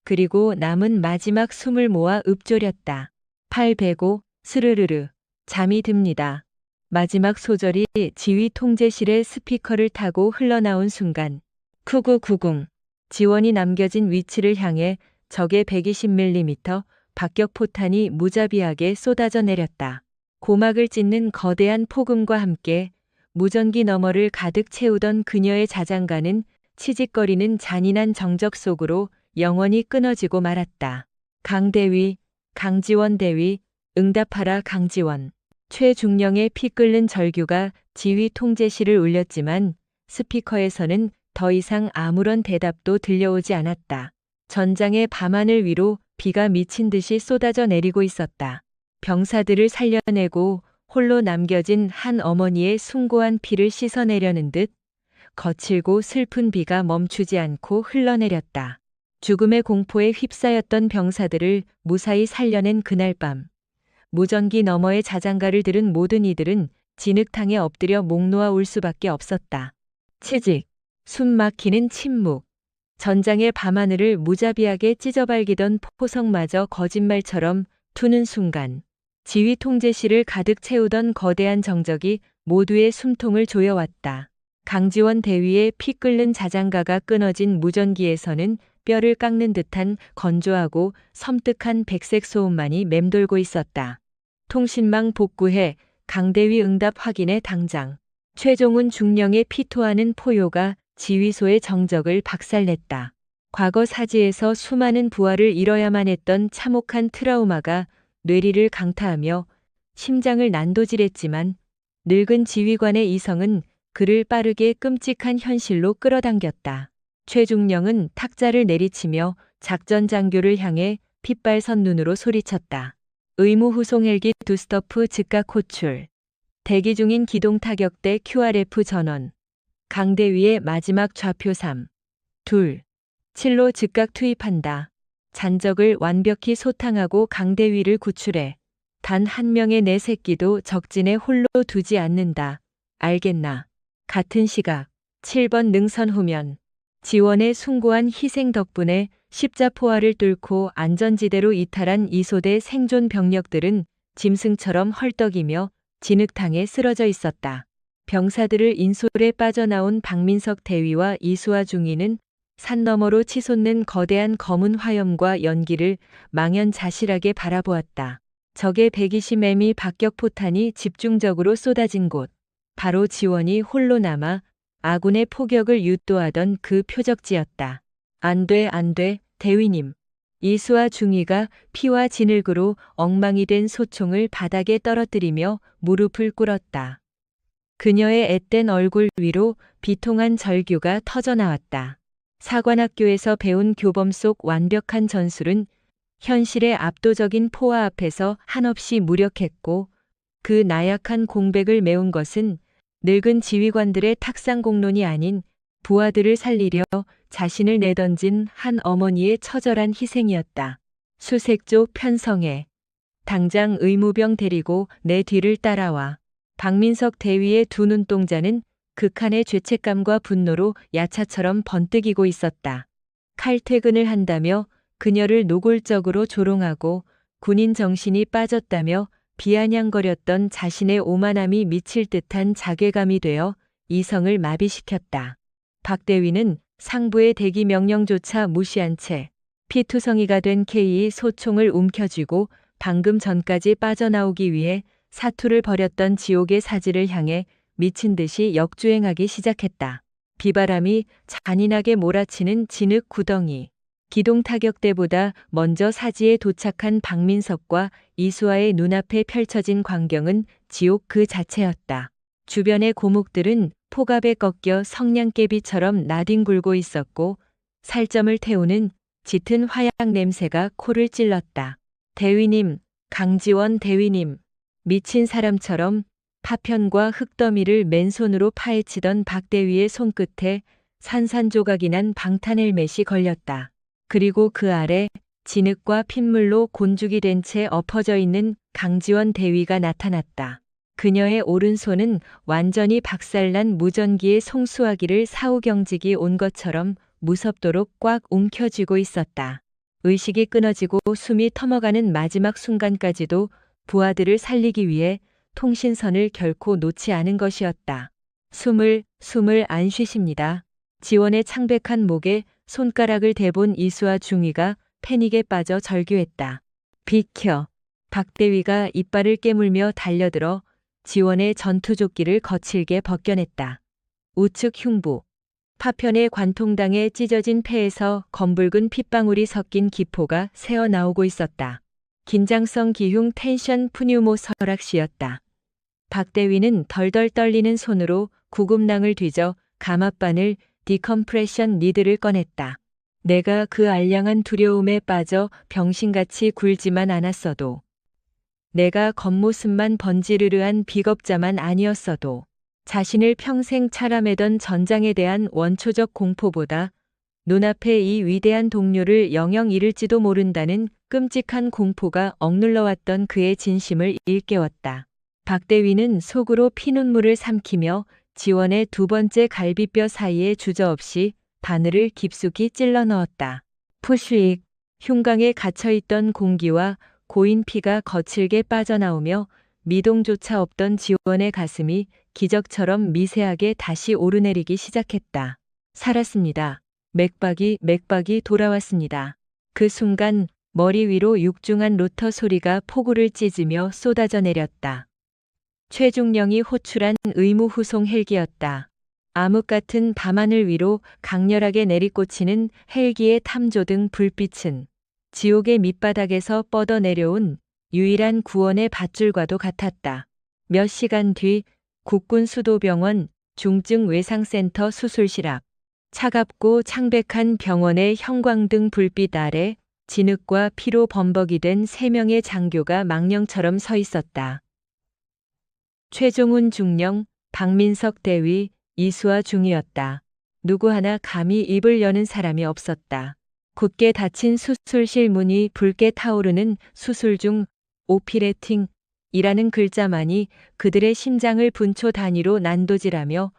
그리고 남은 마지막 숨을 모아 읊조렸다. 팔 베고 스르르르 잠이 듭니다. 마지막 소절이 지휘 통제실의 스피커를 타고 흘러나온 순간 쿠구쿠궁 지원이 남겨진 위치를 향해 적의 120mm 박격포탄이 무자비하게 쏟아져 내렸다. 고막을 찢는 거대한 폭음과 함께 무전기 너머를 가득 채우던 그녀의 자장가는 치직거리는 잔인한 정적 속으로 영원히 끊어지고 말았다. 강대위, 강지원 대위, 응답하라 강지원. 최중령의 피 끓는 절규가 지휘 통제실을 울렸지만 스피커에서는 더 이상 아무런 대답도 들려오지 않았다. 전장의 밤하늘 위로 비가 미친 듯이 쏟아져 내리고 있었다. 병사들을 살려내고 홀로 남겨진 한 어머니의 숭고한 피를 씻어내려는 듯 거칠고 슬픈 비가 멈추지 않고 흘러내렸다. 죽음의 공포에 휩싸였던 병사들을 무사히 살려낸 그날 밤. 무전기 너머의 자장가를 들은 모든 이들은 진흙탕에 엎드려 목 놓아 울 수밖에 없었다. 치직, 숨 막히는 침묵. 전장의 밤하늘을 무자비하게 찢어발기던 포성마저 거짓말처럼 투는 순간 지휘 통제실을 가득 채우던 거대한 정적이 모두의 숨통을 조여왔다. 강지원 대위의 피 끓는 자장가가 끊어진 무전기에서는 뼈를 깎는 듯한 건조하고 섬뜩한 백색 소음만이 맴돌고 있었다. 통신망 복구해 강대위 응답 확인해 당장. 최종훈 중령의 피토하는 포효가 지휘소의 정적을 박살냈다. 과거 사지에서 수많은 부하를 잃어야만 했던 참혹한 트라우마가 뇌리를 강타하며 심장을 난도질했지만 늙은 지휘관의 이성은 그를 빠르게 끔찍한 현실로 끌어당겼다. 최중령은 탁자를 내리치며 작전 장교를 향해 핏발선 눈으로 소리쳤다. 의무 후송 헬기 두스터프 즉각 호출. 대기 중인 기동 타격대 QRF 전원. 강대위의 마지막 좌표 3, 2, 7로 즉각 투입한다. 잔적을 완벽히 소탕하고 강대위를 구출해 단 한 명의 내 새끼도 적진에 홀로 두지 않는다. 알겠나? 같은 시각 7번 능선 후면. 지원의 숭고한 희생 덕분에 십자포화를 뚫고 안전지대로 이탈한 이소대 생존 병력들은 짐승처럼 헐떡이며 진흙탕에 쓰러져 있었다. 병사들을 인솔에 빠져나온 박민석 대위와 이수아 중위는 산 너머로 치솟는 거대한 검은 화염과 연기를 망연자실하게 바라보았다. 적의 120mm 박격포탄이 집중적으로 쏟아진 곳. 바로 지원이 홀로 남아 아군의 포격을 유도하던 그 표적지였다. 안 돼, 안 돼, 대위님. 이수아 중위가 피와 진흙으로 엉망이 된 소총을 바닥에 떨어뜨리며 무릎을 꿇었다. 그녀의 앳된 얼굴 위로 비통한 절규가 터져나왔다. 사관학교에서 배운 교범 속 완벽한 전술은 현실의 압도적인 포화 앞에서 한없이 무력했고 그 나약한 공백을 메운 것은 늙은 지휘관들의 탁상공론이 아닌 부하들을 살리려 자신을 내던진 한 어머니의 처절한 희생이었다. 수색조 편성해. 당장 의무병 데리고 내 뒤를 따라와. 박민석 대위의 두 눈동자는 극한의 죄책감과 분노로 야차처럼 번뜩이고 있었다. 칼퇴근을 한다며 그녀를 노골적으로 조롱하고 군인 정신이 빠졌다며 비아냥거렸던 자신의 오만함이 미칠 듯한 자괴감이 되어 이성을 마비시켰다. 박 대위는 상부의 대기 명령조차 무시한 채 피투성이가 된 K의 소총을 움켜쥐고 방금 전까지 빠져나오기 위해 사투를 벌였던 지옥의 사지를 향해 미친 듯이 역주행하기 시작했다. 비바람이 잔인하게 몰아치는 진흙 구덩이. 기동 타격대보다 먼저 사지에 도착한 박민석과 이수아의 눈앞에 펼쳐진 광경은 지옥 그 자체였다. 주변의 고목들은 폭압에 꺾여 성냥개비처럼 나뒹굴고 있었고 살점을 태우는 짙은 화약 냄새가 코를 찔렀다. 대위님, 강지원 대위님. 미친 사람처럼 파편과 흙더미를 맨손으로 파헤치던 박 대위의 손끝에 산산조각이 난 방탄 헬멧이 걸렸다. 그리고 그 아래 진흙과 핏물로 곤죽이 된 채 엎어져 있는 강지원 대위가 나타났다. 그녀의 오른손은 완전히 박살난 무전기의 송수화기를 사후경직이 온 것처럼 무섭도록 꽉 움켜쥐고 있었다. 의식이 끊어지고 숨이 터져가는 마지막 순간까지도 부하들을 살리기 위해 통신선을 결코 놓지 않은 것이었다. 숨을 안 쉬십니다. 지원의 창백한 목에 손가락을 대본 이수와 중위가 패닉에 빠져 절규했다. 비켜. 박대위가 이빨을 깨물며 달려들어 지원의 전투조끼를 거칠게 벗겨냈다. 우측 흉부. 파편의 관통당에 찢어진 폐에서 검붉은 핏방울이 섞인 기포가 새어나오고 있었다. 긴장성 기흉 텐션 푸뉴모서락시였다. 박대위는 덜덜 떨리는 손으로 구급낭을 뒤져 감압반을 디컴프레션 니드를 꺼냈다. 내가 그 알량한 두려움에 빠져 병신같이 굴지만 않았어도, 내가 겉모습만 번지르르한 비겁자만 아니었어도, 자신을 평생 차람하던 전장에 대한 원초적 공포보다 눈앞에 이 위대한 동료를 영영 잃을지도 모른다는 끔찍한 공포가 억눌러왔던 그의 진심을 일깨웠다. 박대위는 속으로 피눈물을 삼키며 지원의 두 번째 갈비뼈 사이에 주저없이 바늘을 깊숙이 찔러 넣었다. 푸쉬익. 흉강에 갇혀있던 공기와 고인 피가 거칠게 빠져나오며 미동조차 없던 지원의 가슴이 기적처럼 미세하게 다시 오르내리기 시작했다. 살았습니다. 맥박이 돌아왔습니다. 그 순간 머리 위로 육중한 로터 소리가 폭우를 찢으며 쏟아져 내렸다. 최중령이 호출한 의무후송 헬기였다. 암흑 같은 밤하늘 위로 강렬하게 내리꽂히는 헬기의 탐조등 불빛은 지옥의 밑바닥에서 뻗어 내려온 유일한 구원의 밧줄과도 같았다. 몇 시간 뒤 국군 수도병원 중증 외상센터 수술실 앞. 차갑고 창백한 병원의 형광등 불빛 아래 진흙과 피로 범벅이 된 3명의 장교가 망령처럼 서 있었다. 최종훈 중령, 박민석 대위, 이수아 중이었다. 누구 하나 감히 입을 여는 사람이 없었다. 굳게 닫힌 수술실 문이 붉게 타오르는 수술 중 오피레팅이라는 글자만이 그들의 심장을 분초 단위로 난도질하며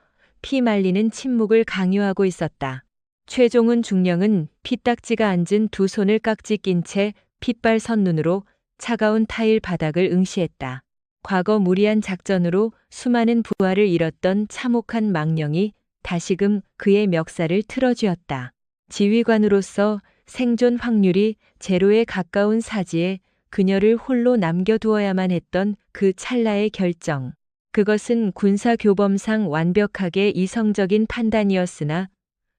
피 말리는 침묵을 강요하고 있었다. 최종훈 중령은 피딱지가 앉은 두 손을 깍지 낀 채 핏발 선눈으로 차가운 타일 바닥을 응시했다. 과거 무리한 작전으로 수많은 부하를 잃었던 참혹한 망령이 다시금 그의 멱살을 틀어쥐었다. 지휘관으로서 생존 확률이 제로에 가까운 사지에 그녀를 홀로 남겨두어야만 했던 그 찰나의 결정. 그것은 군사교범상 완벽하게 이성적인 판단이었으나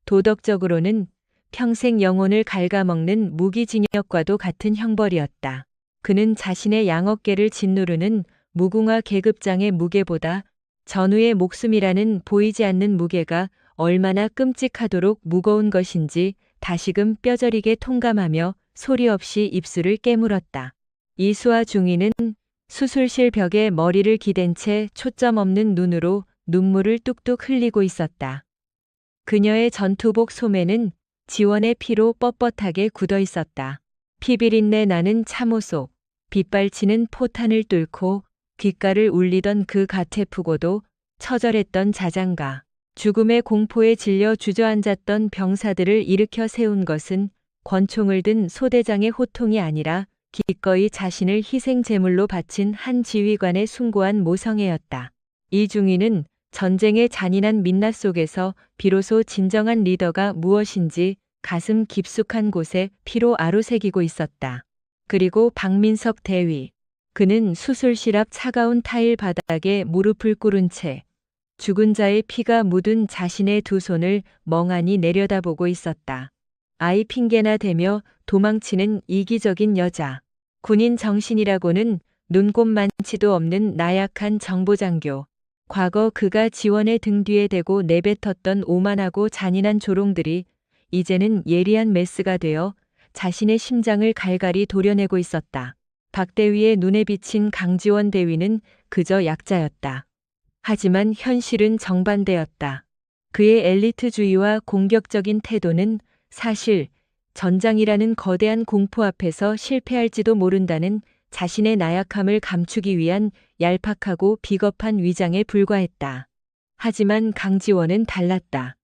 도덕적으로는 평생 영혼을 갉아먹는 무기징역과도 같은 형벌이었다. 그는 자신의 양어깨를 짓누르는 무궁화 계급장의 무게보다 전우의 목숨이라는 보이지 않는 무게가 얼마나 끔찍하도록 무거운 것인지 다시금 뼈저리게 통감하며 소리 없이 입술을 깨물었다. 이수아 중위는 수술실 벽에 머리를 기댄 채 초점 없는 눈으로 눈물을 뚝뚝 흘리고 있었다. 그녀의 전투복 소매는 지원의 피로 뻣뻣하게 굳어 있었다. 피비린내 나는 참호 속 빗발치는 포탄을 뚫고 귓가를 울리던 그 가태프고도 처절했던 자장가. 죽음의 공포에 질려 주저앉았던 병사들을 일으켜 세운 것은 권총을 든 소대장의 호통이 아니라 기꺼이 자신을 희생제물로 바친 한 지휘관의 숭고한 모성애였다. 이중위는 전쟁의 잔인한 민낯 속에서 비로소 진정한 리더가 무엇인지 가슴 깊숙한 곳에 피로 아로새기고 있었다. 그리고 박민석 대위. 그는 수술실 앞 차가운 타일 바닥에 무릎을 꿇은 채 죽은 자의 피가 묻은 자신의 두 손을 멍하니 내려다보고 있었다. 아이 핑계나 대며 도망치는 이기적인 여자. 군인 정신이라고는 눈꼽만치도 없는 나약한 정보장교. 과거 그가 지원의 등 뒤에 대고 내뱉었던 오만하고 잔인한 조롱들이 이제는 예리한 메스가 되어 자신의 심장을 갈갈이 도려내고 있었다. 박대위의 눈에 비친 강지원 대위는 그저 약자였다. 하지만 현실은 정반대였다. 그의 엘리트주의와 공격적인 태도는 사실 전장이라는 거대한 공포 앞에서 실패할지도 모른다는 자신의 나약함을 감추기 위한 얄팍하고 비겁한 위장에 불과했다. 하지만 강지원은 달랐다.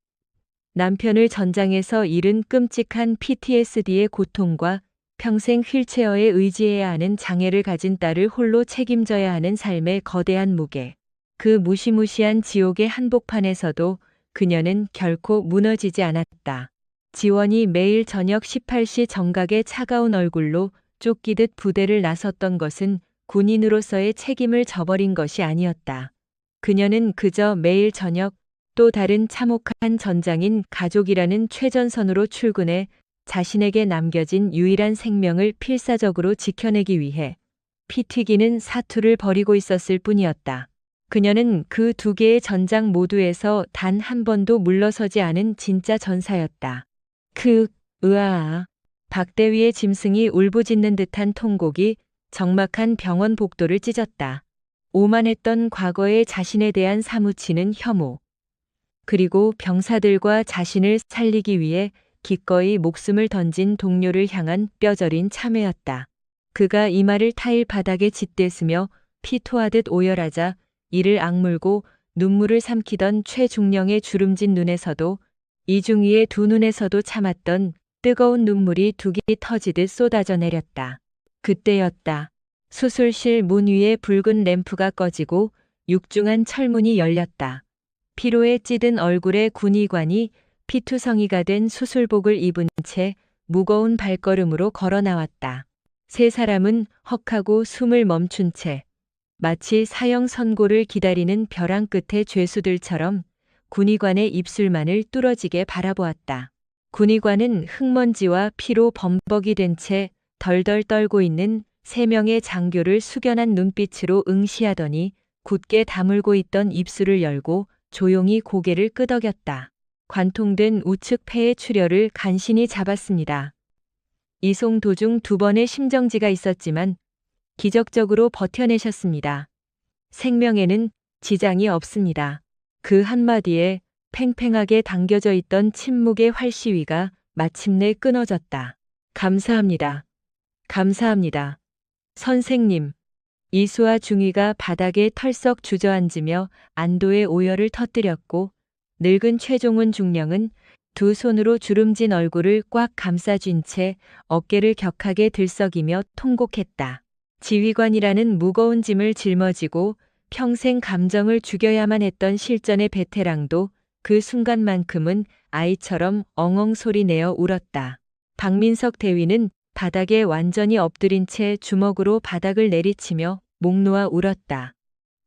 남편을 전장에서 잃은 끔찍한 PTSD의 고통과 평생 휠체어에 의지해야 하는 장애를 가진 딸을 홀로 책임져야 하는 삶의 거대한 무게. 그 무시무시한 지옥의 한복판에서도 그녀는 결코 무너지지 않았다. 지원이 매일 저녁 18시 정각의 차가운 얼굴로 쫓기듯 부대를 나섰던 것은 군인으로서의 책임을 저버린 것이 아니었다. 그녀는 그저 매일 저녁 또 다른 참혹한 전장인 가족이라는 최전선으로 출근해 자신에게 남겨진 유일한 생명을 필사적으로 지켜내기 위해 피 튀기는 사투를 벌이고 있었을 뿐이었다. 그녀는 그 두 개의 전장 모두에서 단 한 번도 물러서지 않은 진짜 전사였다. 으아. 박대위의 짐승이 울부짖는 듯한 통곡이 적막한 병원 복도를 찢었다. 오만했던 과거의 자신에 대한 사무치는 혐오. 그리고 병사들과 자신을 살리기 위해 기꺼이 목숨을 던진 동료를 향한 뼈저린 참회였다. 그가 이마를 타일 바닥에 짓댔으며 피 토하듯 오열하자 이를 악물고 눈물을 삼키던 최중령의 주름진 눈에서도 이중위의 두 눈에서도 참았던 뜨거운 눈물이 둑이 터지듯 쏟아져 내렸다. 그때였다. 수술실 문 위에 붉은 램프가 꺼지고 육중한 철문이 열렸다. 피로에 찌든 얼굴에 군의관이 피투성이가 된 수술복을 입은 채 무거운 발걸음으로 걸어 나왔다. 세 사람은 헉하고 숨을 멈춘 채 마치 사형 선고를 기다리는 벼랑 끝의 죄수들처럼 군의관의 입술만을 뚫어지게 바라보았다. 군의관은 흙먼지와 피로 범벅이 된 채 덜덜 떨고 있는 세 명의 장교를 숙연한 눈빛으로 응시하더니 굳게 다물고 있던 입술을 열고 조용히 고개를 끄덕였다. 관통된 우측 폐의 출혈을 간신히 잡았습니다. 이송 도중 2번의 심정지가 있었지만 기적적으로 버텨내셨습니다. 생명에는 지장이 없습니다. 그 한마디에 팽팽하게 당겨져 있던 침묵의 활시위가 마침내 끊어졌다. 감사합니다. 감사합니다. 선생님. 이수와 중위가 바닥에 털썩 주저앉으며 안도의 오열을 터뜨렸고 늙은 최종훈 중령은 두 손으로 주름진 얼굴을 꽉 감싸쥔 채 어깨를 격하게 들썩이며 통곡했다. 지휘관이라는 무거운 짐을 짊어지고 평생 감정을 죽여야만 했던 실전의 베테랑도 그 순간만큼은 아이처럼 엉엉 소리 내어 울었다. 박민석 대위는 바닥에 완전히 엎드린 채 주먹으로 바닥을 내리치며 목 놓아 울었다.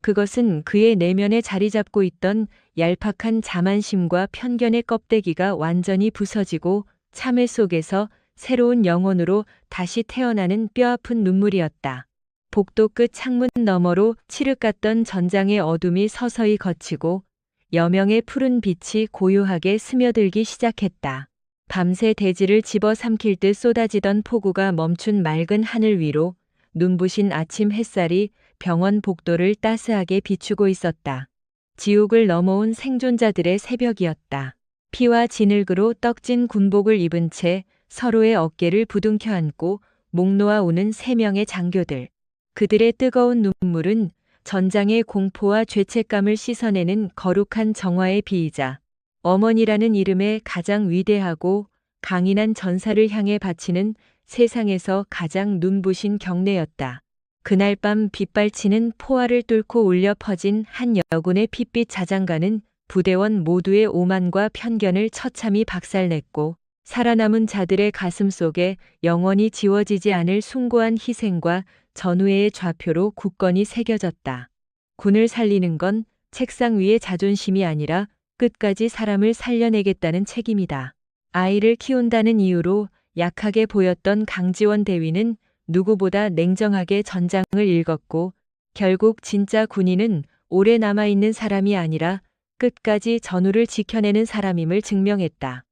그것은 그의 내면에 자리 잡고 있던 얄팍한 자만심과 편견의 껍데기가 완전히 부서지고 참회 속에서 새로운 영혼으로 다시 태어나는 뼈아픈 눈물이었다. 복도 끝 창문 너머로 칠흑 같던 전장의 어둠이 서서히 걷히고 여명의 푸른 빛이 고요하게 스며들기 시작했다. 밤새 대지를 집어삼킬 듯 쏟아지던 폭우가 멈춘 맑은 하늘 위로 눈부신 아침 햇살이 병원 복도를 따스하게 비추고 있었다. 지옥을 넘어온 생존자들의 새벽이었다. 피와 진흙으로 떡진 군복을 입은 채 서로의 어깨를 부둥켜 안고 목 놓아 우는 3명의 장교들. 그들의 뜨거운 눈물은 전장의 공포와 죄책감을 씻어내는 거룩한 정화의 비이자 어머니라는 이름의 가장 위대하고 강인한 전사를 향해 바치는 세상에서 가장 눈부신 경례였다. 그날 밤 빗발치는 포화를 뚫고 울려 퍼진 한 여군의 핏빛 자장가는 부대원 모두의 오만과 편견을 처참히 박살냈고 살아남은 자들의 가슴 속에 영원히 지워지지 않을 숭고한 희생과 전우회의 좌표로 굳건히 새겨졌다. 군을 살리는 건 책상 위의 자존심이 아니라 끝까지 사람을 살려내겠다는 책임이다. 아이를 키운다는 이유로 약하게 보였던 강지원 대위는 누구보다 냉정하게 전장을 읽었고 결국 진짜 군인은 오래 남아있는 사람이 아니라 끝까지 전우를 지켜내는 사람임을 증명했다.